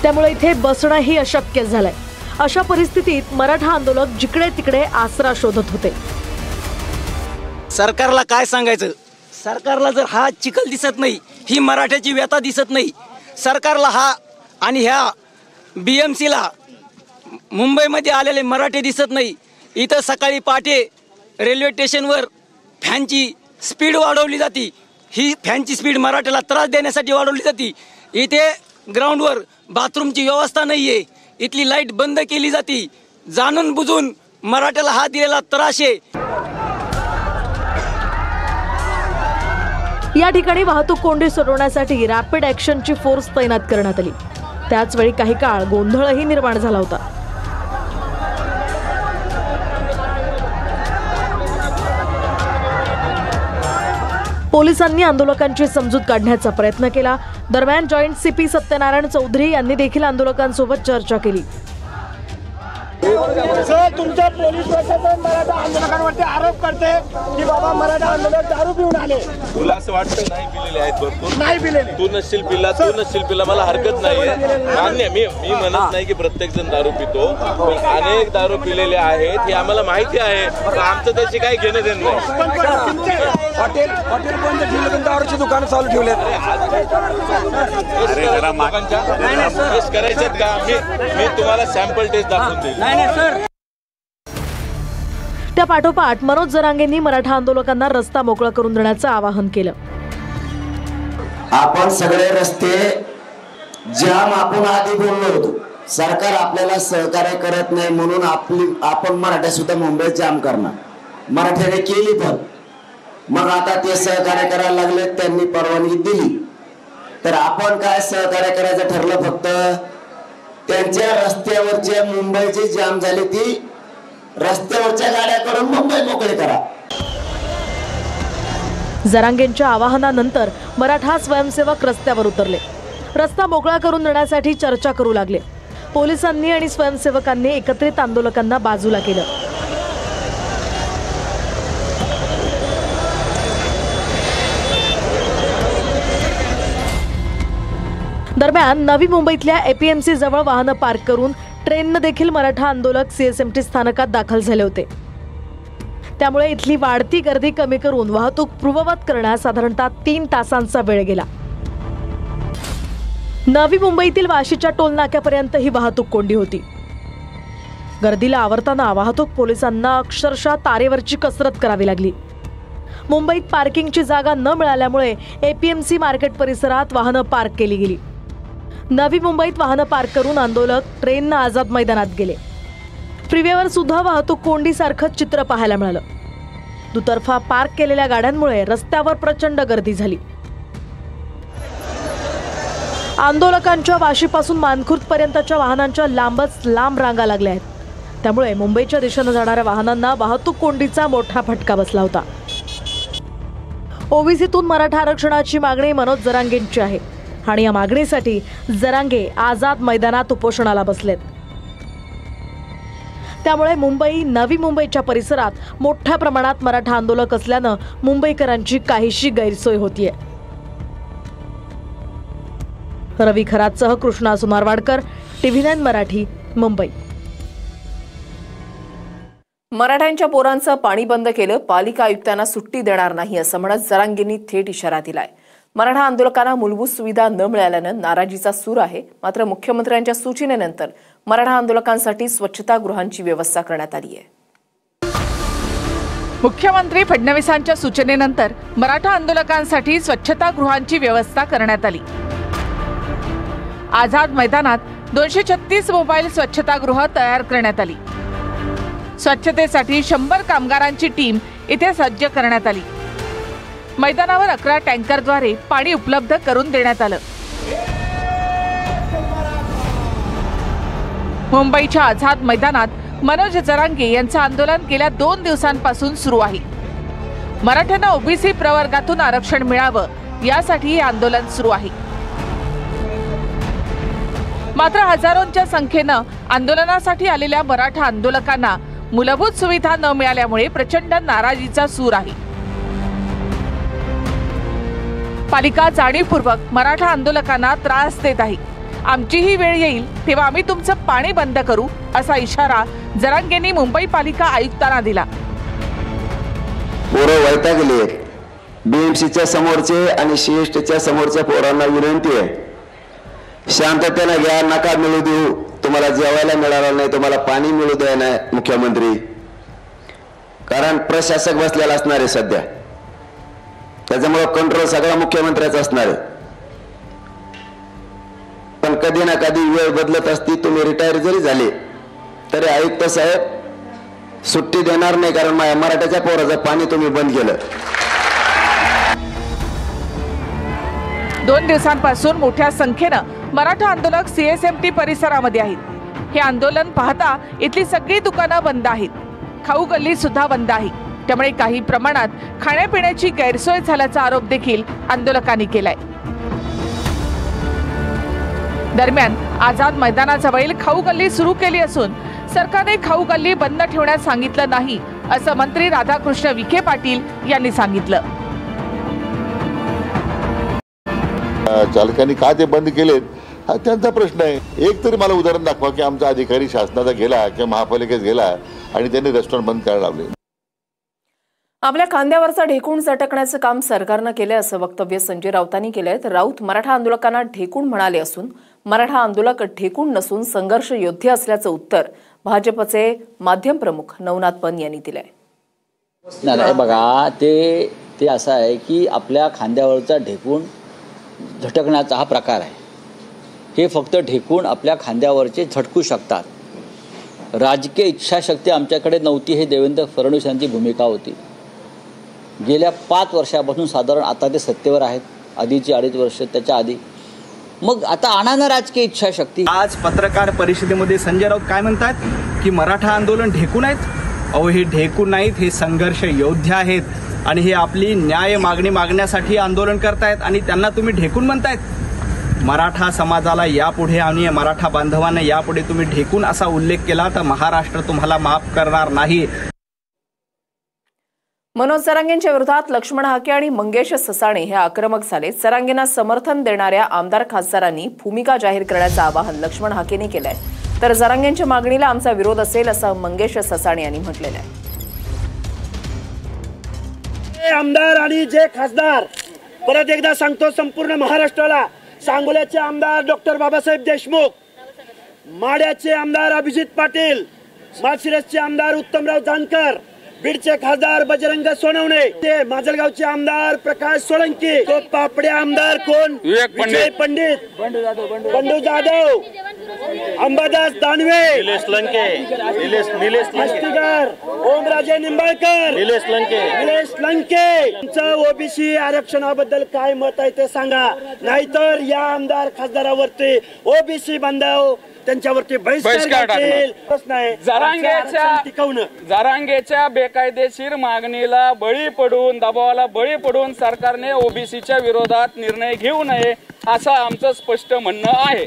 S12: त्यामुळे इथे बसणंही अशक्य झालंय. अशा परिस्थितीत मराठा आंदोलक जिकडे तिकडे आसरा शोधत होते.
S18: सरकारला काय सांगायचं? सरकारला जर हा चिखल दिसत नाही, ही मराठ्याची व्यथा दिसत नाही, सरकारला हा आणि ह्या BMCला मुंबईमध्ये आलेले मराठे दिसत नाही. इथं सकाळी पहाटे रेल्वे स्टेशनवर फॅनची स्पीड वाढवली जाते. ही फॅनची स्पीड मराठ्याला त्रास देण्यासाठी वाढवली जाते. इथे ग्राउंडवर बाथरूमची व्यवस्था नाही आहे. इथली लाईट बंद केली जाते. जाणून बुजून मराठ्याला हा दिलेला त्रास आहे.
S12: या ठिकाणी वाहतूक कोंडी सोडवण्यासाठी रॅपिड ॲक्शनची फोर्स तैनात करण्यात आली. त्याचवेळी काही काळ गोंधळही निर्माण झाला होता. पोलिसांनी आंदोलकांची समजूत काढण्याचा प्रयत्न केला. दरम्यान जॉईंट CP सत्यनारायण चौधरी यांनी देखील आंदोलकांसोबत चर्चा केली.
S8: तुमच्या पोलीस प्रशासन मराठा आंदोलकांवरती आरोप करते की बाबा मराठा आंदोलक दारू पिऊन आले.
S19: तुला असं वाटतं नाही पिलेले आहेत भरपूर?
S8: नाही पिलेले.
S19: तू नसशील पिला मला हरकत नाहीये. मान्य, मी म्हणत नाही की प्रत्येक जण दारू पितो, पण अनेक दारू पिलेले आहेत हे आम्हाला माहिती आहे. आमचं त्याची काही घेणं देणं नाही.
S8: हॉटेल बंद ठेवले, दारूची दुकानं चालू ठेवले.
S19: टेस्ट करायचे का? मी तुम्हाला सॅम्पल टेस्ट दाखवून देईन.
S12: त्या पाठोपाठ मनोज जरांगेंनी मराठा आंदोलकांना रस्ता मोकळा करून देण्याचं आवाहन केलं.
S20: आपण सगळे रस्ते जाम आपण आधी बोललो होतो. सरकार आपल्याला सहकार्य करत नाही म्हणून आपण मराठा सुद्धा मुंबईत जाम करणार. मराठ्याने केली पण मग आता ते सहकार्य करायला लागले. त्यांनी परवानगी दिली तर आपण काय सहकार्य करायचं ठरलं? फक्त त्यांच्या रस्त्यावरच्या मुंबईची जाम झाली ती रस्त्यावरच्या गाड्या करून मुंबई मोकळी करा.
S12: जरांगेंच्या आवाहनानंतर मराठा स्वयंसेवक रस्त्यावर उतरले. रस्ता मोकळा करून देण्यासाठी चर्चा करू लागले. पोलिसांनी आणि स्वयंसेवकांनी एकत्रित आंदोलकांना बाजूला केलं. दरम्यान नवी मुंबईतल्या APMC जवळ वाहनं पार्क करून ट्रेननं देखील मराठा आंदोलक CSMT स्थानकात दाखल झाले होते. त्यामुळे इथली वाढती गर्दी कमी करून वाहतूक पूर्ववत करण्यास साधारणतः 3 तासांचा वेळ गेला. नवी मुंबईतील वाशीच्या टोल नाक्यापर्यंत ही वाहतूक कोंडी होती. गर्दीला आवरताना वाहतूक पोलिसांना अक्षरशः तारेवरची कसरत करावी लागली. मुंबईत पार्किंगची जागा न मिळाल्यामुळे APMC मार्केट परिसरात वाहनं पार्क केली गेली. नवी मुंबईत वाहनं पार्क करून आंदोलक ट्रेननं आझाद मैदानात गेले. फ्रीवेवर सुद्धा वाहतूक कोंडीसारखं चित्र पाहायला मिळालं. दुतर्फा पार्क केलेल्या गाड्यांमुळे रस्त्यावर प्रचंड गर्दी झाली. आंदोलकांच्या वाशीपासून मानखुर्दपर्यंतच्या वाहनांच्या लांब रांगा लागल्या आहेत. त्यामुळे मुंबईच्या दिशेनं जाणाऱ्या वाहनांना वाहतूक कोंडीचा मोठा फटका बसला होता. ओबीसीतून मराठा आरक्षणाची मागणी मनोज जरांगेंची आहे आणि या मागणीसाठी जरांगे आझाद मैदानात उपोषणाला बसलेत. त्यामुळे मुंबई नवी मुंबईच्या परिसरात मोठ्या प्रमाणात मराठा आंदोलक असल्यानं मुंबईकरांची काहीशी गैरसोय होतीये. रवी खरातसह कृष्णा सुनारवाडकर, TV9 मराठी, मुंबई.
S16: मराठ्यांच्या पोरांचं पाणी बंद केलं, पालिका आयुक्तांना सुट्टी देणार नाही असं म्हणत जरांगेंनी थेट इशारा दिलाय. मराठा आंदोलकांना मूलभूत सुविधा न मिळाल्यानं नाराजीचा सूर आहे. मात्र मुख्यमंत्र्यांच्या सूचनेनंतर मराठा आंदोलकांसाठी स्वच्छतागृहांची व्यवस्था करण्यात आली आहे.
S21: मुख्यमंत्री फडणवीसांच्या सूचनेनंतर मराठा आंदोलकांसाठी स्वच्छतागृहांची व्यवस्था करण्यात आली. आझाद मैदानात 236 मोबाईल स्वच्छतागृह तयार करण्यात आली. स्वच्छतेसाठी 100 कामगारांची टीम इथे सज्ज करण्यात आली. मैदानावर 11 टँकरद्वारे पाणी उपलब्ध करून देण्यात आलं. मुंबईच्या आझाद मैदानात मनोज जरांगे यांचं आंदोलन गेल्या 2 दिवसांपासून सुरू आहे. मराठ्यांना ओबीसी प्रवर्गातून आरक्षण मिळावं यासाठी हे आंदोलन सुरू आहे. मात्र हजारोंच्या संख्येनं आंदोलनासाठी आलेल्या मराठा आंदोलकांना मूलभूत सुविधा न मिळाल्यामुळे प्रचंड नाराजीचा सूर आहे. पालिका जाणीवपूर्वक मराठा आंदोलकांना त्रास देत आहे. आमची ही वेळ येईल तेव्हा आम्ही तुमचं पाणी बंद करू असा इशारा जरांगेंनी मुंबई पालिका आयुक्तांना दिला.
S20: पोरं वैतागली आहेत. बीएमसीच्या समोरचे आणि सीएसटीच्या समोरच्या पोरांना विनंती आहे, शांततेने घ्या, नका मिळू देऊ. तुम्हाला जेवायला मिळालं नाही, तुम्हाला पाणी मिळू द्या नाही मुख्यमंत्री, कारण प्रशासक बसलेला असणार आहे सध्या. त्याच्यामुळे कंट्रोल सगळा मुख्यमंत्र्याचा असणार आहे. पण कधी ना कधी वेळ बदलत असती. तुम्ही रिटायर जरी झाले तरी आयुक्त साहेब सुट्टी देणार नाही, कारण मराठ्याच्या पोराचं पाणी तुम्ही बंद केलं.
S21: 2 दिवसांपासून मोठ्या संख्येनं मराठा आंदोलक CSMT परिसरामध्ये आहेत. हे आंदोलन पाहता इथली सगळी दुकानं बंद आहेत. खाऊ गल्ली सुद्धा बंद आहे. त्यामुळे काही प्रमाणात खाण्यापिण्याची गैरसोय झाल्याचा आरोप देखील आंदोलकांनी केलाय. दरम्यान आझाद मैदानाजवळील खाऊ गल्ली सुरू केली असून सरकारने खाऊ गल्ली बंद ठेवण्यास सांगितलं नाही असं मंत्री राधाकृष्ण विखे पाटील यांनी सांगितलं.
S3: चालकांनी का ते बंद केलेत हा त्यांचा प्रश्न आहे. एक तरी मला उदाहरण दाखवा की आमचा अधिकारी शासनाचा गेला किंवा महापालिकेत गेला आणि त्यांनी रेस्टॉरंट बंद करायला लावले.
S16: आपल्या खांद्यावरचा ढेकूण झटकण्याचं काम सरकारनं केलं असं वक्तव्य संजय राऊतांनी केलंय. तर राऊत मराठा आंदोलकांना ढेकूण म्हणाले असून मराठा आंदोलक ढेकूण नसून संघर्ष योद्धे असल्याचं उत्तर भाजपचे माध्यम प्रमुख नवनाथ पन यांनी दिलंय.
S22: नाही बघा, ते असं आहे की आपल्या खांद्यावरचा ढेकूण झटकण्याचा हा प्रकार आहे. हे फक्त ढेकूण आपल्या खांद्यावरचे झटकू शकतात. राजकीय इच्छाशक्ती आमच्याकडे नव्हती, हे देवेंद्र फडणवीस यांची भूमिका होती. गेल्या 5 वर्षापासून साधारण आता ते सत्तेवर आहेत. आधीची 2.5 वर्ष त्याच्या आधी. मग आता आणा ना राजकीय इच्छाशक्ती.
S23: आज पत्रकार परिषदेमध्ये संजय राऊत काय म्हणतात की मराठा आंदोलन ढेकूण आहेत. अहो, हे ढेकूण नाहीत, हे संघर्ष योद्धे आहेत आणि हे आपली न्याय मागण्यासाठी आंदोलन करतायत आणि त्यांना तुम्ही ढेकूण म्हणतायत. मराठा समाजाला यापुढे आणि मराठा बांधवांना यापुढे तुम्ही ढेकूण असा उल्लेख केला तर महाराष्ट्र तुम्हाला माफ करणार नाही.
S16: मनोज जरांगेंच्या विरोधात लक्ष्मण हाके आणि मंगेश ससाणे हे आक्रमक झाले. जरांगेंना समर्थन देणाऱ्या आमदार खासदारांनी भूमिका जाहीर करण्याचं आवाहन लक्ष्मण हाकेने केलंय. तर जरांगेंच्या मागणीला आमचा विरोध असेल असं मंगेश ससाणे यांनी म्हटलेलं आहे.
S8: आमदार आणि जे खासदार, परत एकदा सांगतो संपूर्ण महाराष्ट्राला, सांगोल्याचे आमदार डॉक्टर बाबासाहेब देशमुख, माड्याचे आमदार अभिजित पाटील, माळशिरसचे आमदार उत्तमराव जानकर, बीडचे खासदार बजरंग सोनवणे, माजलगावचे आमदार प्रकाश सोळंकी, तो पापडे आमदार कोण, विजय पंडित, बंडू जाधव, अंबादास दानवे, निलेश लंके, ओमराजे निंबाळकर, निलेश लंके. ओबीसी आरक्षणाबद्दल काय मत आहे ते सांगा, नाहीतर या आमदार खासदारावरती ओबीसी बांधव त्यांच्यावरती बहिष्कार
S24: जरांगेच्या बेकायदेशीर मागणीला बळी पडून, दबावाला बळी पडून सरकारने ओबीसीच्या विरोधात निर्णय घेऊ नये असं आमचं स्पष्ट म्हणणं आहे.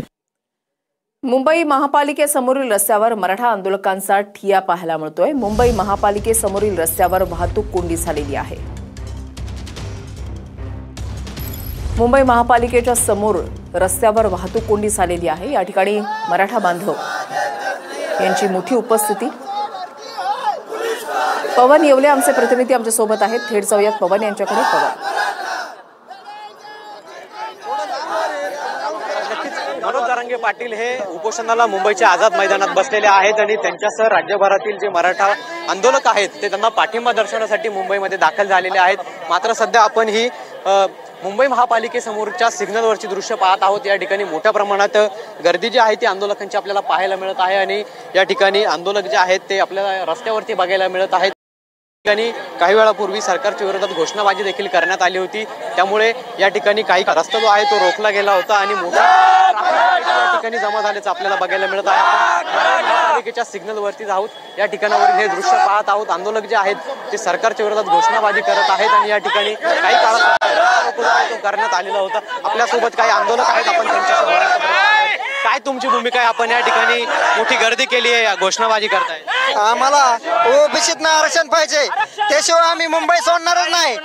S16: मुंबई महापालिकेसमोरील रस्त्यावर मराठा आंदोलकांचा ठिया पाहायला मिळतोय. मुंबई महापालिकेसमोरील रस्त्यावर वाहतूक कोंडी झालेली आहे. मुंबई महापालिकेच्या समोर रस्त्यावर वाहतूक कोंडी झालेली आहे. या ठिकाणी मराठा बांधव यांची मोठी उपस्थिती. पवन येवले आमचे प्रतिनिधी आमच्या सोबत आहेत. थेट जाऊयात पवन यांच्याकडे. पवन,
S25: मनोज जरांगे पाटील हे उपोषणाला मुंबईच्या आझाद मैदानात बसलेले आहेत आणि त्यांच्यासह राज्यभरातील जे मराठा आंदोलक आहेत ते त्यांना पाठिंबा दर्शवण्यासाठी मुंबईमध्ये दाखल झालेले आहेत. मात्र सध्या आपण ही मुंबई महापालिकेसमोरच्या सिग्नलवरची दृश्य पाहत आहोत. या ठिकाणी मोठ्या प्रमाणात गर्दी जी आहे ती आंदोलकांची आपल्याला पाहायला मिळत आहे आणि या ठिकाणी आंदोलक जे आहेत ते आपल्याला रस्त्यावरती बघायला मिळत आहेत. ठिकाणी काही वेळापूर्वी सरकारच्या विरोधात घोषणाबाजी देखील करण्यात आली होती. त्यामुळे या ठिकाणी काही रस्ता जो आहे तो रोखला गेला होता आणि मोठ्या या ठिकाणी जमा झाल्याचं आपल्याला बघायला मिळत आहे. महापालिकेच्या सिग्नलवरती आहोत. या ठिकाणावरील हे दृश्य पाहत आहोत. आंदोलक जे आहेत ते सरकारच्या विरोधात घोषणाबाजी करत आहेत आणि या ठिकाणी काही काळात करण्यात आलेला होता. आपल्यासोबत काही आंदोलक आहेत, आपण त्यांच्यासोबत. काय तुमची भूमिका आहे? आपण या ठिकाणी मोठी गर्दी केली आहे, घोषणाबाजी करताय.
S2: आम्हाला ओबीसीत आरक्षण पाहिजे, त्याशिवाय आम्ही मुंबई सोडणारच नाही.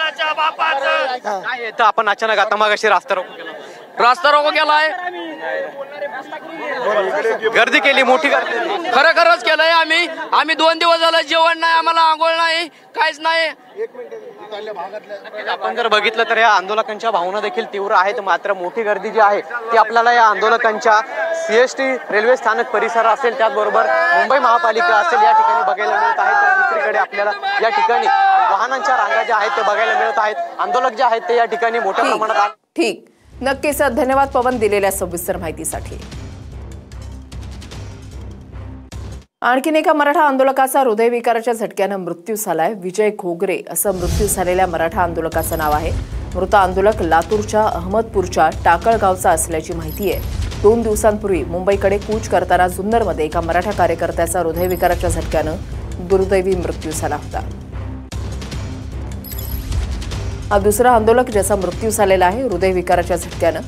S25: तर आपण अचानक आता मागाशी रास्ता रोको केलाय, गर्दी केली, मोठी गर्दी खरंच केलंय. आम्ही 2 दिवस झालं जेवण नाही, आम्हाला आंघोळ नाही, काहीच नाही. आपण जर बघितलं तर या आंदोलकांच्या भावना देखील तीव्र आहेत. मात्र मोठी गर्दी जी आहे ती आपल्याला या आंदोलकांच्या सीएसटी रेल्वे स्थानक परिसर असेल, त्याचबरोबर मुंबई महापालिका असेल, या ठिकाणी बघायला मिळत आहे. तर दुसरीकडे आपल्याला या ठिकाणी वाहनांच्या रांगा ज्या आहेत ते बघायला मिळत आहेत. आंदोलक जे आहेत ते या ठिकाणी मोठ्या प्रमाणात.
S16: ठीक, नक्कीच. धन्यवाद पवन दिलेल्या सविस्तर माहितीसाठी. आणखीन एका मराठा आंदोलकाचा हृदयविकाराच्या झटक्यानं मृत्यू झालाय. विजय घोगरे असं मृत्यू झालेल्या मराठा आंदोलकाचं नाव आहे. मृत आंदोलक लातूरच्या अहमदपूरच्या टाकळ गावचा असल्याची माहिती आहे. 2 दिवसांपूर्वी मुंबईकडे कूच करताना जुन्नरमध्ये एका मराठा कार्यकर्त्याचा हृदयविकाराच्या झटक्यानं दुर्दैवी मृत्यू झाला होता. हा दुसरा आंदोलक ज्याचा मृत्यू झालेला आहे हृदयविकाराच्या झटक्यानं.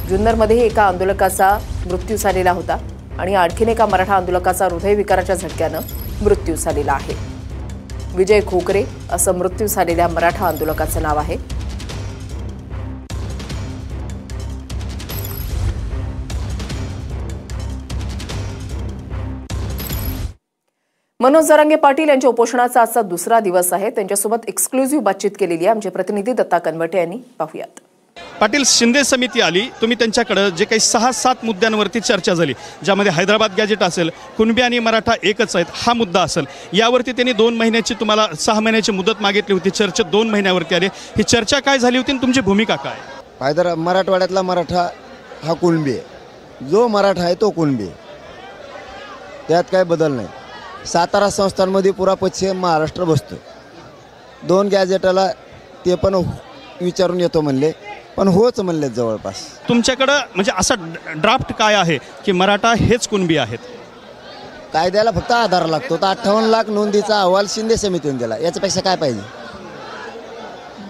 S16: जुन्नरमध्येही एका आंदोलकाचा मृत्यू झालेला होता आणि आणखीन एका मराठा आंदोलकाचा हृदयविकाराच्या झटक्यानं मृत्यू झालेला आहे. विजय घोगरे असं मृत्यू झालेल्या मराठा आंदोलकाचं नाव आहे. मनोज जरांगे पाटील यांच्या उपोषणाचा आजचा दुसरा दिवस आहे. त्यांच्यासोबत एक्सक्लुझिव्ह बातचीत केलेली आहे आमचे प्रतिनिधी दत्ता कनवटे यांनी. पाहूयात.
S4: पाटील, शिंदे समिती आली, तुम्ही त्यांच्याकडे जे काही 6-7 मुद्द्यांवरती चर्चा झाली, ज्यामध्ये हैदराबाद गॅजेट असेल, कुणबी आणि मराठा एकच आहेत हा मुद्दा असेल, यावरती त्यांनी 2 महिन्याची तुम्हाला 6 महिन्याची मुदत मागितली होती. चर्चा 2 महिन्यावरती आली. ही चर्चा काय झाली होती आणि तुमची भूमिका काय?
S5: मराठवाड्यातला मराठा हा कुणबी आहे, जो मराठा आहे तो कुणबी आहे, त्यात काय बदल नाही. सातारा संस्थांमध्ये पुरा पश्चिम महाराष्ट्र बसतो. 2 गॅजेटाला ते पण विचारून येतो म्हणले, पण होच म्हणले जवळपास.
S4: तुमच्याकडं म्हणजे असा ड्राफ्ट काय आहे की मराठा हेच कुणबी आहेत?
S5: कायद्याला फक्त आधार लागतो. तर 58 लाख नोंदीचा अहवाल शिंदे समितीने दिला, याच्यापेक्षा काय पाहिजे?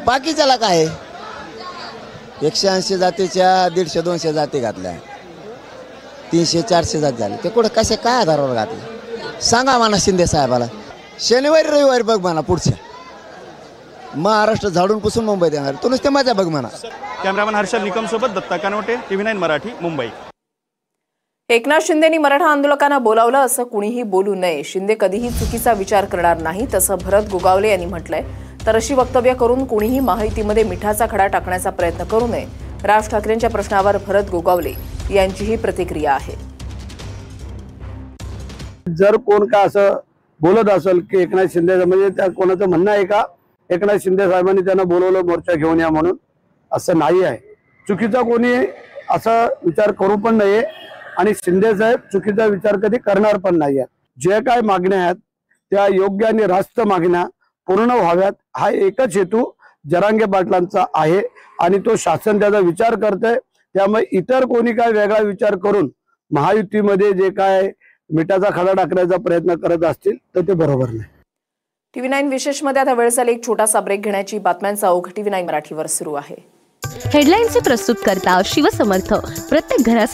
S5: बाकीच्याला काय 180 जातीच्या 150-200 जाती घातल्या, 300-400 जाती झाले, ते कुठं कसे काय आधारावर घातले सांगा म्हणा शिंदे साहेबाला. शनिवारी रविवारी बघ म्हणा, पुढच्या महाराष्ट्र झाडून पुसून मुंबईत येणार, तू नुसते मजा बघ म्हणा.
S4: कॅमेरामन हर्षल निकम सोबत दत्ता कानवटे, TV9 मराठी, मुंबई.
S16: एकनाथ शिंदेनी मराठा आंदोलकांना बोलावलं असं कुणीही बोलू नये. शिंदे कधीही चुकीचा विचार करणार नाही तसं भरत गोगावले यांनी म्हटलंय. तर अशी वक्तव्य करून कुणीही महायुतीमध्ये मिठाचा खडा टाकण्याचा प्रयत्न करू नये. राज ठाकरेंच्या प्रश्नावर भरत गोगावले यांचीही प्रतिक्रिया आहे.
S6: जर कोण का असं बोलत असेल की एकनाथ शिंदे म्हणजे त्या कोणाचं म्हणणं आहे का एकनाथ शिंदे साहेबांनी त्यांना बोलवलं मोर्चा घेऊन या म्हणून, असं नाही आहे. चुकीचा कोणी असा विचार करू पण नाहीये आणि शिंदे साहेब चुकीचा विचार कधी करणार पण नाही आहेत. जे काय मागण्या आहेत त्या योग्य आणि रास्त मागण्या पूर्ण व्हाव्यात हा एकच हेतू जरांगे पाटलांचा आहे आणि तो शासन त्याचा विचार करतोय. त्यामुळे इतर कोणी काय वेगळा विचार करून महायुतीमध्ये जे काय मिठाचा खडा टाकण्याचा प्रयत्न करत असतील तर ते बरोबर नाही.
S16: TV9 विशेषमध्ये आता वेळ झाली एक छोटासा ब्रेक घेण्याची. बातम्यांचा ओघ TV9 मराठीवर सुरू आहे.
S7: हेडलाईनचे प्रस्तुत करता शिवसमर्थ. प्रत्येक घरासाठी